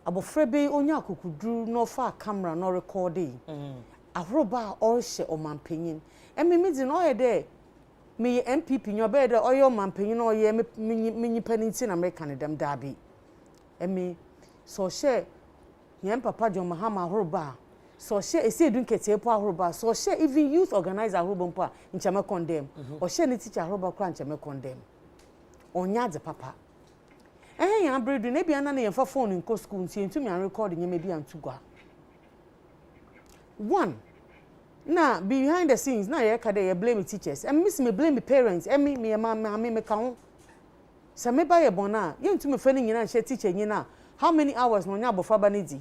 abofra be onya akukuduru no fa camera no recording ahroba o hye omampanyin emimidi no oye de me MPP nyo be de oyo mampanyin no oye menyi paninti na America ne dem dabi emi so hye yen papa John Mahama ahroba so hye esi edun kete po ahroba so hye even youth organizer ahroba mpo a nchame condemn o hye ne teacher ahroba kwa nchame condemn onya de papa ya bredu ne bia na yen fa phone nko school nti ntumi an record nyeme bia ntugwa one na behind the scenes na ye kade ye blame teachers and miss me blame parents me mama me ka se me ba ye bona ye ntumi fa ni nyina hye teacher nyina how many hours no nya abofa ba ne di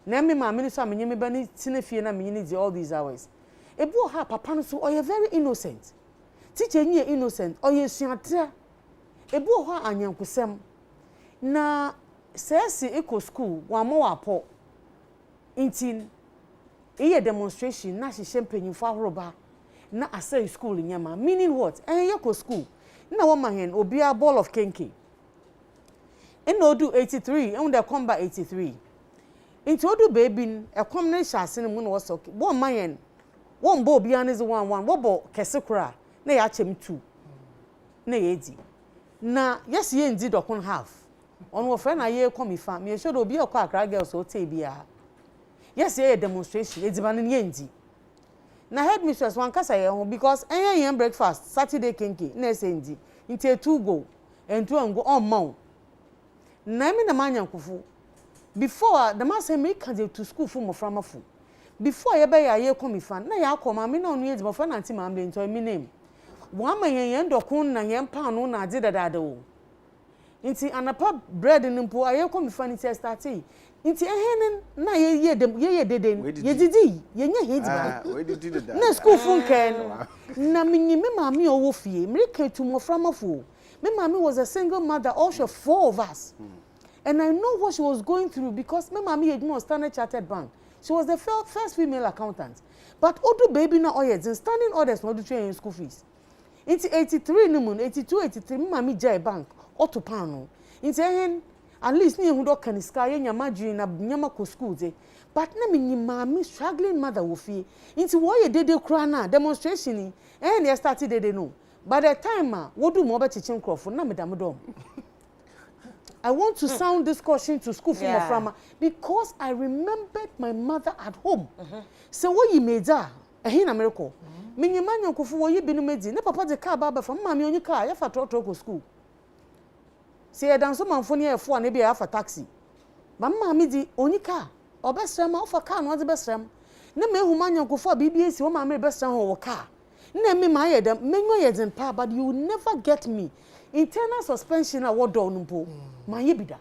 na me mama ni so amenye me ba ni tinefie na menye ni di all these hours ebu ha papa no so oye very innocent teacher nyi innocent oye suatra ebu ha anyankusem na sesi eco school wa mo wapo intin iye demonstration na hye mpanyimfo ahoroba na asay school nyama meaning what eco school na wo mahen obia ball of kenke en odu 83 en de combat 83 into odu baby e kom na hye ase ne mu no so bo mahen One bo biane is 1-1 wo bo kese kura na ya chem 2 na ye di na yes ye ndi dokon half on wo friend na ye come fa me should obi okwa akra girls o te bia yes ye demonstration ediban ne ye ndi na headmistress wan kasa ye ho because yen breakfast Saturday kenke na ese ndi nti 2 go and 2 go on mount na me na manyankufu before the man say me can to school for mo from afu before ye be ye come fan na ya akoma me na onu edimo fa na anti ma ambe nto me name wo ama yen dokun na yen pa no na ade dada o nti anapa bread nimpo aye come fan nti start nti ehenen na ye dem ye deden ye didi ye nya he diba we didi dada na school fun ken na me maami owo fie me can to mo from afu me maami was a single mother also 4 of us. And I know what she was going through because my mommy had no Standard Chartered Bank. She was the first female accountant. But Odo baby na oyeds and standing orders no do train school fees. Into 83 numun, 82, 83, mommy jai bank, Otto Pano. Into at least near Hudo Kaniska, Yamaju na Yamako schools. But na me mommy struggling mother wofi. Into why you did crana demonstration and they started they know. By the time what do more teaching Crawford na madam dom. I want to sound this caution to school from Aframa because I remembered my mother at home. So what you made that? In America. Me ni man yankufu wo yi binu medi. Ne papa de car baba from mama onyi car ya fa trotro go school. Say e dan so manfo ne e fo na be ya fa taxi. Ba mama di onyi car. Obesrem ma ofa car no de besrem. Ne me hu man yankufu BBS wo mama besrem ho wo car. Ne me ma ye dem menyo ye den pa but you will never get me. Internal suspension a wodo onumpo ma ye bida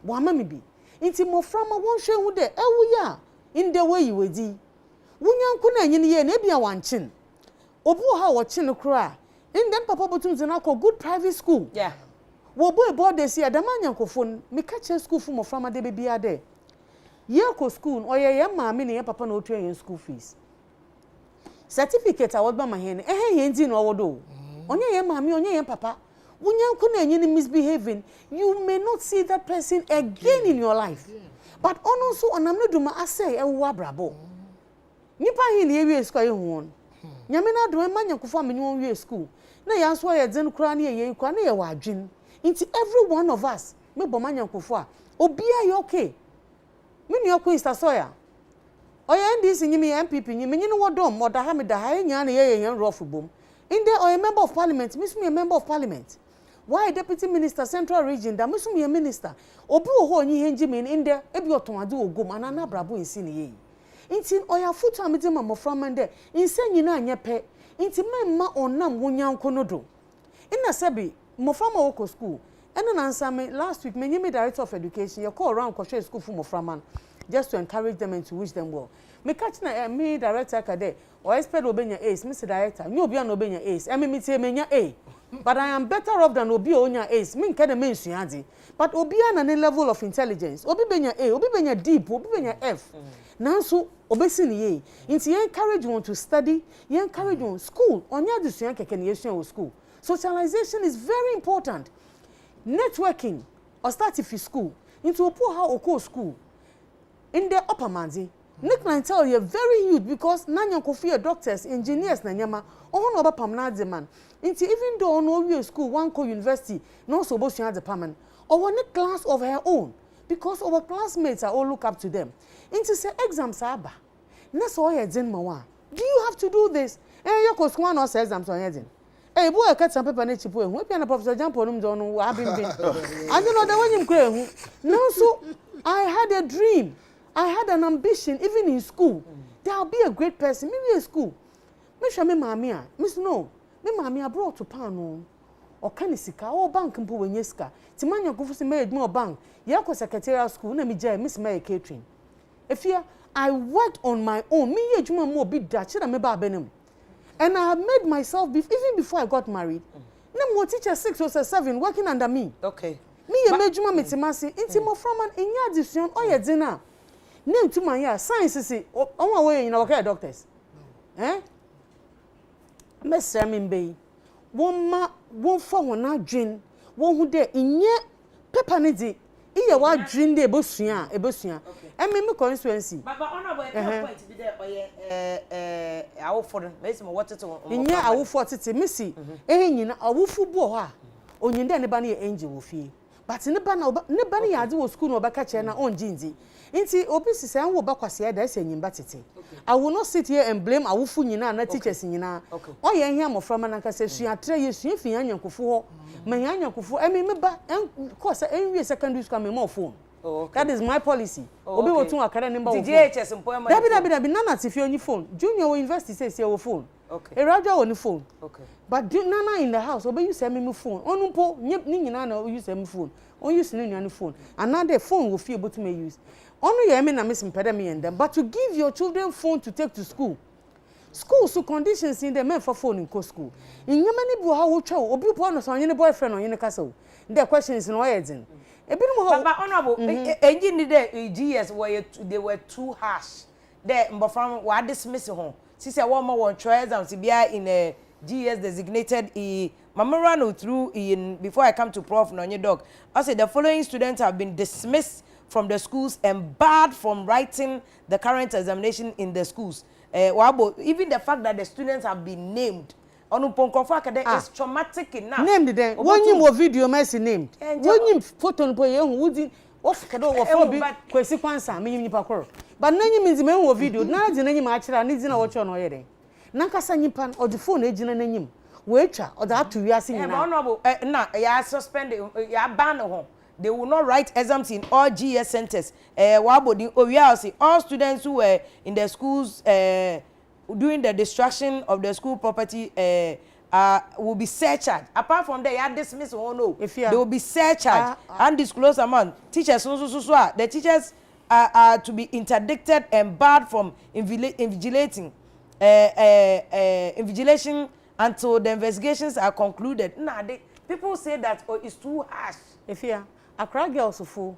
wa ma me bi nti mo frama won hwe hu de ewu ya in the way you wedi wunyanku na nyine ye na bia wanchin obu ha wo chin kra in dem papa botum zina ko good private school wo boy board dey see adamanyankofo me ka che school fu mo frama de bia de ye ko school oye ye ma me ne ye papa na otu yen school fees certificate a wodba ma hen ye ndi no wodo onye ye ma me onye ye papa Wunyanku na nyini misbehaving, you may not see that person again in your life. But also onamne duma asay ewu abrabo. Nipa hin ye wie school ye hu. Nyame na do manyankofo ameni won wie school. Na ya so ye dzen kura na ye kura na ye wadwin. Into every one of us, me bo manyankofo a obia ye okay. Me ni okwo Easter soya. Oya ndisi nyimi MPP nyimi nyini wodom oda ha me da ha nya na ye yen rough bom. In there or a member of parliament, miss me a member of parliament. Why deputy minister central region that miss me a minister obi ho nyi henjimin in there ebi otonade ogom anana brabo nsi ne ye nti oya futu amede mama from ande nse nyina anya pe nti memma onam wonyanko no do ina sebi mo from woko school eno na ansame last week me director of education you call around kwhwe school for mo from just to encourage them and to wish them well me catch na me director kade o expect obenya ace me director nyo obi an obenya ace me tie menya a but I am better off than obi onya ace me nke de me nsuade but obi an na level of intelligence obi benya a obi benya deep obi benya f nanso obesi ni ye nti ye encourage one to study ye encourage one school onya disua keke ne yesua school socialization is very important networking or start if school into opo how oko school in the upper manzi Nick tell you very huge because nanya kofi doctors engineers na nyama ohun oba pamna de man nti even though no we school one co university no so bo sua de paman or one class of her own because our classmates are all look up to them nti say exams aba na so ye din ma wa do you have to do this you ko school no say exams on ye din boy cut some paper na chipo ehu e na professor Jampo num do no wa bimbi and you know the when him kra ehu now so I had a dream I had an ambition even in school. I'll be a great person. Maybe in school. Me sha me mami a. Miss no. Me mami a brought to pano. O kanisika o bank mpo wenyeska. Ti manya go fusi me edmo bank. Ye ko secretarial school na me jai miss me catering. Afia I worked on my own. Me ye djuma mo bi da chi na me ba benem. And I have made myself even before I got married. Na mo teacher 6 or 7 working under me. Okay. Me ye me djuma metimasi. Inti mo from an enya addition o ye dina. Name to my science see on way in our doctors. Miss Samin won for one dream, one who there in ye paper nidi, iye wa dream de ebosua me constituency but honorable point be there awofo me say mo what to nya awofo tete me si nyina awofo bu ho a onyinde ne ba na angel wo fie but ne ba na ya ade wo school no obeka che na onjinzi nti obi sise an wo ba kwase ya da ese nyimba tete I will not sit here and blame awofo nyina na teachers nyina o ye hia moframa na nka se sua tre ye sua fi yanyankofo ho ma yanyankofo emi me ba course enwie secondary school me mo phone. That is my policy. Obi wo tun akara nimba wo. DHS employment. Dabi nana tifi onyi phone. Junior wo university say your phone. Okay. Eraja wo ni phone. Okay. But nana in the house obi use me phone. Onu po ni nyina na use me phone. On use ni nyana phone. Another phone wo fi able to use. Onu ye me na me simpede me and them. But to give your children phone to take to school. School so conditions in the men for phone in school. In yamani bu ha wo twa obi po no so onye boyfriend onye kasa wo. The question is no why then. But honorable, engine the GS they were too harsh. There, but from what dismiss home. Since I want more trials and to be in a GS designated Mama ran through in before I come to Prof. Nonye Dog. I said the following students have been dismissed from the schools and barred from writing the current examination in the schools. Even the fact that the students have been named. Is traumatic enough. Named them. One you video mercy named. One you photo on boy who off kado wa for bi kwesi kwansa me nipa koro. But nanyi means me wo video na di nanyi ma akira ni di na wo cho no yere. Na kasa nyipa o the phone ejina nanyim. We twa o da to wiase nyina. Honorable na ya suspend ya ban ho. They will not write exams in all GS centers. All students who were in the schools doing the destruction of the school property will be surcharged. Apart from that, you are dismissed. Oh no, they will be surcharged. Undisclosed amount. Teachers, the teachers are to be interdicted and barred from invigilation until the investigations are concluded. People say that it's too harsh. Afia, Accra girls full.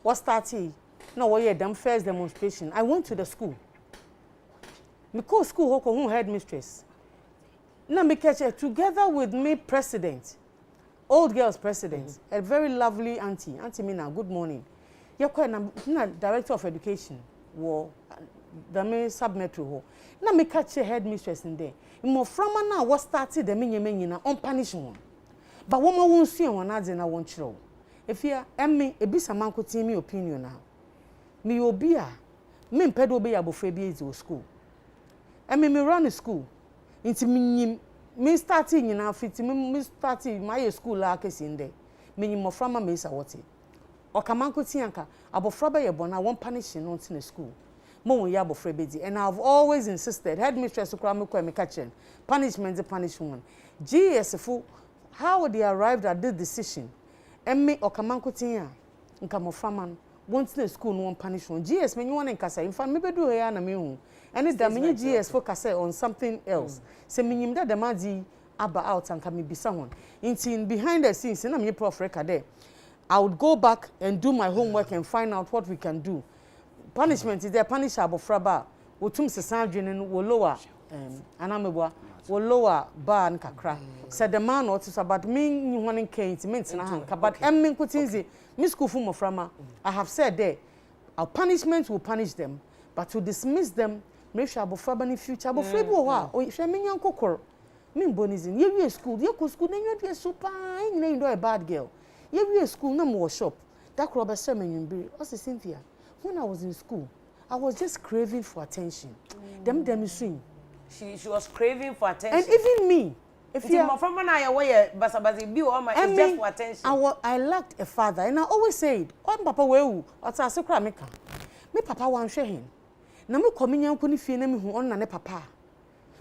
What started? No, we had them first demonstration. I went to the school. Me call school who headmistress. Now me catch her together with me president, old girls president, a very lovely auntie. Auntie Mina, good morning. You're quite na director of education. Wo the me submetro ho. Now me catch her headmistress in there. Mo from na what started the me na on punishment. But woman won't see one ads na won't show. If you me e bi saman ko me opinion na. Me obi a me mpedo be abofra bi ezi school. Me run a school. Inti me starting in afiti me starting my school la kesi inde. Me nyim moframa me isa wote. O kamanko tianka abofra be ye bona won punishing no in school. Mo won ya abofra be di. And I've always insisted headmistress kura me kwa me catching punishment the punishment. GSFU how they arrived at this decision. Me o kamanko tian nka moframa won't in school no punishment. GS me nyone nkasa in fact me be do here na me hu. And it's that many GS focus on something else. So minim that the madi aba out and can be someone. In behind the scenes, and I'm prof record there. I would go back and do my homework and find out what we can do. Punishment is there punishable fraba. Wotum se sanjin will lower anamebwa will lower bar and kakra. Said the man or to about me you wanting cane means na hanka. But emmin kutinzi Miss Kufumo frama. I have said there our punishment will punish them, but to dismiss them. Make sure abofra in future abofra bi wo ha o hwe me nyan kokoro me bonizin ye wi school ye ko school na nyan super na ndo a bad girl ye wi school na mo shop that crop be me nyimbi o se Cynthia when I was in school I was just craving for attention them swing she was craving for attention and even me if you from when I away basabazi bi o ma it's just for attention I lacked a father and I always said oh papa we wu o ta se kra me ka me papa wan hwe hin na me kominyan ko ni fie na me hu on na ne papa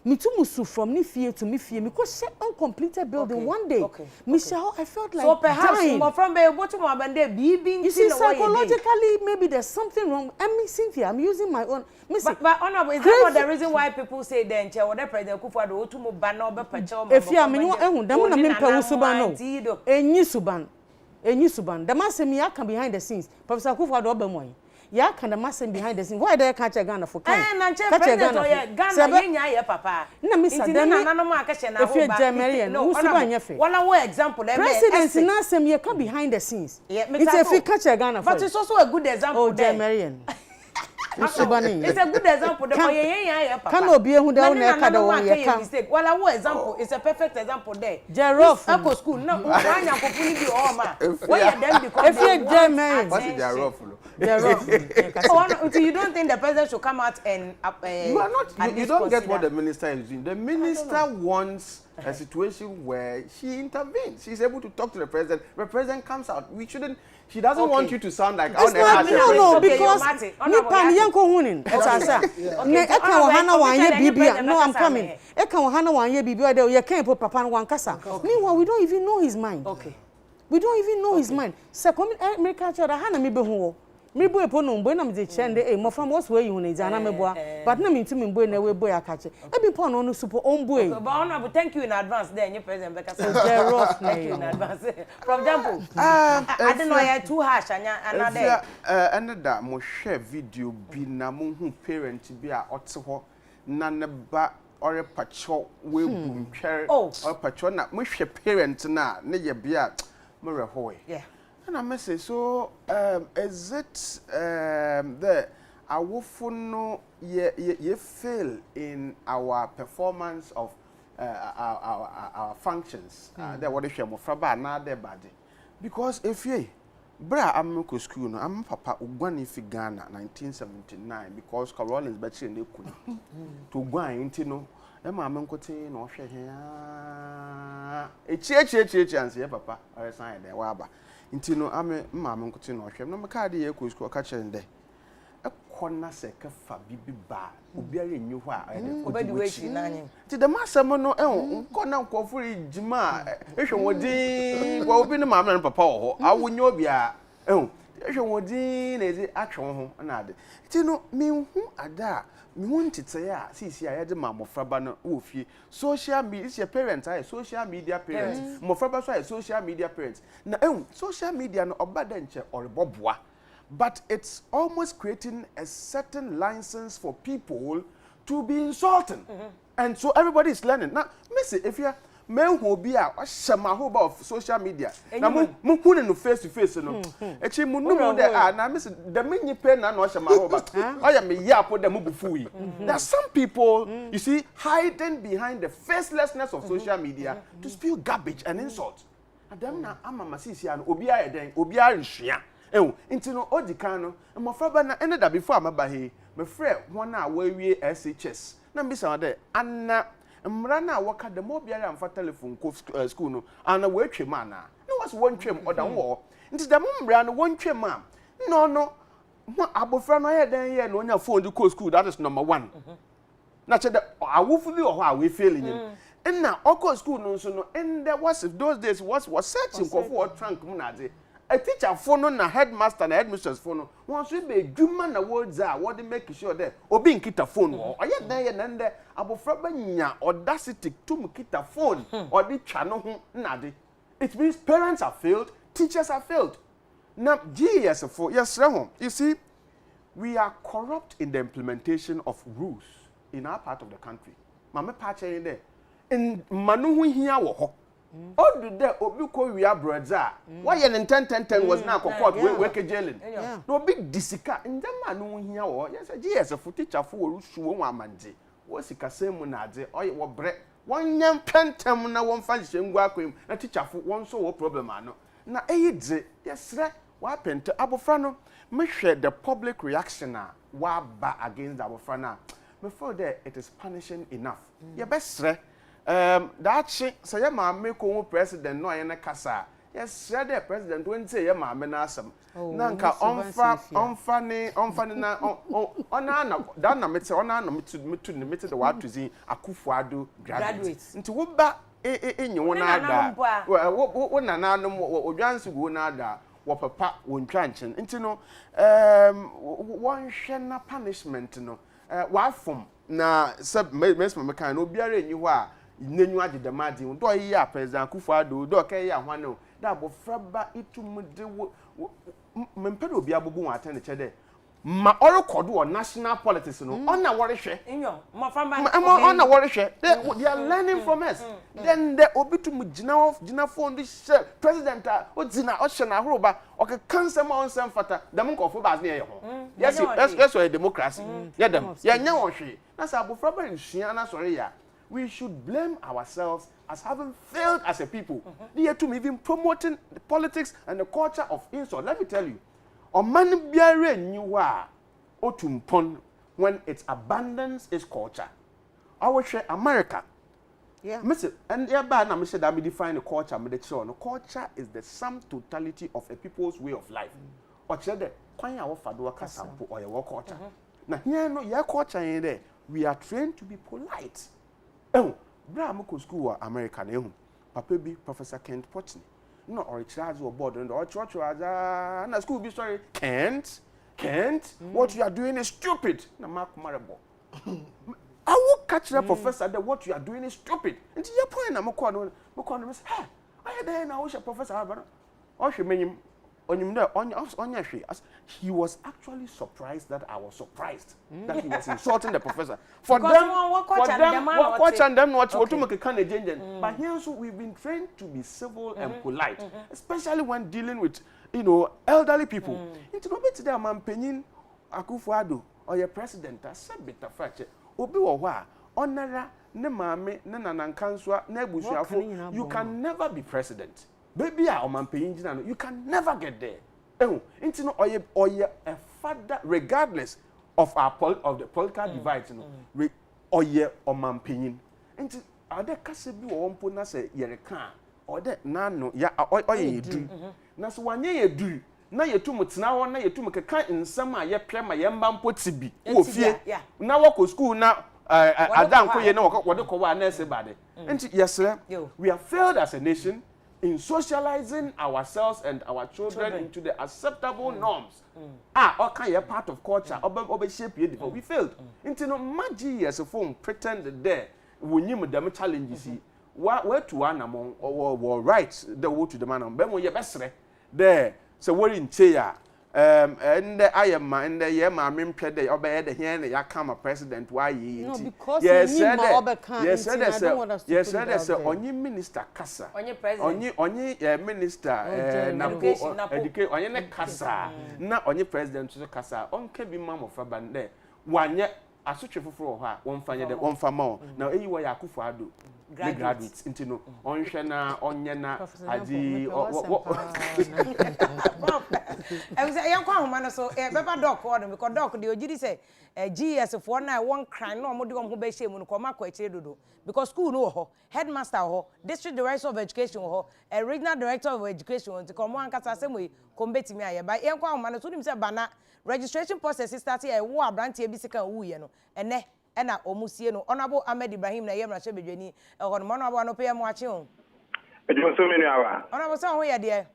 me too musu from ni fie to me fie me ko share uncompleted building one day me how I felt like so perhaps dying. From be able to abande bibi you see psychologically maybe there's something wrong. I mean Cynthia I'm using my own but honorable is that not the reason why people say then che what the president Kufuor do to mo ban na obepacha o ma if ya me ehun dem na me mpa suban no enyi suban dem asem ya kan behind the scenes Professor Kufuor do obamoy ya kind of massing behind the scene. Why they catch a gun for kind? Na nche president oye Ghana yenya ye papa. Na Mr. Demi na no ma ka she na ho ba. If you Jamaican, no so banya fe. Wala wo example dem. President na sem ye come behind the scenes. It's a fit catch a gun for. But it's also a good example. Oh, Jamaican. It's a good example. The yenya papa. Can obi ehun da na ka da won ye kan. Wala wo example. It's a perfect example there. Jerof. Ako school na wanya kopuni bi o ma. Why them because if you Jamaican. What is Jerof? So you don't think the president should come out and you are not. You don't get what the minister is doing. The minister wants a situation where she intervenes. She's able to talk to the president. The president comes out. She doesn't want you to sound like no, because Nipan yanko hunin. Eka wahana wanye bibia. No, I'm coming. Eka wahana wanye bibia. They can't put papa wan kasa. Meanwhile, we don't even know his mind. Okay. We don't even know his mind. Second, America chara hana mi behu. Mi boy pono mbo na mi de chende mo from what's where you hune jana me boa. But na mi ntimi mbo na we boy akache. E bi pono no super on boy. But honorable, thank you in advance there, your president Becca. So Jerof, thank you in advance. For example, I don't know you too harsh another. Another mo share video bi na mo hu parent bi a ote ho na ne ba ore pacho we buntwere or pacho na mo hwe parent na ne ye bia mo rehoe. Yeah. And I must say, so is it the awufuno ye fail in our performance of our functions? That what if you are fraba na de body? Because if ye bra amko school no am papa ugwani fi Ghana 1979 because Carolins bechi ne kunu to gwan nti no e ma amenkote na ohwe he echi anse papa or sign there wa ba nti no ame maame nkote no hwem no me card ye ko school ka kire nde e konna se ka fa bibi ba obiara enyu ho a obedi we chi nani nti the masem no nkonna nkofo ejima ehwe wodi kwa obi ne maame no papa ho awonye obi a ehwe wodi na ezi atwe ho na ade nti no me hu ada me hu ntete a sisi a ye de mamofraba no wo fie social media is your parents are social media parents mofraba so are social media parents na social media no obada nche oreboboa but it's almost creating a certain license for people to be insulting and so everybody is learning now me say if you men who be a shama hoba of social media na mu hunu no face to face no echi mu no de na me the many pen na no shama hoba oya me yapo de mu bufu yi there are some people you see hiding behind the facelessness of social media to spew garbage and insult adam na amama sisi an obi a eden obi a nhua nti no odikan no mofraba na ene da before amaba he me frɛ won a wawie SHS na mbisa de anna mra na waka de mo biara amfa telephone ko school no ana we twem ana no was one twem oda wo nti de mo mra no one twem am no abofra no ye den ye no nya phone di ko school that is number 1 na che de awufu bi ho a we failing him na oko school no so no and there was those days was searching ko for trunk mu na de a teacher phone na headmaster na headmistress phone won so be dwuma na words a what make sure that obi nkita phone o ye dan ye na nde abofra banya audacity to mkita phone or di twa no ho na de it means parents have failed, teachers have failed. Now GS for yes you see we are corrupt in the implementation of rules in our part of the country mama patch in there in manu hu hia wo ho all do there obi ko wi abroad why ye 10 was now court we ke jailing no big disika ndem manu hu hia wo yes GS for teacher for wo suwo wa amande wo sika semu na ade oye wo bre won nyam pentem na won fa hyengu akwem na teacher for won so wo problem ano na eyidze yesre wa pente abofra no me hwe the public reaction wa ba against abofra na me feel that it is punishing enough ye besre that say ye ma me ko president no ye na kasa yes the president when say ye ma me na asem na nka onfa na ona that na mete ona na mete the what to see akufuado graduates nti wo ba enye wona ada wo na nanom odwanse go na ada wo papa wo ntwanchen nti no won hwe na punishment no wa fom na sub mesma mekan no biara enyi ho a nenyu agedamadi do yi ya president akufuado do kai ya hwane da bofraba itumude mempedo obi abobu wa atene chede ma record on national politics no on na worry hwe on na worry hwe they are learning from us then the obi to gina phone this president o dzina o hye na horoba o ka kansem on sem fata dem nkofo baas na ye ho yes a democracy yeah dem yeah nya wo hwe na sa abofra ba nhua na sorry ya we should blame ourselves as having failed as a people. They are to even promoting the politics and the culture of insult. Let me tell you, on man biare nyuwa otumpon when it abandons its culture. I will share America. Yeah. Mister, and yeah, na me say that me define the culture. Me the no culture is the sum totality of a people's way of life. Or share the kwanya wo fado ka sample or your culture. Na here no your culture in there. We are trained to be polite. Oh, bra mo school wa America na ehun. Papa bi Professor Kent Potney. No or charge or board and or church na school be sorry. Kent, what you are doing is stupid. Na mark marable. I will catch the professor that what you are doing is stupid. And your point na mo call no say, "Hey, I there na wo professor Abana." O hwe menyim onyim there onya hwe. He was actually surprised that I was surprised that he was insulting the professor. For them what to make a kind of change. But here so we've been trained to be civil and polite, especially when dealing with elderly people. Into no bit there man penyin Akufo-Addo or your president said better fracture. Obi wo ho a onara ne maame ne nanankanswa na ebusuafo you can never be president. Baby a omanpenyin gina no you can never get there. Into no oye a father regardless of of the political divide oye omanpenyin. Into ade kase bi wo mpo na se yere kan ode nano ya oye edu. Na so wanye edu na yetum tena ho na yetum keka nsem a ye prema ye mba mpo tibi wo fie na wako school na adanko ye na wode ko wa na ese bade enti yesre we have failed as a nation in socializing ourselves and our children into the acceptable norms okay a part of culture obe shape ye we failed enti no magi yes phone pretend there wonyim dem challenges where to anamon or right the wo to the man be mo ye besre there so worry in chair and I am and the year my mempede the obey the here ya come a president why ye yes there's only minister kasa only president only minister na education only ne kasa na only president so kasa on can be mama for bande wanye asotwe foforo ho a won fanye de won fama na eyi wo ya Akufo-Addo graduates into no onhwe na onye na adi I was a young woman, so a pepper dog order because dog the OGD say GS for now one crime no more who be shame when come do because school no headmaster ho district director of education ho a regional director of education to come one kasa same way come bet me aye by young woman so him say bana registration process start here wo abrantie bi sika wu ye no ene na omusie no honorable Ahmed Ibrahim na yemra che bedwani e ho no honorable no pay mo ache ho ejo so menu awa honorable so ho ye de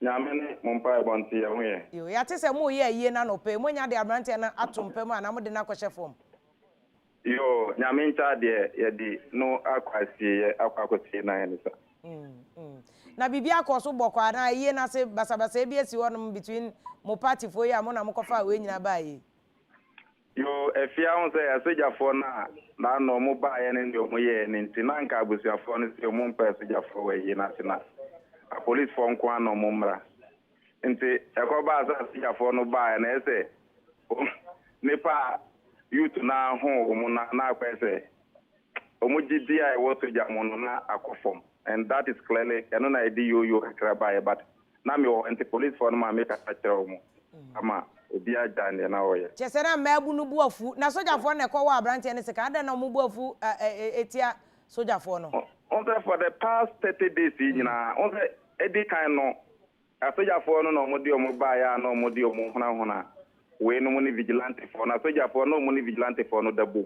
nyamene mompa ebonti ye ho ye yo ya te se mo ye yie na no pay mo nya de abrantie na atompem a na mo de na kwehye fom yo nyamencha de ye di no akwasi ye akwakosi na ye nisa na bibia akoso bokwa na yie na se basabasa e bi esi wonum between mo party fo ya mo na mo kofa we nyina ba yi yo Afia on say asojafo na no mo ba ye ne ndo mo ye ne ntina nka abusuafo no se mo mpa asojafo we yi na tina a police for nko ano mo mra nti ekoba asojafo no ba na ese nipa youth na ho mo na akwese omo gidi ai wo soja mo no na akofom and that is clearly eno na edi yo akraba but na me wo nti police for no ma make a kire mo ama obi ajande na oye chesera mabu no buafu na sojafo na ekwo wa abrantie ne se ka ada na mo buafu etia sojafo no on for the past 30 days nyina on edi kan no sojafo no mo di omo ba ya no mo di omo hona we no mo ni vigilante for na sojafo no mo ni vigilante for no dabo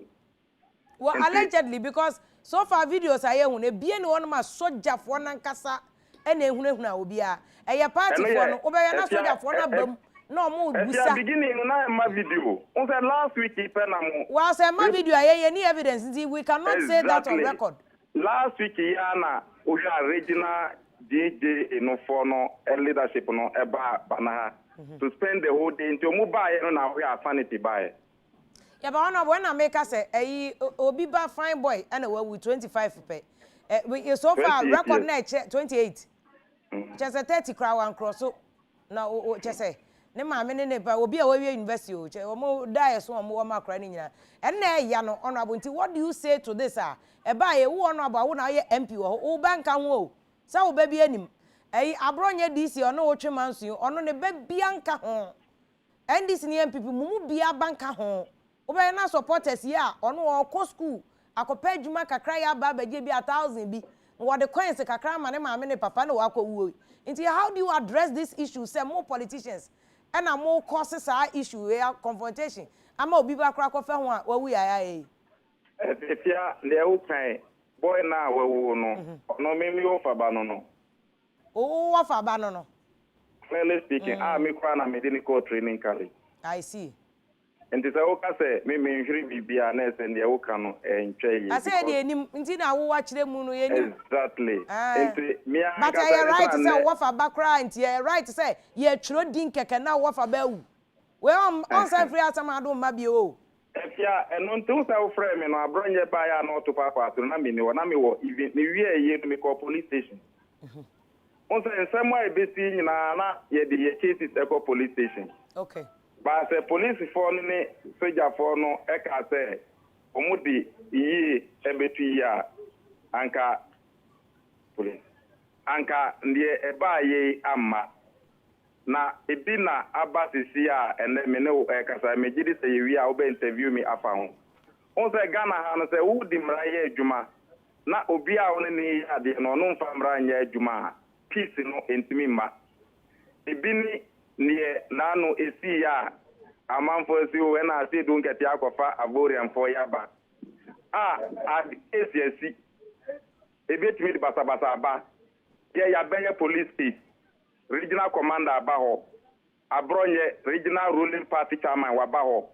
well allegedly because so far videos aye hu na bie ne won ma sojafo na nkasa e na ehunahuna obi a eye party for no obeya na sojafo na bam no mo busa beginning na my video on said last week penamo well say my video aye any evidence we cannot say that on record last week yana o regional DJ no for no leadership no eba bana to spend the whole day into mobile no na we are sanity buy. Yeah, but ono when I make us say obi ba fine boy and we with 25 pay. We so far record na 28. Just a 30 crowd and cross so now just say ne ma me ne ba obi a we university o che omo die so omo ma kra ni nyina en na ya no honorable nti what do you say to this e ba ye wo honorable wo na ye MP wo banka ho o sa wo ba bi anim abronye DC ono wo twemansu ono ne ba bia nka ho NDC ni MPP mumu bia banka ho wo ba na supporters ya ono wo ko school akopa adwuma kakra ya ba baje bi 1000 bi wo de coins kakra ma ne ma me ne papa na wo akowuo nti how do you address this issue say more politicians and a more causes our issue where confrontation ama obi ba kra kofa ho a wawu ya Afia le ukai boy na wawu no no me ofa ba no ofa ba no clearly speaking me kwa na medical training college. I see. And this oka say me nhiri bibia na ese ne oka no entwe I say dey nim nti na wo wa kire mu no ye nim. Exactly. Enti me but I right to say wofa ba kra nti I right to say ye twiro din keke na wofa ba wu. We on say free asama do ma bi o. Afia eno ntu say wo frame me no abronye ba ya no to papa to na me ni wo even ni wie ye to me call police station. On say somewhere be see nyina na ye de ye cases e call police station. Okay. But the police for ne soldier for no e ka say omudi yi ebetu ya anka police anka ndie eba ye amma na ebi na abasisi a ene me ne e ka say me gidi say wi a obe interview me afa ho on say Ghana ha no say wo di mra ye adwuma na obi a woni ni ade no no mfa mra nya adwuma peace no entimi ma ebi ni nie nanu esi ya amanfo esi o na ase dun kete akofa aborian for yaba ad esi ebetimi di basa ba ye ya benye police chief regional commander abaho abronye regional ruling party chairman wabaho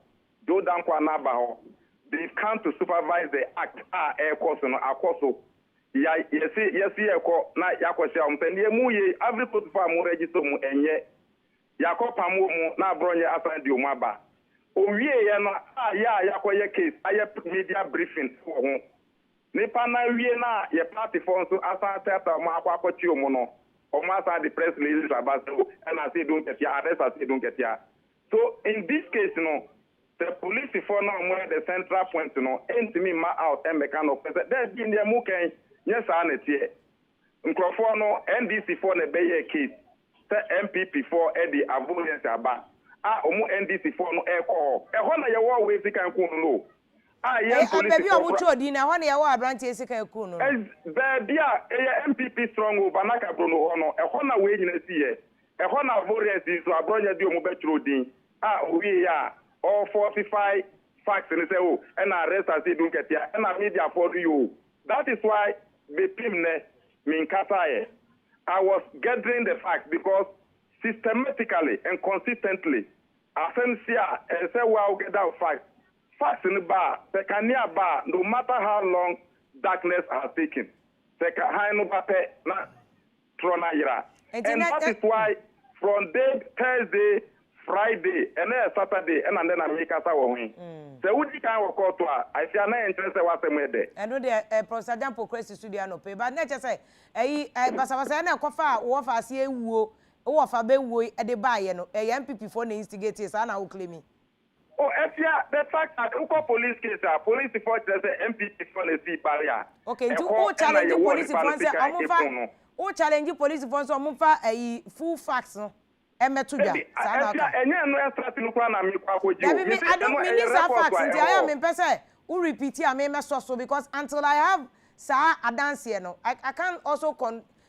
Jordan Kwana abaho they come to supervise the act air course no akoso ya yesi eko na yakosia umtendie mu ye every court for mu register mu enye yakopa mu na abronye asan di umaba owie ye no yakoye case aye media briefing for ho nipa na wie na ye party for so asan tata mu akwakochi omu no omu asan the press release about so and I say don't get ya others say don't get ya so in this case no the police for now more the central point no entimi ma out and mechanic there be the mu kan yes anetie nkrofo no NDC for na beye case MPP for Eddie Avoyance aba omu NDC for no eko ho na ye wo we sikan ku no ye police baby omu chodi na ho na ye wo abrante sikan ku no baby MPP strong over na ka bro no ho no na we nyina si ye ho na Avoyance so abronya di omu betro din owi ya all 45 facts ni say and arrest as e dun ketia and media for you that is why the pim ne min kataye I was gathering the facts because systematically and consistently, Afensia and say well get out facts. Facts in the bar, the Kenya bar, no matter how long darkness has taken. The Kahino Bape na Tronayra. And that is why from Thursday, Friday, and then Saturday, and then I make us our win. So would you can work out to I see an interest what I made. I know the Professor Democracy Studio no pay, but not just say, Basavasa Kofa, Wafa, see wo, Wafa be wo at the buy, no, a MPP for the instigators, and I will claim me. Oh, Afia, the fact that Uko police case, police force the MPP for the sea barrier. Okay, to all challenge police force, all challenge police force, or Mufa a full facts. Emetuja sana enye no extra tinukwa na mi kwa koji o me I don't mean this facts nti I am person who repeat here me so because until I have sa adance here no I can also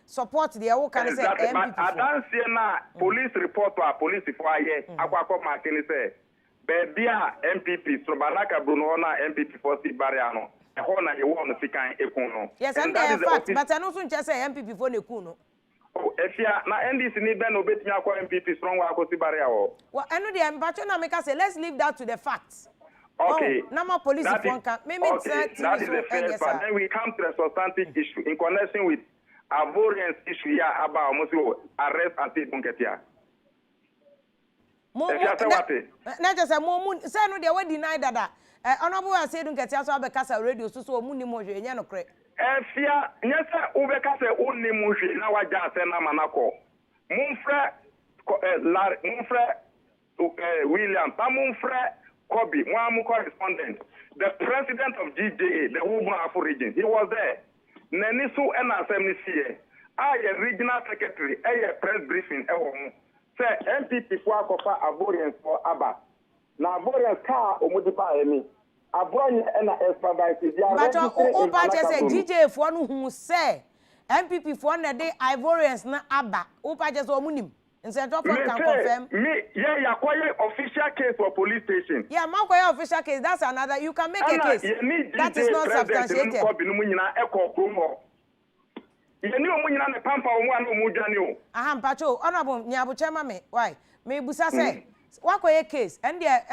support the who can say MPP adance na police report or police for aye akwakọ makini say be dia MPP so banaka Bruno na MPP for si barrier no e ho na ye won sikan ekun no yes and that is fact but I no so nche say MPP for nekun no oh, Afia, na NDC ni ben obetimi akwa MPP strong wa akosi barrier wo. Well, enu dey mpacho na make say let's leave that to the facts. Okay. Nama police phone can maybe that is the first part. Then we come to the substantive issue in connection with Ivorians issue here about almost arrest and take bunketia. Not just a moment, say no, they were denied that. Honorable, I said, don't get us out because radio so muni mojo, and you know, correct. Afia, yes, Ubekase only mushi, now I just say Namanako. Munfre, William, Munfre, Kobe, one correspondent, the president of GJA, the Woman Afro region, he was there. Nenisu and Assembly, I a regional secretary, a press briefing, say MPP for Kofa Ivorians for Abba. Now, Ivorians car or Mudipa me. But Opa just say DJ for who say MPP for na day Ivorians na Abba. Opa just omunim. And Central Front can confirm. Me, yeah, you acquire official case for police station. Yeah, my official case. That's another. You can make a case. That is not substantiated. Pacho, honorable Nyabu Chema, why? May Busa say. Wako ye case and there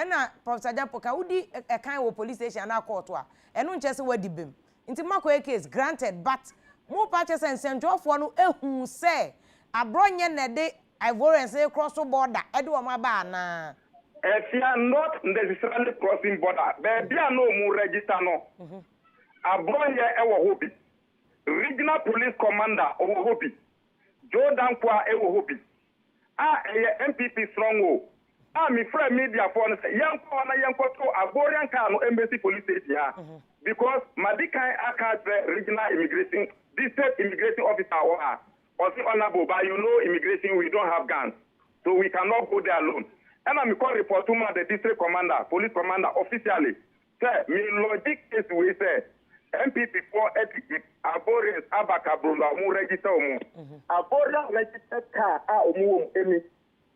Professor Jampoka udi a kind of police station na courtwa and no just we dibim inti mako ye case granted but more patches and central for no ehun say abronye na de Ivorians say cross border edu ma ba na if you are not necessarily crossing border there be no more register no abronye ewo hobi regional police commander owo hobi Jordan kwa ewo hobi MPP strong my friend media for young to Ivorian car no embassy police station because Madikai Akas regional immigration district immigration officer or honorable, but you know immigration we don't have guns, so we cannot go there alone. And I'm call report to the district commander, police commander officially. Say me logic is we say MPP for etiquette Ivorians Abaka Brunda mu register mu Ivorian registered car mu emi.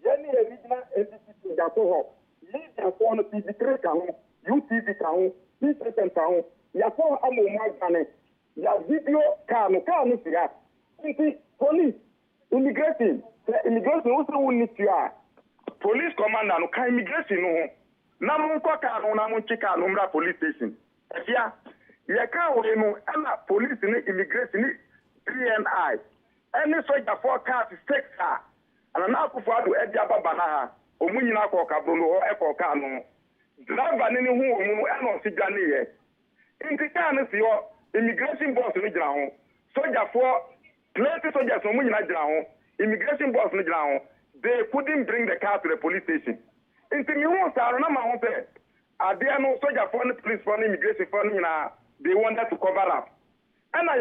Any regional entity that go lead the phone TV3 can UTV can P7 can ya phone amo magane ya video can see police immigration also will need to police commander no can immigration no na mun ko ka no na mun chika no mra police station ya ka we no na police ni immigration ni PNI any soldier for car to take car and now for Eddie Ababana, Omunina Cabruno, Echo Cano, driver any who and on Sigani. In the can is your immigration boss in the ground, soldier for plenty soldiers on Munina ground, immigration boss in the ground, they couldn't bring the car to the police station. In the new ones are not my own pay. Are there no soldier for the police for immigration for they wanted to cover up. And I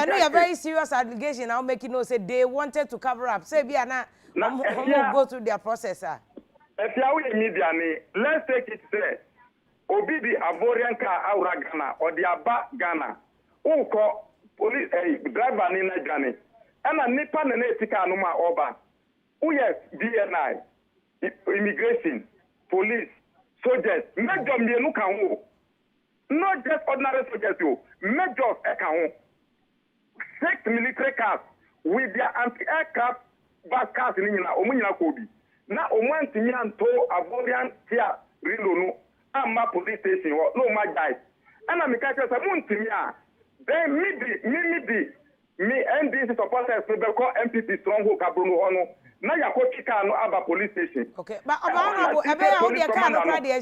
know a very serious allegation. I'll make you know. Say they wanted to cover up. Say we are not go through their process. If you are in media, let's take it. Say, Obi the Ivorian car Aura Ghana or the Aba Ghana. Who call police driver in Ghana? And a Nippon and Etika Numa Oba. Who yes, DNI, immigration, police, soldiers. Make them be no. Not just ordinary soldiers, majors account 6 military cars with their anti-aircraft bus cars in Omunya Kobi. Now, Oman Timian to Ivorian here, Rilono, Amma police station, or no, my guys. And I'm a catcher, Timia. Then me NDC supporters will call MPP stronghold Cabruno Hono. Now you go Chicano Abba police station. Okay, but Honorable, I can't already a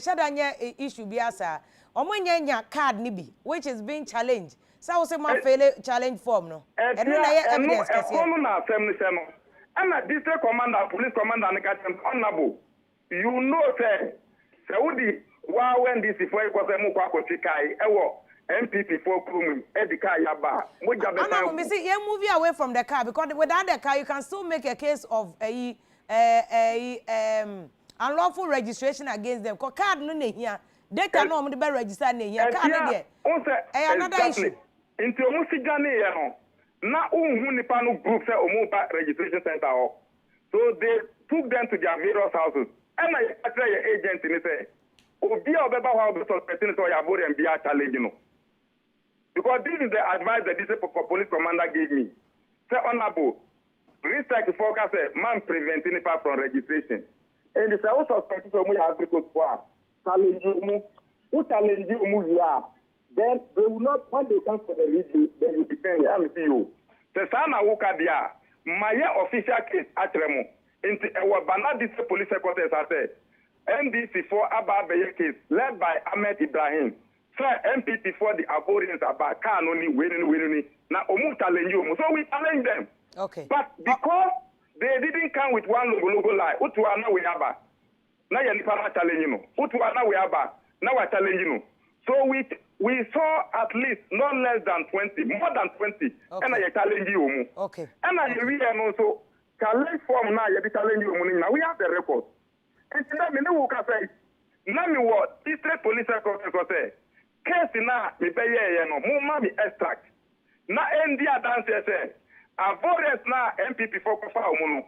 issue be asa. Omunya card nibi, which is being challenged. So say my failure challenge form no. And no evidence kasi. I'm a district commander, police commander, and honorable. You know, say Saudi, why when this is for Chikai, MPP for Krum, Edika Yaba. Honorable, you see, you moving away from the car because without the car, you can still make a case of unlawful registration against them. Because card no here. They cannot be registered here. Another issue. Into Musigani, now Unipano group say Omuba registration center. So they took them to their various houses. And I asked your agent and say, Obia Beba how the suspecting to Yabori and Bia challenging. Because this is the advice the district police commander gave me. Say honorable, research focus man preventing it from registration. And the also suspecting to me has because challenge you, who challenge you, then they will not, when they come for the review, they will defend I'm CEO. The Sana Wokadia, my official case at Remo, into our Banadis police headquarters, I said, NDC for Abba case led by Ahmed Ibrahim. Sir, MPP for the Aborians about can only winning. Now, Omu challenge you, so we challenge them. Okay. But because they didn't come with one logo lie, Utuana we have. Now you're challenging you. Utuana we have. Now we're challenging you. So we saw at least not less than 20, more than 20. Okay. And I challenge you. Okay. And I really also challenge form now, you're challenging you. Now we have the record. And now me know what I say. Now me what? District police headquarters. Case na me pay no mo ma me extract na endi adanse say avoidance na MPP for kofa omo no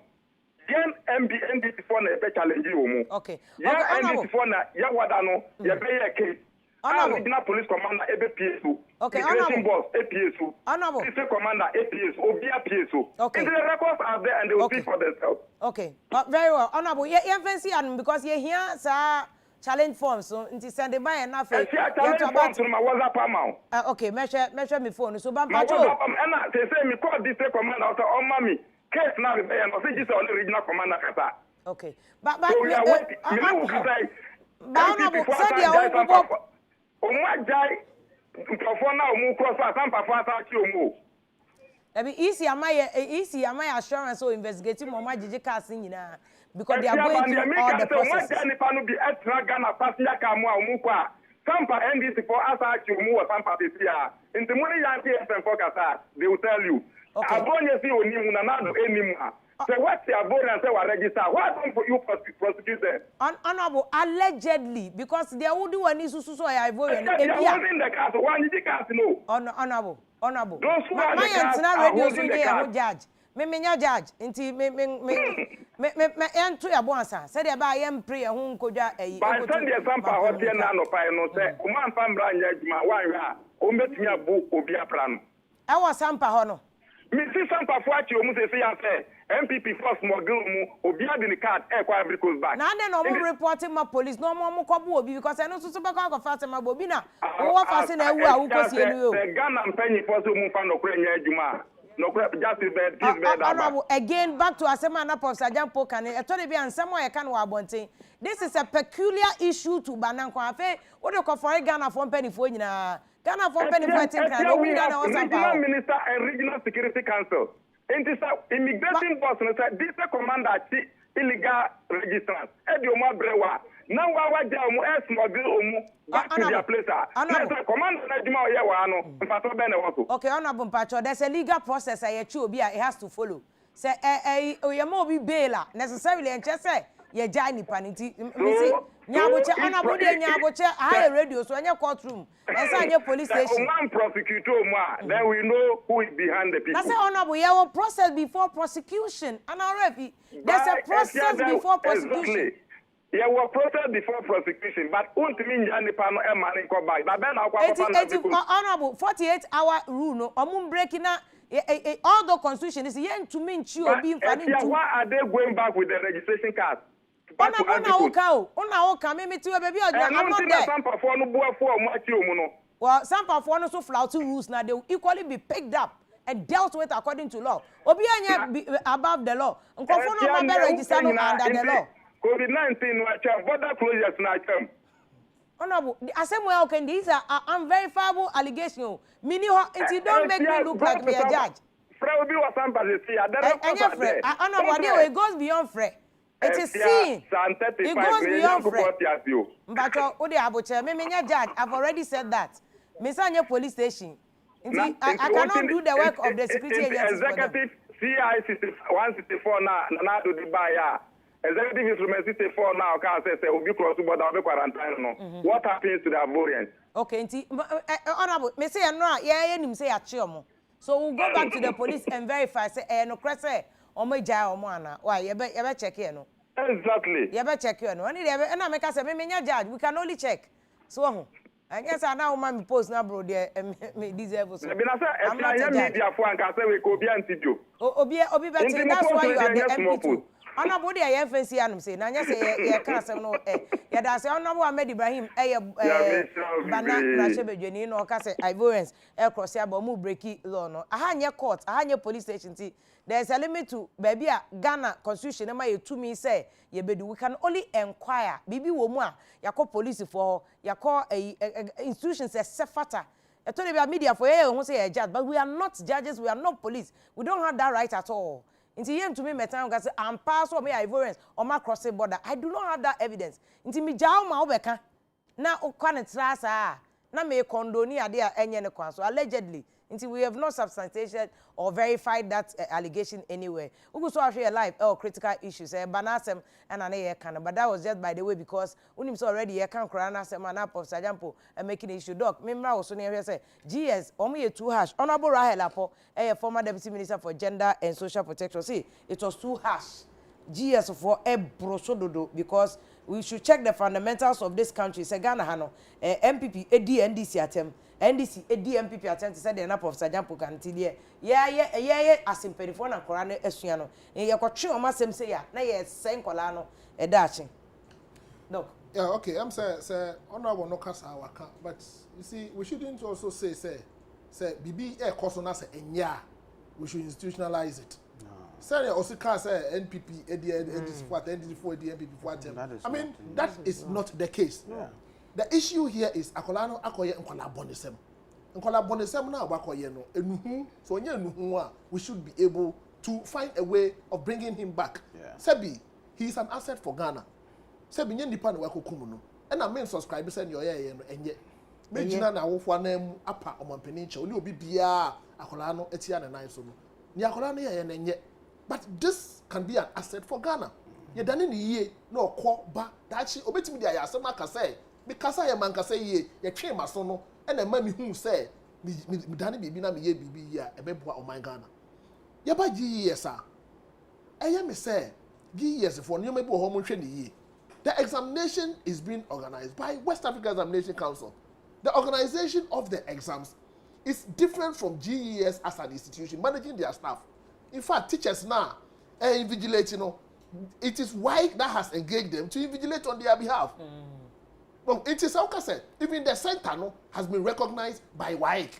yen NDC for na be challenge omo okay NDC for na ya wada no ya be ye case original police commander ebe PSO okay immigration boss APSO honorable district commander APSO obia PSO okay the records are there and they will speak for themselves okay very well honorable ye fancy and because ye here sir challenge forms so nti send the buy na fe challenge forms no ma WhatsApp amount okay measure me phone so ban pacho na say me call district commander after on mami case na be no say just on original commander kasa okay but so we are waiting me no say honorable said dia o mo jai ntofo na o mo cross asampa fa asa ki o mo ebi easy am I assurance so investigating mo magigi cars nyina because they are going through all the processes. Nipa no be extra Ghana passenger car mo a mu kwa sampa NDC for asa ki mu o sampa be sia nti mo ni yan TFM for kasa they will tell you abonye si oni mu na na do enimu a say what the abonye say wa register why don't for you prosecute them honorable allegedly because they would do any so ya abonye e bia in the case one you can't know honorable my entire radio so dey no judge me nya judge nti me ento ya bonsa say dey ba yem pray ho nkodwa ayi ba send the sample hotel na no pai no say o man fa mbra nya adwuma wan ha o metumi abu obi apra no e wo sample ho no me si sample fo achi o mu say ya say MPP force smuggle mu obi ade ni card e kwa every coast back na dey no mo reporting ma police no mo kobo obi because I no so be kwa fast ma obi na wo fast na ewu a wo kosi enu yo the Ghana mpanyi force mu fa no kra nya adwuma no justice bed peace bed again back to Asema na Prof Sergeant Poka ne eto de bi ansem o ye ka no abonten this is a peculiar issue to Bananko afa wo de ko for Ghana for penifo nyina Ghana for penifo think na no win na o sampa minister and regional security council immigration boss no say this commander illegal registrants e di o ma brewa now wa ja omo smuggle omo back to their place na commander na dima o ye wa no mpato be na wo okay honorable mpacho there's a legal process I chi obi it has to follow say o ma obi bail necessarily enche say ye ja nipa nti misi nyaboche honorable de nyaboche high radio so anya courtroom esa anya police station man prosecute omo then we know who is behind the people na say honorable ye will process before prosecution and already there's a process before prosecution. Yeah, we process before prosecution, but ultimately, nipa no e mani ko back. But then honorable 48-hour rule no. Omun breaking na all the constitution is yen to mean chi obi mfani to. Why are they going back with the registration card? Ona oka me ti we baby I'm not there. Sampa for no boa for mo achi omu no. Well, sampa for no so flouting rules now they will equally be picked up and dealt with according to law. Obi anya above the law. Nkofo no ma be register no under the law. COVID-19 was border closures na term. Honorable, Assembly okay, these are unverifiable allegations. Meaning, it don't make me look like me a judge. Frey was somebody see. Honorable, it goes beyond Frey. It is seen. It goes beyond Frey. But Ode Abuche, me judge. I've already said that. Misanya police station. I cannot do the work of the security agencies. Executive CI 164 na do the buyer. Executive instrument 64 now can say will be cross border will be quarantine no. What happens to the Ivorians? Okay, honorable, me say no, yeah, him say achiomo. So we'll go back to the police and verify say no crese omo jai omo ana. Why you be check here no. Exactly. You be check here no. Ani dey na make say me nya judge, we can only check. So and yes, I now man post na bro there me deserve so. Be na say if na media for an can say we go be antidio. Obi better that's why you are the MP2. Honorable de ye fancy anum say na nya say ye ka asem no ye da say Honorable Ahmed Ibrahim bana brashebedweni no ka say Ivorians cross ya ba mu breaki law no aha nye court aha nye police station ti there's a limit to baby a Ghana constitution ma ye to me say ye bedu we can only inquire bibi wo mu a yakọ police for yakọ institutions sefata I told you media for you who say a judge, but we are not judges, we are not police. We don't have that right at all. Into yen to me metan say I'm pass or me Ivorians or my crossing border. I do not have that evidence. Into me jaw ma obeka. Na okwane trasa na me condoni ade enye ne kwan so allegedly. Until we have not substantiated or verified that allegation anywhere. We go so actually live critical issues banasem and an can, but that was just by the way because unim so already can corona sem and up of Sajampo and making issue doc. Member also near say GS only 2 hash. Honorable Rahel Apo, a former deputy minister for gender and social protection. See, it was 2 hash. GS for a brosododo because we should check the fundamentals of this country. Say Ghana Hano, MPP, NDC attempt. NDC DMPP attempt to say the nap of Sajampo Cantilia. Yeah, as in Periphone and Corana Esuano. And you got 2 or masem say ya, na ye Saint Colano, a dashing. No. Yeah, okay, I'm saying, honorable no cast our account, but you see, we shouldn't also say, BB air cost on us and yeah, we should institutionalize it. Say also can say NPP, NDC4, NPP for I mean, that is not the case. Yeah. The issue here is akolano akoye nkola bonisem. Nkola bonisem na abakoye no enuhu so onye enuhu a we should be able to find a way of bringing him back. Yeah. Sebi, he is an asset for Ghana. Sebi nye nipa na wakokum no. And I mean subscribe say your ye no enye. Me gina na wofo na mu apa omampani nche oni obi bia akola no etia na nan so no. Ni akola no ye na enye. But this can be an asset for Ghana. Ye dane ni ye na okọ ba dachi obetimi dia ya asema ka say because I am man say ye twe maso no e na ma mi hu say mi dane bibi na me ye bibi ya e beboa o man Ghana ye ba GES a eye me say GES for no mebi ho mo hwe ni ye. The examination is being organized by West Africa Examination Council. The organization of the exams is different from GES as an institution managing their staff. In fact, teachers now invigilate, you know, it is WAEC that has engaged them to invigilate on their behalf. Well, it is how I said, even the center no, has been recognized by WAEC,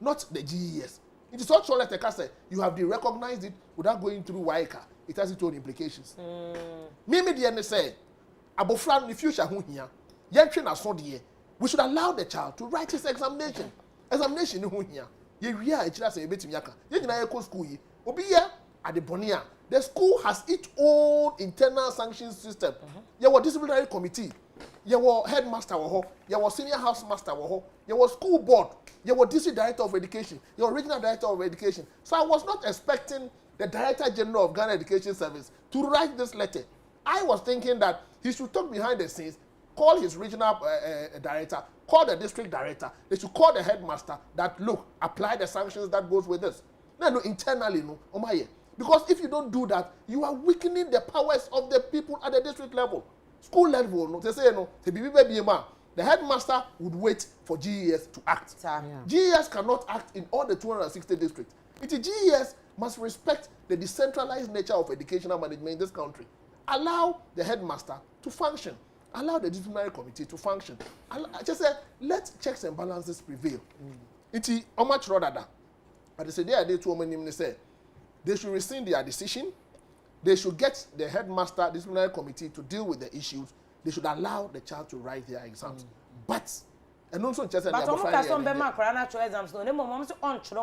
not the GES. It is also like I said, you have been recognized it without going through WAEC. It has its own implications. Me the say, abofra in the future who here, we should allow the child to write his examination. Examination who here. You a child say beti miaka. You na go school yi. Obi here at the Bonia. The school has its own internal sanction system. You have a disciplinary committee. You have headmaster you have senior housemaster you have school board, you have district director of education, you have regional director of education. So I was not expecting the Director General of Ghana Education Service to write this letter. I was thinking that he should talk behind the scenes, call his regional director, call the district director. They should call the headmaster that, look, apply the sanctions that goes with this. No, internally, no. Because if you don't do that, you are weakening the powers of the people at the district level. School level, no, they say, no, the headmaster would wait for GES to act. GES cannot act in all the 260 districts. GES must respect the decentralized nature of educational management in this country. Allow the headmaster to function. Allow the disciplinary committee to function. Just say, let checks and balances prevail. But they say they should rescind their decision. They should get the headmaster disciplinary committee to deal with the issues. They should allow the child to write their exams. But and also just but exams no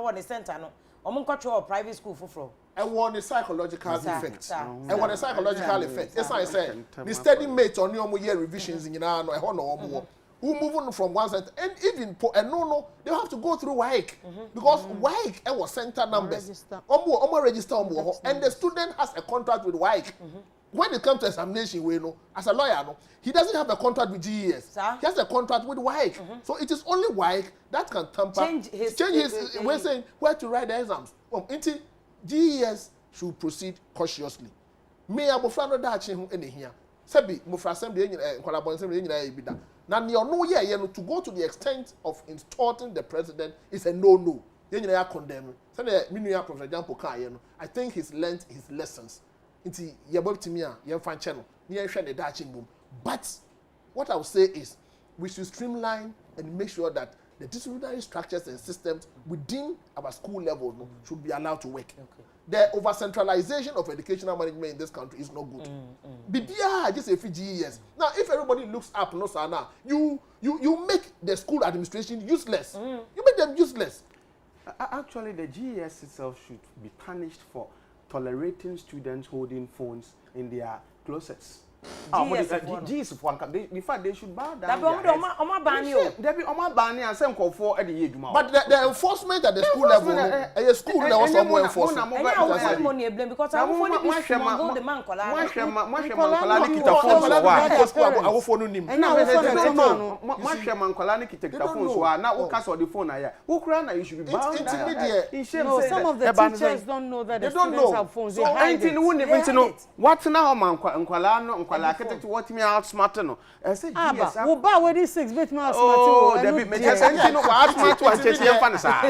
on the center no private school for I want a psychological effect. I want a psychological effect. Yes, I said the study mates on your year revisions in no who moving from one center and even they have to go through WAEC because WAEC was center numbers register and the student has a contract with WAEC. When it comes to examination, we know as a lawyer, he doesn't have a contract with GES. He has a contract with WAEC. So it is only WAEC that can change his way saying where to write the exams. GES should proceed cautiously. Me abofra no da achi hu ene hia. Sebi mofra assembly nkwalabon assembly nyina e bida. Na ne ono ye no to go to the extent of insulting the president is a no. Ye nyina ya condemn. Say me nua Professor Jampo kan ye no. I think he's learned his lessons. Inti yebol timia yem fan channel. Ni share the daching boom. But what I would say is we should streamline and make sure that the disciplinary structures and systems within our school level should be allowed to work. Okay. The over-centralization of educational management in this country is not good. BBI just a few years. Now, if everybody looks up, no sana, you make the school administration useless. You make them useless. Actually, the GES itself should be punished for tolerating students holding phones in their closets. GES for in fact they should bow down. But the enforcement at the school level, a school there was more enforcement. Because some of the teachers don't know that the students have phones. They hide it. What now, what me outsmart no. I said yes. Wo ba we 6 bit me outsmart. Oh, Debbie, me just say no outsmart one chesi em fan sa.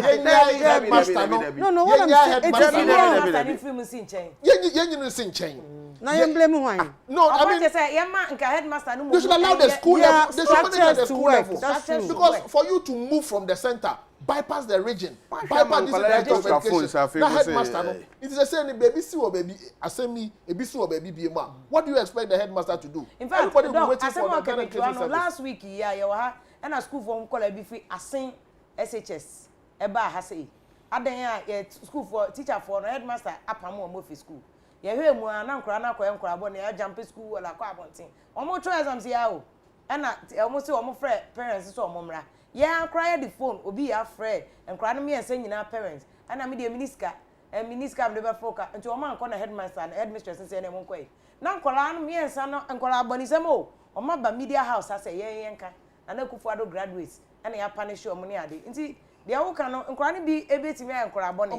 No, what I'm saying it na you blame why? No, I mean say nka headmaster no. They should allow the school level, they should manage at the school level. That's true. Because for you to move from the center, bypass the region, bypass this director of education. Now headmaster no. It is the same baby see or baby assembly, baby see or baby BMA. What do you expect the headmaster to do? In fact, everybody will be waiting for the education service. Last week you were and a school for call be free asin SHS eba ha say. Adan ya school for teacher for headmaster apamo mo fi school. Ye hwe mu ana nkora na koye nkora bo na ya jump school wala kwa abontin. Omo try exams ya o. Na omo se omo frɛ parents so omo mra. Ya cry the phone obi ya frɛ nkora no me ense nyina parents. Ana me de miniska am de be foka. Nti omo anko na headmaster na headmistress se na mo koye. Na nkora no me ense no nkora abonisem o. Omo ba media house ase yenka. Na kufu ado graduates. Ana ya punish omo ne ade. Nti de awu kan no nkora ne bi ebetimi ya nkora abone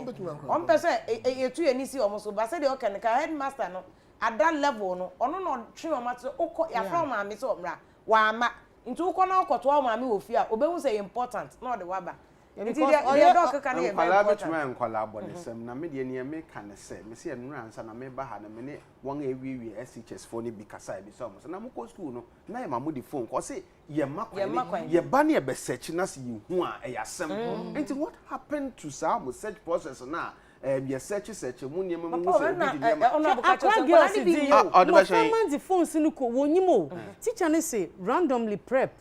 on pese etu enisi omo so ba se de o kan ka headmaster no at that level no ono no twe o mato okọ ya from ma me so mra wa ama nti ukọ na okoto o ma me ofi a obehu say important no de waba nti de doc kan e nkwala betuma nkwala abone sem na me de ne me kan se me se enura ansa na me ba ha na me ne won ewiwi SHS for ne bi kasa bi so na mo ko school no na ye mamu di phone ko se ye makwan ye ba ne be search na se ye hu a e yasem nti what happened to some search process na ye search mu ne mu so bi di ne ona bu ka cho so na di phone sinu ko wonyimo teacher ne say randomly prep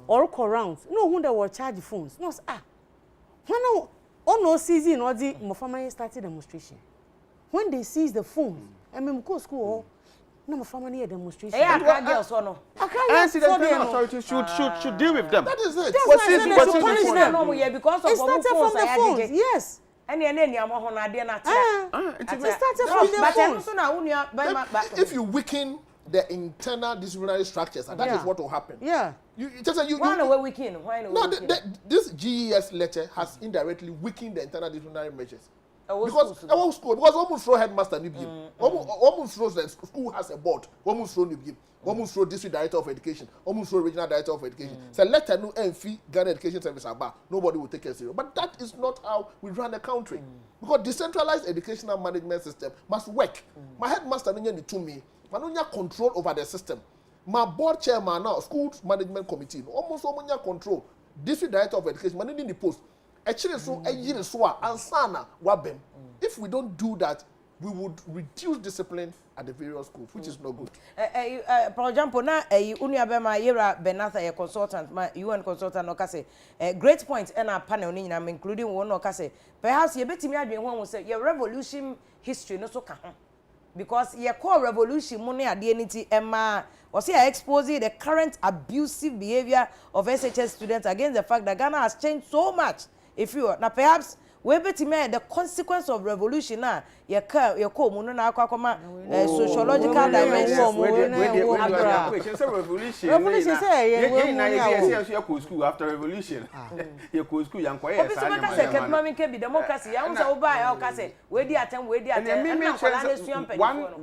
or call rounds no who they will charge phones no when no season or the mofama started demonstration when they seize the phones and go school no mofama near demonstration girls or no the authorities should deal with them. That is it. Because of it started from the phones. Yes. And if you weaken the internal disciplinary structures, and that is what will happen. Yeah. This GES letter has indirectly weakened the internal disciplinary measures. Because almost throw headmaster nibim. Almost throws the school has a board. Almost throw nibim. Almost throw district director of education. Almost throw regional director of education. So letter no fee Ghana Education Service about. Nobody will take it serious. But that is not how we run the country. Because decentralized educational management system must work. My headmaster no to me. I don't have control over the system. My board chairman now, school management committee, almost all control. District director of education, man in the post. Actually, so a year so and sana wabem. If we don't do that, we would reduce discipline at the various schools, which is not good. For example, now unia bema yera benatha a consultant, my UN consultant okase. Great point in our panel ni na including one okase. Perhaps you betimi adwen won say your revolution history no so ka ho. Because your core revolution money at the entity Emma was here exposing the current abusive behavior of SHS students against the fact that Ghana has changed so much. If you now perhaps we bet the consequence of revolution now your call na sociological dimension revolution say school after revolution your school yan kwa yes democracy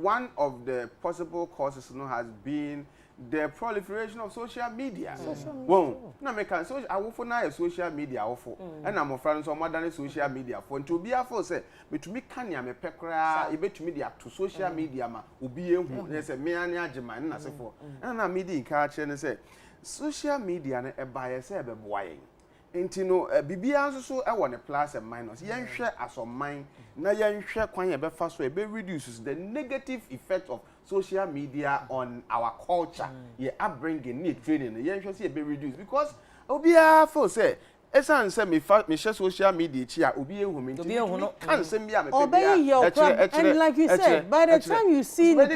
one of the possible causes has been the proliferation of social media. Well, na me can so I will for na social media awfo. And I'm friends on modern social media for to be afo say me to me kan ya me pekra e betumi dia to social media ma obi ehu say me ani agema na se for. Na me di ka che say social media na e ba ye say be boayen. Enti no bibia nso so e wo ne plus and minus. Yen hwe asoman na yen hwe kwan ye be fa so e be reduces the negative effect of social media on our culture. Ye upbringing, need training. Yen hwe say e be reduce because obia feel say esan say me share social media chi a obi ehu me kan say me a me and like you said, by the time you see the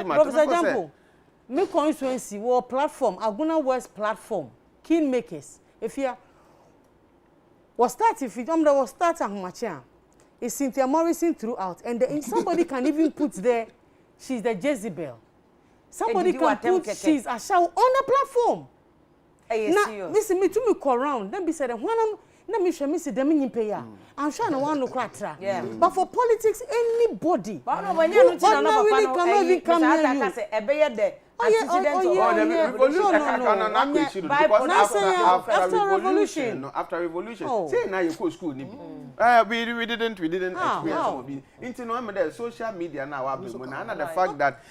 for example, me constituency war platform, Aguna West platform, Kingmakers. If you was start if it was start at Macha, it's Cynthia Morrison throughout, and somebody can even put there, she's the Jezebel. Somebody can put she's a show on the platform. Now, listen, me to me call around. Then be said, let me show me see them in pay. I'm sure no one no cratra. But for politics, anybody. But no, when you cannot even come here. After revolution. Say now you go school. We didn't experience some of it. Into no social media now. And the fact that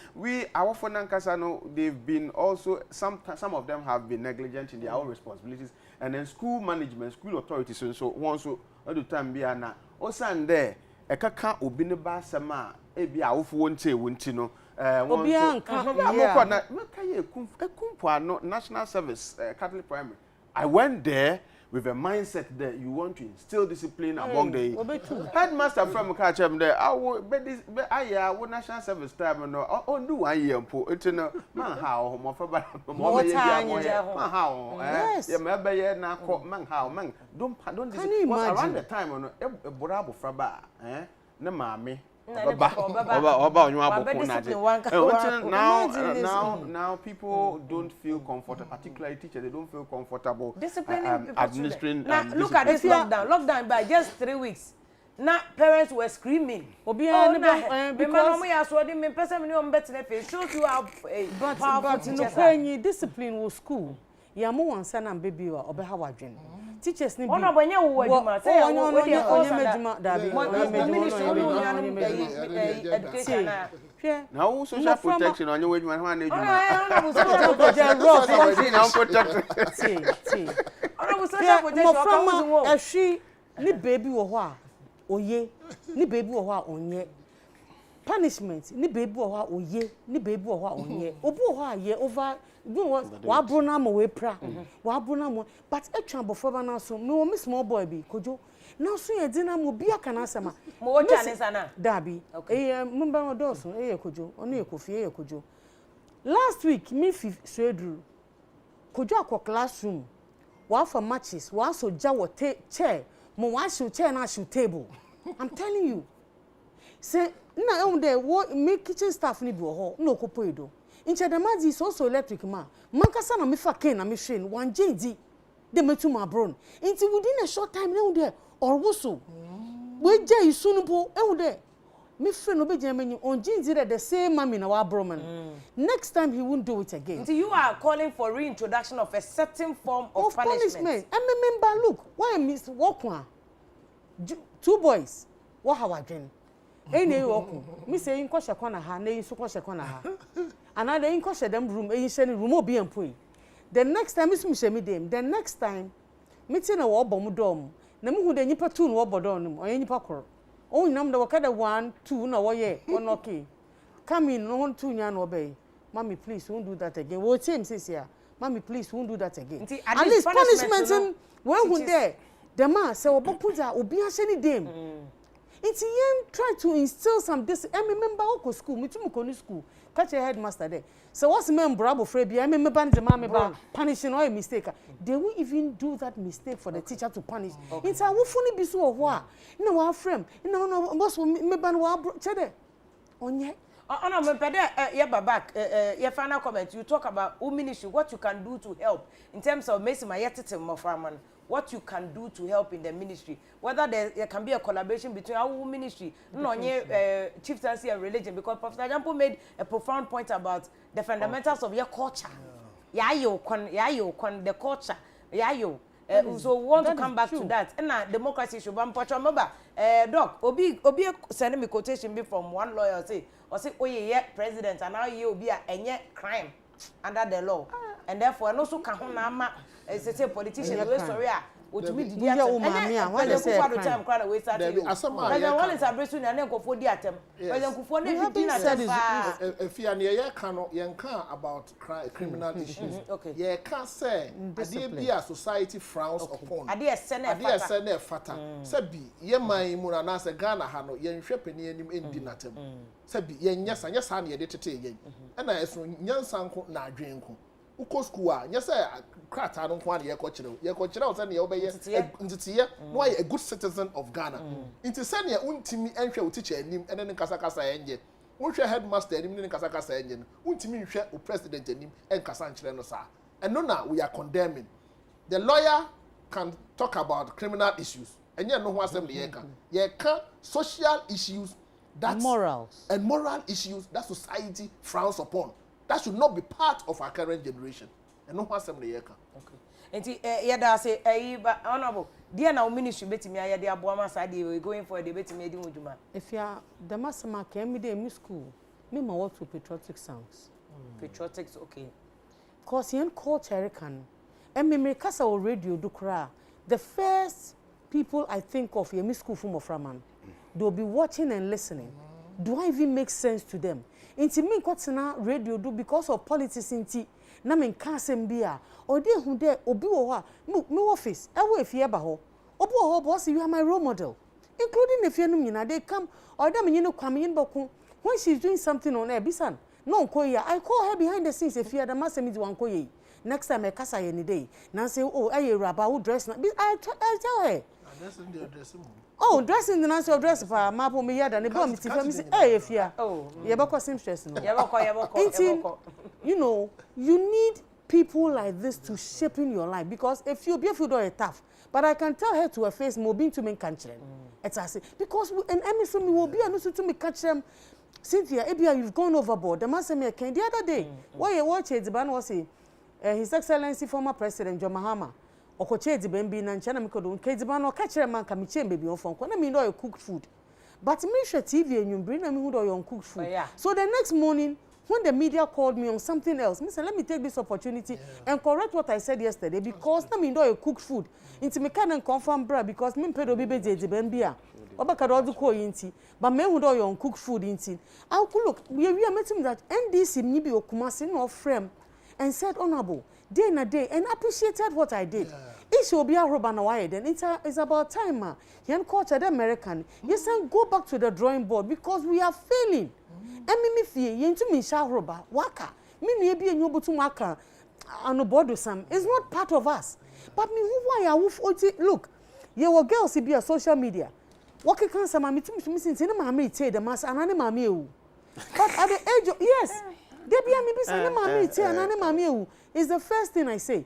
our Fonankasano, they've been also some of them have been negligent in their own responsibilities, and then school management, school authorities, and so one so all the time be na. Also there, a kaka obineba sama ebi awufu wonte no. National Service Catholic Primary. I went there with a mindset that you want to instill discipline among the headmaster from Kachem there. I will National Service time no do 1 year po it no man how mo fa don't around the time no borabo fraba na maame now people don't feel comfortable, particularly teachers, they don't feel comfortable administering. Now look at this lockdown by just 3 weeks. Now parents were screaming. Because shows you how but when you discipline with school, you more one son and baby or how teachers need now social protection on your way ni baby oye ni baby onye punishment ni baby oye ni baby onye obu aye over wa brona mo we pra wa brona mo but etwa bofo na so me o small boy bi kojo na so ye dina mo bia kana asema mo wo twa ne sana dabi mumba no doso kojo onu ye kofi kojo last week me swedru kojo akọ classroom wa for matches wa so ja wo chair mo wa show chair na show table. I'm telling you, say na there me kitchen staff ni bi ho na okopo edo inche the man is also electric man mankasa na me fa ken na me hwe no wan jendi de metu ma bron into within a short time na there or woso we je isu no po there me friend no be je menyi on jendi the same mami na wa bro man next time he won't do it again. So you are calling for reintroduction of a certain form of punishment. I remember look why miss walk one 2 boys what how again ene woku me say in kwashe kwana ha na yin so kwashe kwana ha another in kwashe dem room yin share room obi employee the next time me share me dem the next time me tina wo bom dom na me hu de nyipa 2 no wo bodon no oyin nyipa koro o nyinam de wakada 1 2 na wo ye on okay come in no 2 nya no obey mommy please won't do that again wo team says here mommy please won't do that again at least punishment when who there the man say obopuza obi a sheni dem it's yen try to instill some this I remember oko school me too ko school catch a headmaster there so what's me brabo frebi I remember the man me ba punishing or a mistake they will even do that mistake for the teacher to punish it's a wofuni bisu o ho a na wa frame na boss me ban wa chede onye Oh no, me pede back your final comment. You talk about ministry, what you can do to help in terms of making my yetete moframan. What you can do to help in the ministry, whether there can be a collaboration between our ministry, chieftaincy and religion, because Professor Jampo made a profound point about the fundamentals of your culture. The culture, so we want to come back to that. And democracy should be remember, Doc, Obi sending me quotation be from one lawyer say, oh yeah, president, and now you be a crime under the law, and therefore and also can it's a politician we sorry to be the when the people time crowd away start one is addressing and then go for the atem when Kufo na 15 Afia na ye can about criminal issues ye can say ade bia society frowns upon ade sene fata sabi ye man mu na say Ghana ha no ye nhwe pani anim endi natem sabi ye nyasa na ye de tete ye na eso nyansa nko na adwenko uko school a nyasa krata no kwa ye ko kire say na ye obeye ntitiye no a good citizen of Ghana inti say na untimi enhwe o teacher anim ene ne kasa enje unhwe headmaster anim ne kasa enje no untimi nhwe o president anim en kasa nkire no sa eno na we are condemning. The lawyer can talk about criminal issues enye no ho asem ne ye ka social issues that morals and moral issues that society frowns upon. That should not be part of our current generation. And no one assembly yeka. Okay. Enti yada say honorable. Dear now ministry betimi ayade aboama side we going for the betimi edi mujuma. If ya the masama came me dey in school, me ma what to patriotic songs. Patriotics okay. Cause yen culture can. And me kasa o radio do kra. The first people I think of in school from Oframan, they'll be watching and listening. Do I even make sense to them? Inti me kwatena radio do because of politics inti na me nka asem bia ode hu de obi wo ha me office e wo efie ba ho obi wo ho boss you are my role model including efie num nyina they come or dem nyine kwam yin bako when she's doing something on air bisan no nkoya I call her behind the scenes efie da masem di wankoye next time I kasa ye ni day na say oh aye raba wo dress na I tell her that's in the dressing room. Oh, dressing the answer of dress for my poor me and the bomb is hey, Afia. Oh, Yabako seamstress. Yabako. You know, you need people like this to shape in your life because if you be tough. But I can tell her to her face, moving to me country. It's I say because and Emerson will be and to me catch them. Cynthia, Abia, you've gone overboard. The man said me the other day. Why you watch it? The man was saying, His Excellency former President John Mahama. Okoche di bembi na nchana mikodo nkedziba no ka kire man ka meche baby on phone na me know you cook food but me share TV enyumbri na me hu do you cook food so the next morning when the media called me on something else me say let me take this opportunity and correct what I said yesterday because na me know you cook food inti me can confirm bra because me pedo bebe di bembi a obaka do ko yinti but me hu do you cook food inti I could look we are meeting that NDC ni bi okumase no frame and said honorable day na day and appreciated what I did. It should be a Robana wire then it's about time ma. Yan culture the American. Yes, and go back to the drawing board because we are failing. And me fie yen to me sha roba waka. Me no be enyo to waka ano board some. It's not part of us. But me who why are look. Ye were girls be a social media. What can some me to me since na mama tell the mass anane mama e. But at the age of yes. They be me say na mama tell anane mama e. Is the first thing I say.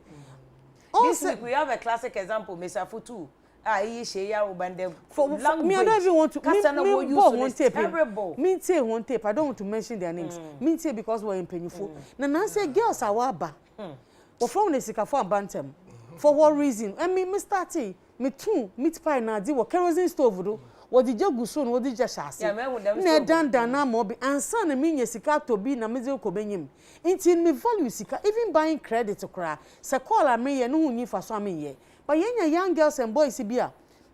This week we have a classic example, Mr. Futu. For me, I don't even want to. Me say one tape. I don't want to mention their names. Me say because we're in painful. Now say girls are waba. Or from the sika for bantam. For what reason? I mean, me starting me too meat pie na di wo kerosene stove do. What did you go soon? What did you shasi? Ne dan na mo be ansa na me nya sika to bi na me ze ko benyim. Inti me value sika even buying credit to cry. Se call am me ye no hu nyi fa so am ye. But yenya young girls and boys bia.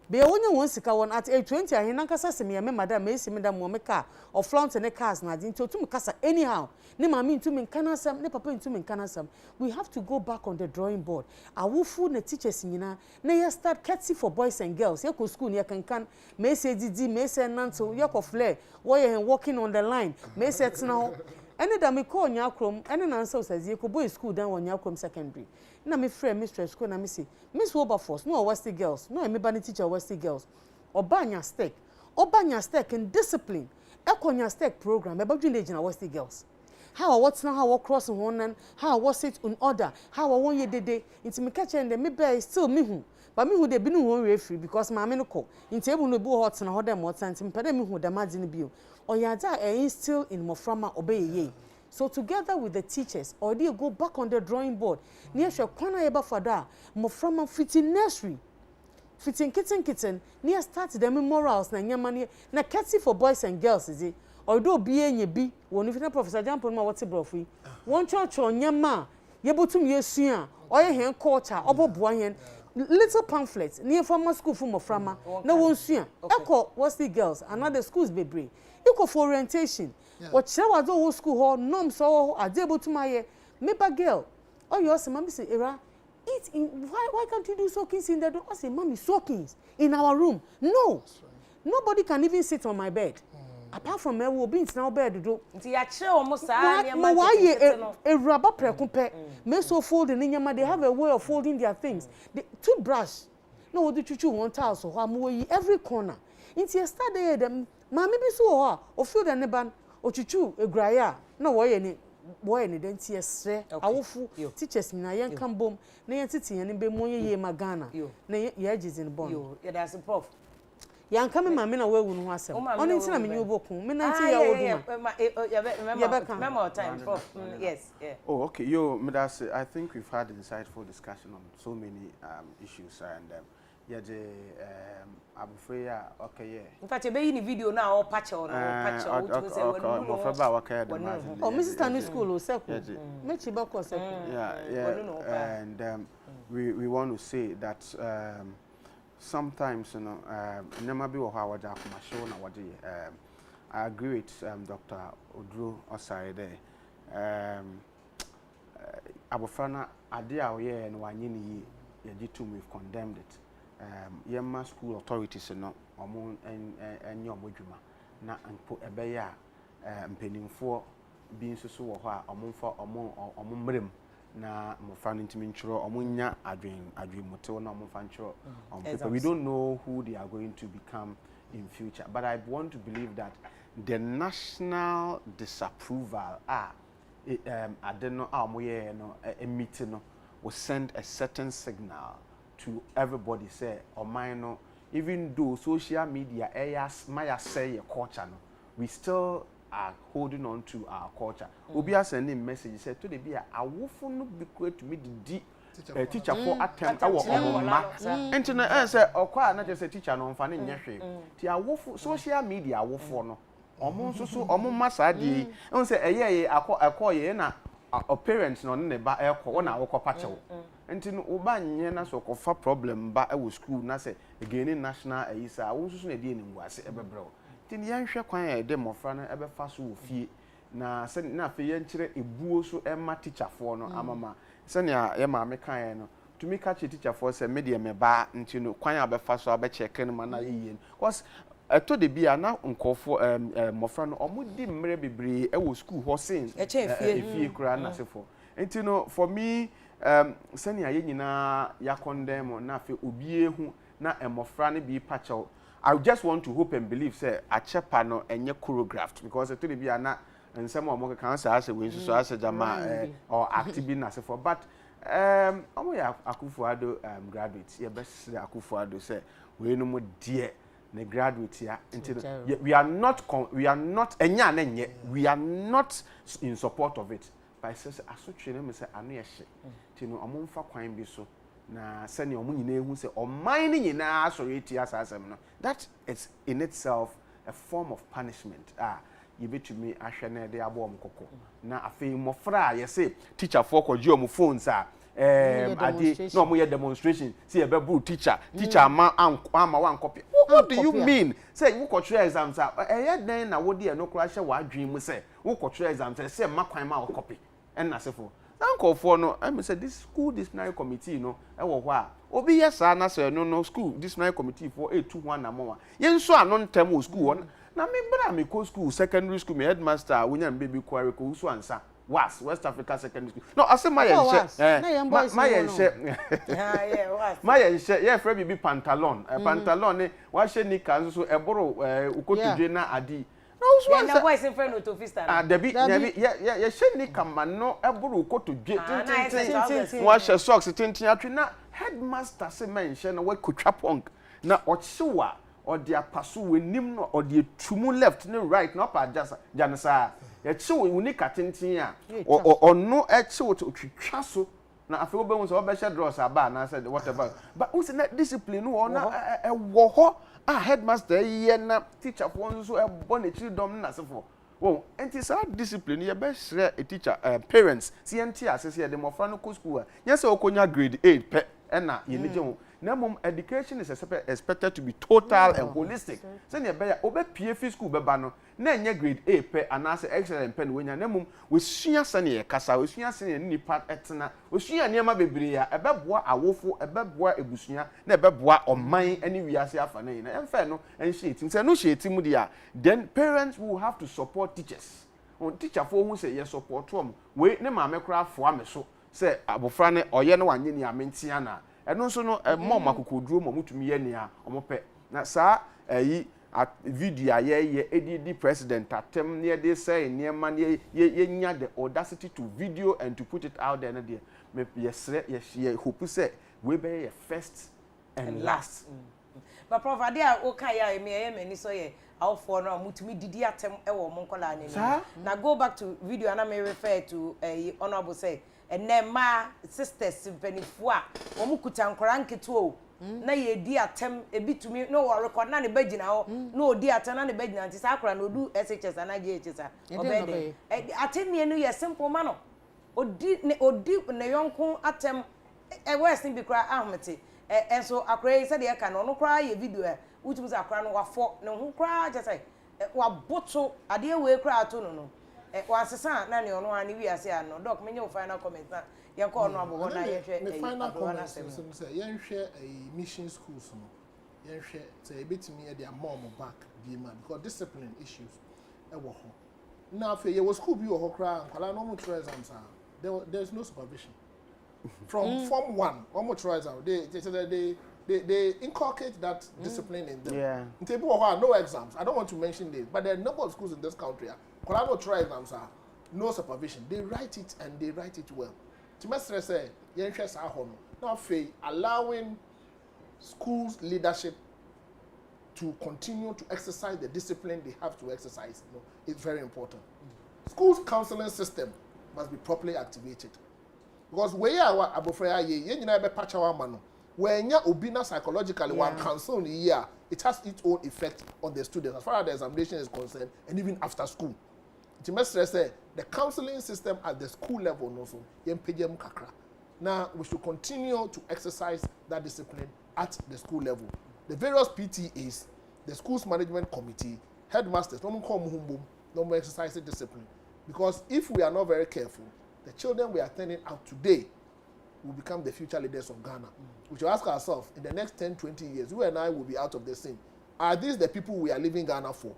Be wonya won sika won at age 20 ahina kasa se me madam me si me da mo me car or flaunt ne cars na din to me kasa anyhow. Ne mama into me kanasam, ne papa into me kanasam. We have to go back on the drawing board. Awufu ne teachers nyina na ye start courtesy for boys and girls. Ye ko school ne kan me say didi me say nanto ye ko flare. Why you walking on the line? Me say tna ene da me call nyakrom ene na nso says ye ko boy school dan won nyakrom secondary. Na me friend mistress school na me say Miss Wilberforce no Westy girls no me bani teacher Westy girls. Obanya stake in discipline Ekonya stake program about village na West girls. How what's now how cross one how was it in order how one year day into me catch and me bear still me who but me who they been one way free because my men call into able no bo hot and hold them more time pede me who the margin bill or yada instill in moframa obey ye. So together with the teachers or they go back on the drawing board near your corner eba fada moframa fitting nursery fitting kitten near start the memorials na nyamani na catty for boys and girls is it or do be any be one if Professor Jampo ma what's brofi one church on nyama yebutum yesuya or ye culture obo boyen little pamphlets near former school from Moframa no one suya echo what's the girls another schools be bring echo for orientation what shall do school hall norms so are able to my meba girl oh you say mommy say era eat in why can't you do soakings in the door? I say mommy soakings in our room no nobody can even sit on my bed. Apart from me, will be in now bed do. Nti ya chere almost a rubber precupe. Me so folding in yama, they have a way of folding their things. The toothbrush. No, the chuchu 1,000 so I'm every corner. Nti ya start there them. Mami be so ha. O feel the neban. O chuchu a graya. No way any. Boy any then tia sre. Awofu teachers na yen kan bom. Na yen titi yen be monye ye magana. Na ye edges in bom. Yo, yeah, that's a prof. Yan kame ma me na we wunu asem oni ntina me nyobokun me na nti ya oduma remember time prof yes yeah okay yo Midas, I think we've had insightful discussion on so many issues and yeah the abufreya okay yeah in fact you be in video now or patch on to say oh Mrs. Tanu school o seko me chi ba ko seko yeah and we want to say that sometimes, you know, never be how I show na what I agree with Dr. Odro Osare there. Abofana idea we and wanyini ye we've condemned it. Yema school authorities no omo en yomodwuma na anpo ebeya mpenimfo bi nso so wo ho a omo mrem na mofra ntimi nchiro omunya adwen motewo na omfa nchiro we don't know who they are going to become in future, but I want to believe that the national disapproval adeno amoye no meeting no will send a certain signal to everybody say no even though social media maya say your culture no we still are holding on to our culture. Obi are sending message say to the be awofo no be great to me the teacher for attempt our omma enti say okwa na just say teacher no mfa ne nyehwe ti awofo social media awofo no omo so omo masa de e say eye akọ na parents no ne ba ekọ na awokọ pachewo enti no oba nye na so kofa problem ba e wo school na say again national ayisa wo so na de ni ngwase ebebrew tin yanhwe kwan ya de mofra no ebe fa so ofie na se na fe yankyere ebuo so ema teacher for no amama se na ye ma me kan no to me catch teacher for se me de me ba nti no kwan ya be fa so abe check no na ye cause to de bia na nkofo mofra no omudi mmere bebre e wo school ho sin efie kura na sefo nti no for me se na ye nyina ya condemn na fe obie na mofra no bi pacho. I just want to hope and believe say a chepa no enye choreographed because it will be na nsem o mo kan say as we so as jama or active na say for but omo ya Akufo-Addo graduates ye best Akufo-Addo say we no mo die na graduate ya we are not enya na nye we are not in support of it by say asotwe na me say anu ye hye tino omo mfa kwan bi so na sani omu nyina ehu se oman ni nyina asoreti asasem no that is in itself a form of punishment you betumi ahwe na de abo omkoko na afei mofra ye say teacher for kwaji omu phones ade no mo ye demonstration see e bebu teacher ama one copy what do you mean say you control exams ye den na wo de no kura hye wa adwen mu say wo control exams say makwan ma copy en na sefo Uncle for no, I said this school disciplinary committee, no, obi yes, na say no school disciplinary committee for 821 na more. Yen so anon term school one. Na me bra me co school secondary school me headmaster we nyam baby query ko so ansa. Was West Africa secondary school. No, I say my my yeah, Fred be pantalon. Pantalon wa she nika so eboro ukotudwe na adi. No Yeah, na boys in front of officer. Debbie, yeah, sheni kamano eburu koto dwe tintin. Wa she socks tintin atwe na headmaster se mention na we kotwa punk. Na ochiwa or the apasu wenim no or the tumu left no right no pa janasa. Ya chiwo unika tintin a or no echiwo to twitwa so. Na afi obe won so obe she draws aba na said whatever. But who say na discipline no na wo ho headmaster ye na teacher for nso e born children na sefo. Well, and it's our discipline. You best share a teacher, parents. CNT assess the more fun school. Yes, okonya grade 8 pe na you know. Education is expected to be total and holistic. Send your better obe PF school beba na nye grade 8 pe anase excellent pen when your we sua sane kasa we sua sane ni part etna we sua niam bebre ya ebeboa awofo ebeboa ebusua na ebeboa oman ani wiase afa na yin emfa no enhye tim say no hye tim dia then parents will have to support teachers on teacher for who say yes support them we ne maame kra fo ame so say abofra ne oye ne wanye ni amentia na eno so no mom akokoduro mom mutumi ye ne a omope na sa yi video ye edi president atem near they say near man ye the audacity to video and to put it out there na there me ye hope say we be first and last. But prof adia o kan ya me ni so ye awfo no mutumi didi atem e wo monkola ni na go back to video and I may refer to honorable say enema sisters penifo a wo mukuta nkora nketo na ye di atem ebitumi no wo record na ne bagina ho na odi atem na ne bagina nti sa akora na odu SHS na GHS obede atemie no ye simple man no odi ne yonko atem wesin bi kra ahmete enso akora say de ka no no kra ye video e utumu sa akora no wafo ne ho kra je say waboto ade we kra ato no wasesa na ne ono ani wi ase ano doc menye o final comment na ye ko ono abo na ye hwe final comment say ye hwe mission schools no ye hwe say betimi e dia mom back bi ma because discipline issues e wo ho na afi ye wo school bi wo ho kra nkwala no mo try exams there's no supervision from form 1 almost try exam they inculcate that discipline in them. Yeah. No exams. I don't want to mention this, but there are a number of schools in this country. No try exams are no supervision. They write it and they write it well. Timestre say, now allowing schools leadership to continue to exercise the discipline they have to exercise, is very important. Schools counseling system must be properly activated. Because where our abofra ye nyina be patch our mano. When you obina psychologically one counsel in a year, it has its own effect on the students as far as the examination is concerned and even after school. The counseling system at the school level also kakra. Now we should continue to exercise that discipline at the school level. The various PTAs, the schools management committee, headmasters, no exercise discipline. Because if we are not very careful, the children we are turning out today will become the future leaders of Ghana. We should ask ourselves, in the next 10, 20 years, you and I will be out of the scene. Are these the people we are leaving Ghana for?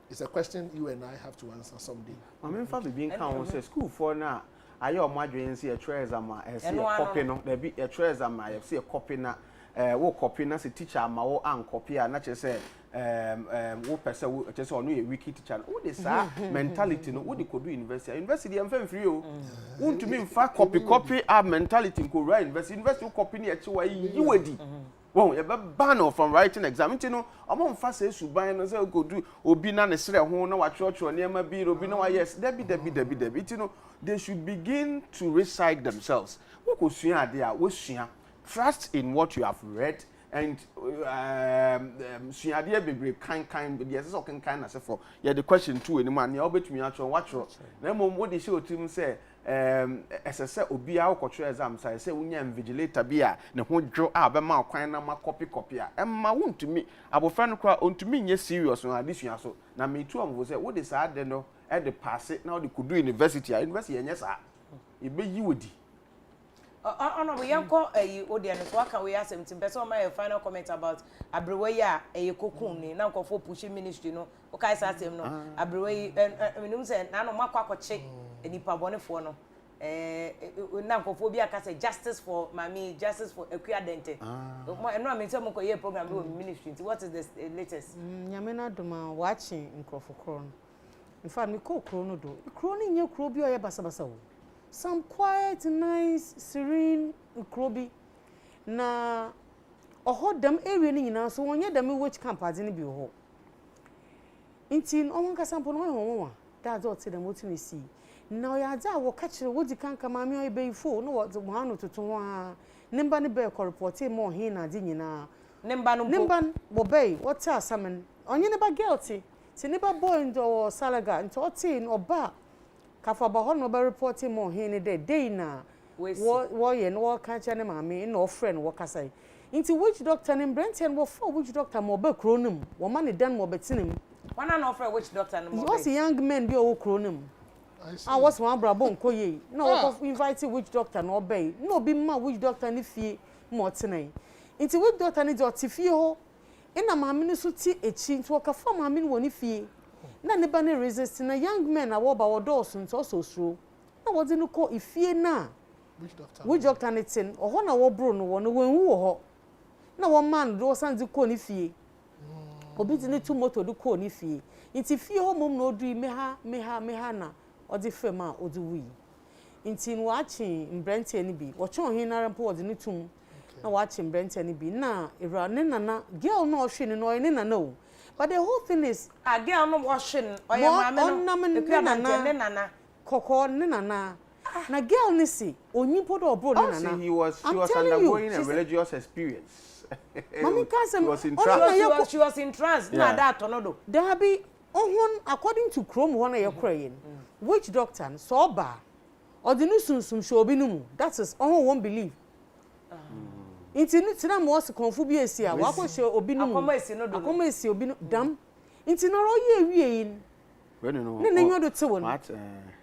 It's a question you and I have to answer someday. I mean, for being counsel school for now, I am my see a treasure, I see a copy, no, there be a treasure, I see a copy now. Wo copy na se teacher ma wo an copy na che say wo pese wo che say onu ye wiki teacher wo de sa mentality no wo de kodu university am fan free o wo ntumi mfa copy a mentality ko right university wo copy na ye che wa yi wadi wo ye be ban from writing exam nti no omo mfa se suban no say go do obi na ne sere ho na wa choro ne ma bi obi na wa yes debi nti no they should begin to recite themselves wo ko sua ade a wo sua. Trust in what you have read and suade bebre kind but yes so kind as for yeah the question too anymore na obetumi atro watch na mom wo dey show team say ss obi a ukotro exam say unya invigilator bia ne ho dwo a be ma kwan na ma copy a emma wontumi abofra no kwa ontumi nye serious no adisua so na me too am say wo dey sa de no e dey pass it na wo dey kudu university enye sa e be yi wodi. We yanko audience what can we ask him to better my final comment about Abreweya kokun na nkofo pushing ministry no okay say him no Abreweyi say na no makwa koche enipa bonefo no na nkofobia ka say justice for mami, justice for equiadente. No I mean say mo ko ye program be ministry. What is the latest? Nyame na doma watching nkofokro. In fact, me ko kro no do. Kro ni nye kro bi o ye basa wo. Some quiet, nice, serene kro bi na oho dem area ni nyina so wonye dem which camp ade ni bi ho. Inti on ka sampo no ho ho that's all say dem otimi see. Now ya za wo ka kire wo di kan ka ma me o be ifo no wo mo hanu tutu ho a nimba ne be ko report mo hin na di nyina nimba bo be what asamen onye ne ba guilty ti ne ba boy ndo salaga nto oti oba ka fa ba ho no ba report mo hin ne day na wo ye no wo ka kire ne ma me no friend wo ka sai inti which doctor ne Parental wo for which doctor mo be kronum wo ma ne dan mo betinem wana no friend which doctor ne mo be was young men bi o kronum I was one brabo nko ye no wo invite which doctor no obey no be ma which doctor ni fie mo tenai nti which doctor ni do fie ho ina ma me ni so ti echi nti wo ka fa ma me ni woni fie na ne ba ne resist na young men awo ba wo do so nti so suro na wo di no ko ifie na which doctor ni tin oho na wo bro no wo no wenwu wo ho na wo man do san di ko ni fie obi di ni tu moto di ko ni fie nti fie ho mom no du me ha na odi fema odi wi nti no achi Parental ni bi wo chon hin na rampo odi ni tum na wo achi Parental ni bi na era ne nana girl no hwe ni no ne nana o but the whole thing is a girl no wo hwe no oye maame no ne nana koko ne nana na girl ni si onyipo do bro ne nana she was undergoing a religious experience. Mami she was in trance. She was in trance na that tonodo there be according to Chrome one ye crying which doctor so ba or the nusunsum show obi numu that is won't believe inti ni tina mo se konfu bi esi a wa ko show obi numu akoma esi obi dam inti no ro ye wie yin ne nyo do te won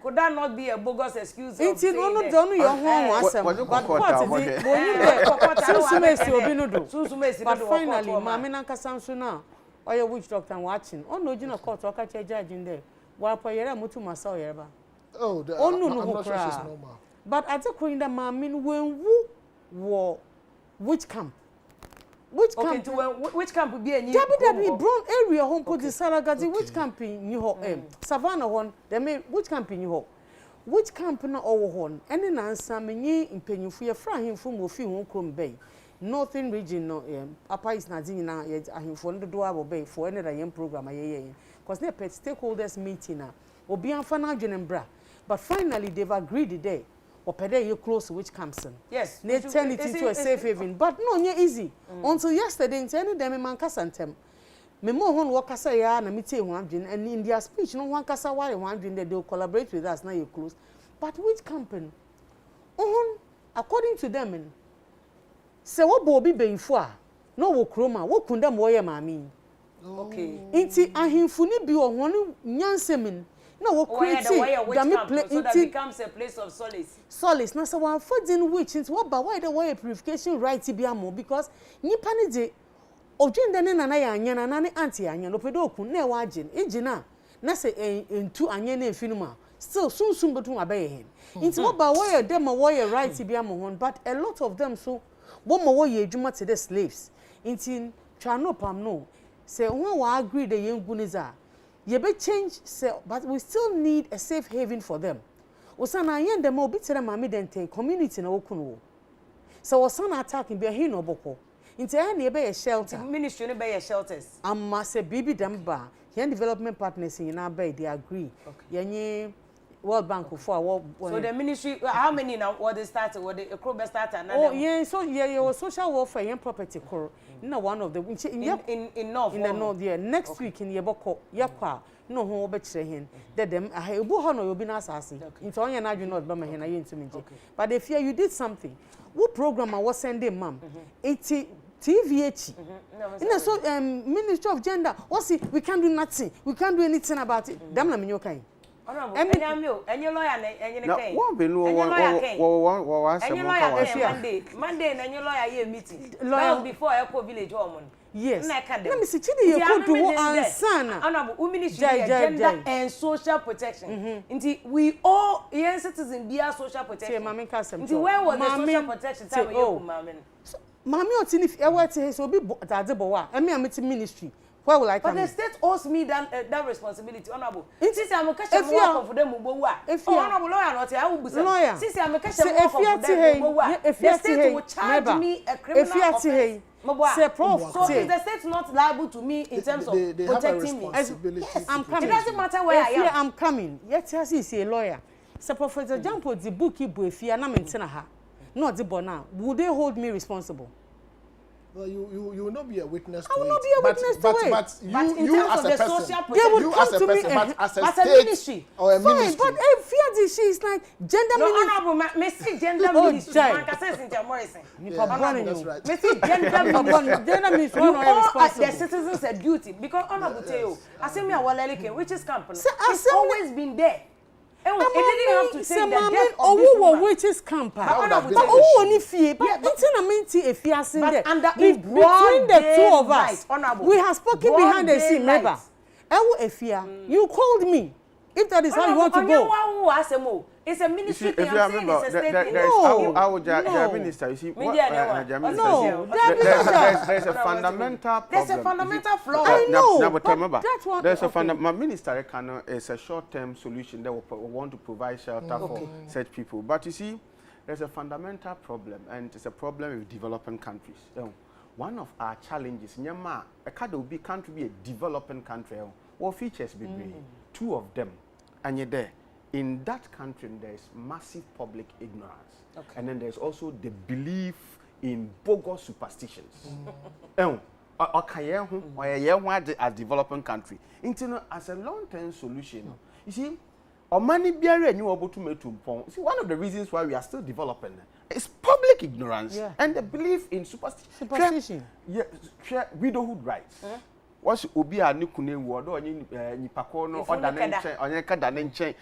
could that not be a bogus excuse inti no no do no your ho asem but what is it bo yin be sunsun esi obi no do but finally ma me nan kasa nso na oya which doctor watching no jina court o ka che judge in there wa pa yere mutu masa o yere ba oh I'm not sure she's normal but at the point that ma mean when wo which camp which camp be any we brown area home put the Saragati which camp in you Savannah hon they may which camp in you which camp na owo hon any na answer me impenyufu ye fra himfu mo fi won krom bay northern region no apa is na dinina ye ahimfo ndo do abo bay for any that program ayeye because they pet stakeholders meeting na obi anfa na adwene bra but finally they've agreed there opede you close which camps in yes they turn it into a safe haven but no nye easy until yesterday any dem man kasa ntem me mo hon wo kasa ya na meti ho adwene and in their speech no wan kasa ware ho adwene they will collaborate with us na you close but which campaign according to them se wo bo obi beinfo a no wo kroma wo kunda mo ye maami okay inti ahimfu ni bi o hon nyansemin na wo create so that becomes a place of solace na so one fodin which into what ba why the way purification right bi amo because nipa ne de odwende ne nana ya anya na ne anti anya no pedo okun na e wa agin igina na se entu anya na efinuma still sunsun betu abaye hen into what ba why dem why right bi amo hon but a lot of them so what mo ye adwuma to the slaves into twano pam no say won wa agree the yenguniza ye be change say but we still need a safe haven for them osana yen dem obi tere mama dente community na okunu so osana attack be he no boko inte na be shelter ministry no be shelters amma say bibi dem ba here development partners in na be they agree yenye World Bank for so the ministry how many now what they started what the crop started another oh yeah so yeah social welfare and property core na one of the in north in the north yeah next week in yeboko yakwa no ho obekire hen dem ebu ho no obi na asase into onye na adwene odba ma hen aye ntumi nje but if you did something what program I was sending mam TVH in so Ministry of Gender we can't do nothing we can't do anything about it dem na menyo kan any lawyer any no one be no one Monday na any lawyer here meeting long before Echo village home Yes. Let me see chidi ye ko do ansana. Honorable Ministry of Gender and Social Protection. Indeed, we all young citizens be our social protection. Indeed, where was the social protection time you mama? Mami otini if e wete so be dadebo wa. E me ameti ministry. Where will I come? But the state owes me that responsibility, honorable. Since I'm a catcher more for them, honorable lawyer, not I will be lawyer. Since I'm a catcher more for them, the state will charge me a criminal offense. So is the state not liable to me in terms of protecting me? Yes, I'm coming. It doesn't matter where I am. I'm coming. Yet he is a lawyer. So Professor Jampo the book Afia na maintain her. Not the bona. Would they hold me responsible? Well, you will not be a witness to it. I will not be a witness to it. But you as a person, they would come to me as a state or a ministry. But Afia, she is like gender ministry. No, honorable, me see gender ministry. Man, can say Cynthia Morrison. That's right. Me see gender ministry. Gender ministry. You all the citizens a duty because honorable tell you. I say me a walelike, which is company. It's always been there. It didn't have to say that death of this woman. Which is camp. But only fear. But it's an amenti if you are saying that. Between the two of us, we have spoken behind the scene, never. You called me. If that is how you want to go. It's a ministry thing. I'm saying it's a state. No. Minister, you see, there's a fundamental problem. There's a fundamental flaw. I know. But there's a fundamental. Minister is a short-term solution that will want to provide shelter for such people. But you see, there's a fundamental problem, and it's a problem with developing countries. One of our challenges, a country be a developing country. What features be two of them, and you're there. In that country, there is massive public ignorance. And then there's also the belief in bogus superstitions. As developing country. As a long-term solution, you see, money see, one of the reasons why we are still developing is public ignorance and the belief in superstition. Widowhood rights. What's Obia Nikune word or Nipacono or Danenche or Yanka the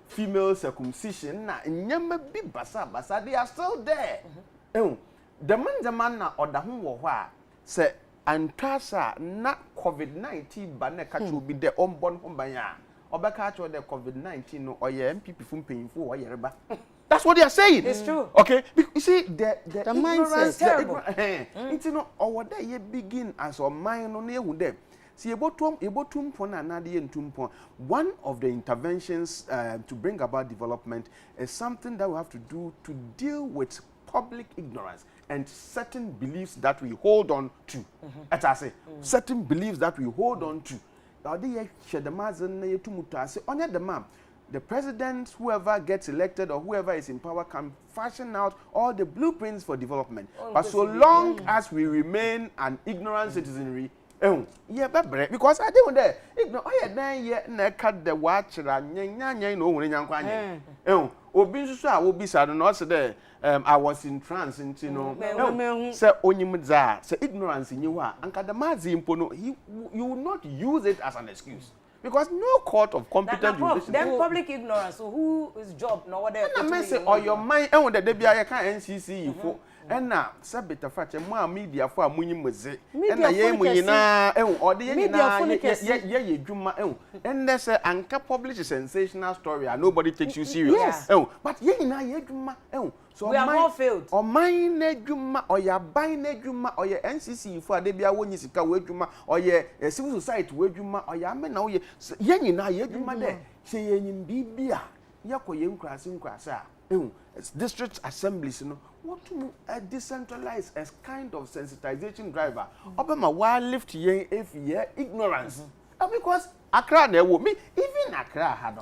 female circumcision, Nyama Bibasa, they are still there. The man or the home say, Antasa, not COVID-19, but will be the unborn Hombaya, or back or the COVID-19 or your MPP from paying for Yerba. That's what they are saying. It's true. Okay, you see, the mindset is terrible. It's not our day. You begin as a mind on you there. See, about one of the interventions to bring about development is something that we have to do to deal with public ignorance and certain beliefs that we hold on to. As I say, certain beliefs that we hold on to. The president, whoever gets elected or whoever is in power, can fashion out all the blueprints for development. But so long as we remain an ignorant citizenry, because I didn't there. Cut the watch I was in trance, you know. Say say ignorance in you are. You will not use it as an excuse. Because no court of competent jurisdiction. Then public ignorance. So whose job? No what they say or your mind. And when the DBI can NCC for. And now, Sabita Fatch and more media for a munny muse. And I am or the media Juma. And there's a anchor publish a sensational story and nobody takes you serious. But Juma. So we are all failed. Or mine Juma or your buying Juma or your NCC for a debia when you see Juma or your civil society where Juma or your men. Yenina Juma there. Say in Bibia. Yako Yem Krasim Krasa. District assemblies, you know, what to decentralize as kind of sensitization driver. Obama why lift ye if ye ignorance. Because Accra there will me even Accra had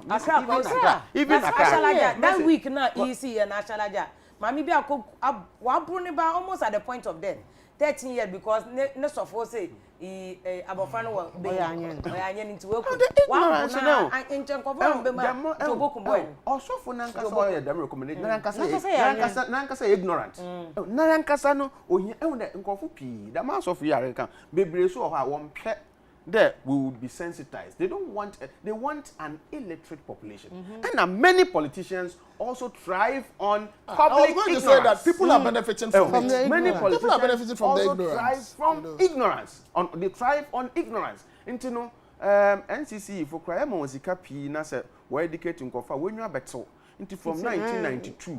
even Accra that week now easy and national Mami be a almost at the point of death. 13 years because no so say abofano wa be oyanyen into work one na in chenkofo be ma to go kumboy osofo nankasa o ya dem recommendation nankasa ignorant nankasa no ohia ehun de nkofo pii da ma osofo yare kan bebre so o ha won phe there we would be sensitized. They don't want, they want an illiterate population. And many politicians also thrive on public ignorance. I was going to say that people are benefiting from it. Many politicians people are benefiting from the also ignorance. thrive from ignorance. They thrive on ignorance. And you know, NCC for crime was pi na se we educate nkofa when you are better. From 1992,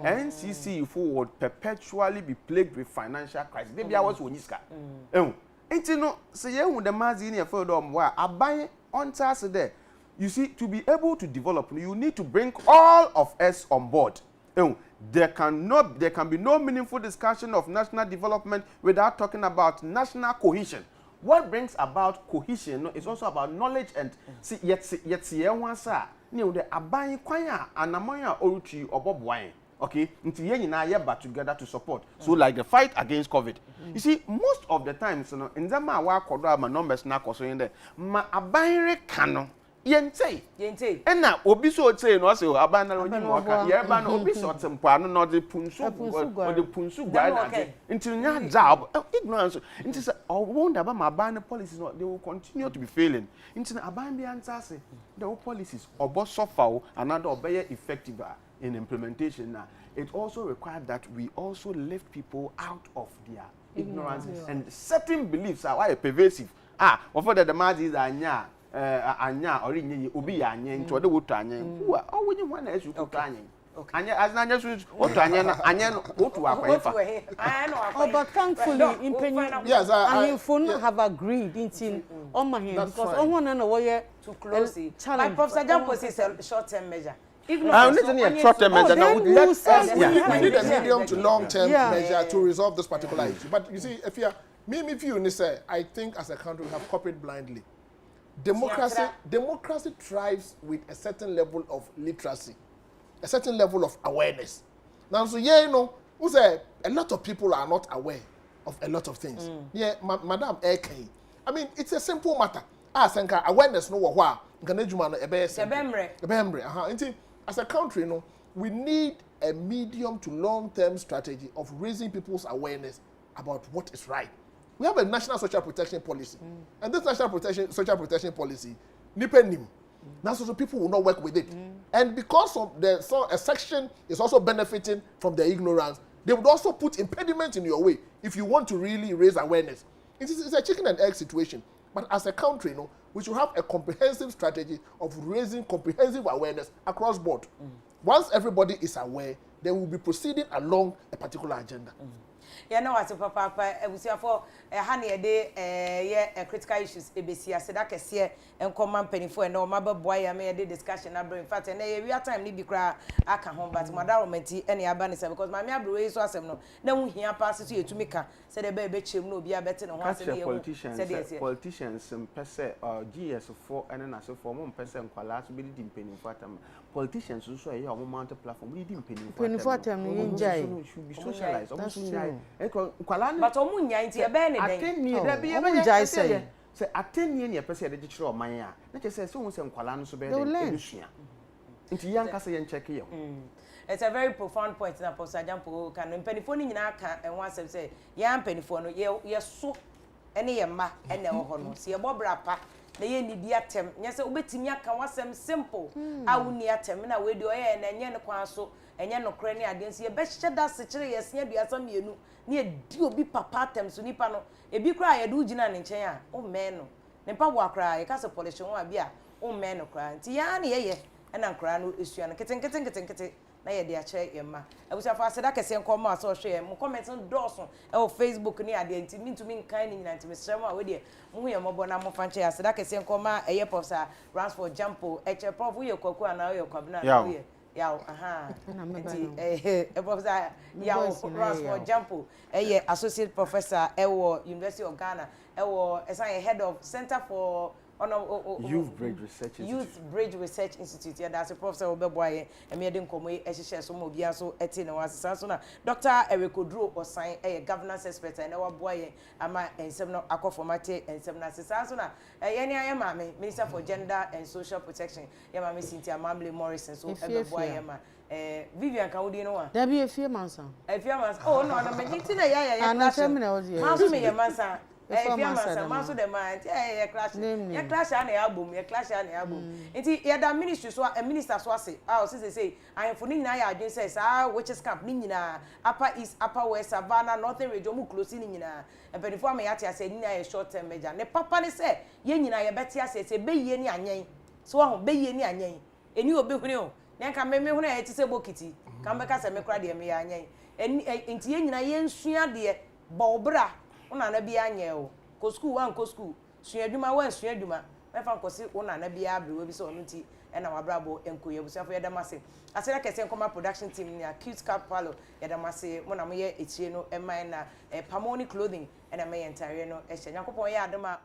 NCC would perpetually be plagued with financial crisis. Maybe I was Woniska. And you know, say you the mazini a further where I buy on task there. You see, to be able to develop, you need to bring all of us on board. There can be no meaningful discussion of national development without talking about national cohesion. What brings about cohesion is also about knowledge and see yet the aban kwanya anamanya oruchi obobwan. Okay, until you back together to support. So like the fight against COVID. You see, most of the times, you know, in the ma my numbers na so in there. Ma aban kano yente. And now obi so say no say aban na onyi waka. Ye ba na obi so tempa no the punsu or the punsu gwa until nya job ignorance. Until say I wonder about my aban policies they will continue to be failing. Until aban be answer say the policies obo suffer another obey effective in implementation now. It also required that we also lift people out of their ignorance and certain beliefs are why pervasive. What the demand is anya or in ubi anya into the wood anya. Who are when you want to cook anya? Anya as Nanya shoes, what anya, what to our but thankfully, in Penny, yes, I phone have agreed in on my hand because I want to know where too close. My Professor Jampo is a short-term measure. I need a short-term measure. We need a medium to long-term measure to resolve this particular issue. But you see, if you say, I think as a country we have copied blindly. Democracy thrives with a certain level of literacy, a certain level of awareness. Now, so you know, who say a lot of people are not aware of a lot of things. Madam Eke. I mean, it's a simple matter. Senka awareness no wa. As a country, you know, we need a medium to long-term strategy of raising people's awareness about what is right. We have a national social protection policy, and this national social protection policy, nipenim. Now, so people will not work with it, and because of a section is also benefiting from the ignorance, they would also put impediments in your way if you want to really raise awareness. It's a chicken and egg situation. But as a country, you know, we should have a comprehensive strategy of raising comprehensive awareness across board. Once everybody is aware, they will be proceeding along a particular agenda. Yeah, no, as a papa, we see for a honey a day, critical issues, ABC, I said, I can see and command penny for no mother boy. I made a discussion. In fact, and we are time need to cry. I can home, but Madame Menti, any abanisa because my mother raised was no. Then we hear passes you to make her said a baby chim no be a better than politicians, per se or GS4 and then as a form 1% quality in penny for them. Politicians also a amount of platform leading penny for them. Should be socialized. But omunya nti e be ne den. Ateni da bi e be jai say. Say ateni ne pese de gichiro oman ya. Na che say so hu se nkwala no so be de edusua. Nti yanka say yen check ye. It's a very profound point na Pastor Jampo kan mpanifo ni nyina ka enwa asem say ya mpanifo no ye so ene ye ma ene wo ho no. Se ye bobra pa na ye ni di atem. Nya say obetimi aka wasem simple. Awu ni atem na we di oye na nye ne kwan so enye no kra ni adensi ye be hye da se kire ye se aduasa mienu na ye di obi papa atem so nipa no ebi kra ye du gina ne nchen a o me no ne pa bo akra ye ka se polish won abi a o me no kra nti ya na ye na nkra no esua no kete na ye de a che ye ma abusa fa se da kese nko ma so hwe ye mo comment no doso e o Facebook ni ade nti mintumi nkan ni nyina nti mesrem a we de mo ye mobo na mo fa nche ya se da kese nko ma eye Professor Ransford Jampo eche prof we ye kwaku ana we ye kwabna na we ye yaw Professor yaw Ransford Jampo associate professor University of Ghana head of Center for Youth Bridge Research Institute. Yeah, that's a professor Obeboye and me den komo e hye so mo bia so eti na wasesa so na Dr. Electoral osan governance expert and our boy ama ensem no akofomate ensem na sesa so na ye ne ayema Minister for Gender and Social Protection ye ma me Cynthia Mamle Morrison so Obeboye ma Vivian ka wodi no wa da bi Afia mansa oh no na me nti na ya ana se me na wodi ma so me ye mansa Afia masa so the man clash na album clash na album nti ya da ministry so a minister so ase say ayefo ni nyina ya adwen say witches camp ni nyina upper east upper west savannah northern region mu close ni nyina empedifo am ya tia say nyina ya short term measure ne papa ne say ye nyina ya beti ase say beyie ni anyen so ho beyie ni anyen eni obi hune o ne nka me hune ya ti say bokiti kan be ka say me kra de me ya anyen nti ye nyina ye nsua de bobra una na bia anye o ko school wan ko school suadwuma wan suadwuma me fa nkosi una na bia abrewe bi so onu ti e na wabrabo enkoye busuafo ye damase asera kese nkoma production team ni acute cap palo ye damase mo na mo ye echie no e man na Pamoni clothing e na me entire no e hye yakopon ye adama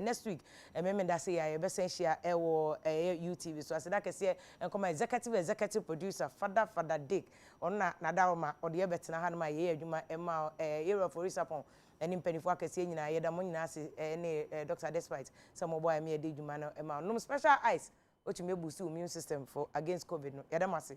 next week me da say ya be sen hia e wo UTV so asera kese nkoma executive producer father Dick onna na dawoma ode ye betena ha no ma ye adwuma e ma area for risapon eni mpanifo akese nyina ye da mo nyina ase ne Dr. Despite some boy me de dwuma no e ma no special ice which may boost immune system for against COVID no. Yadamasi.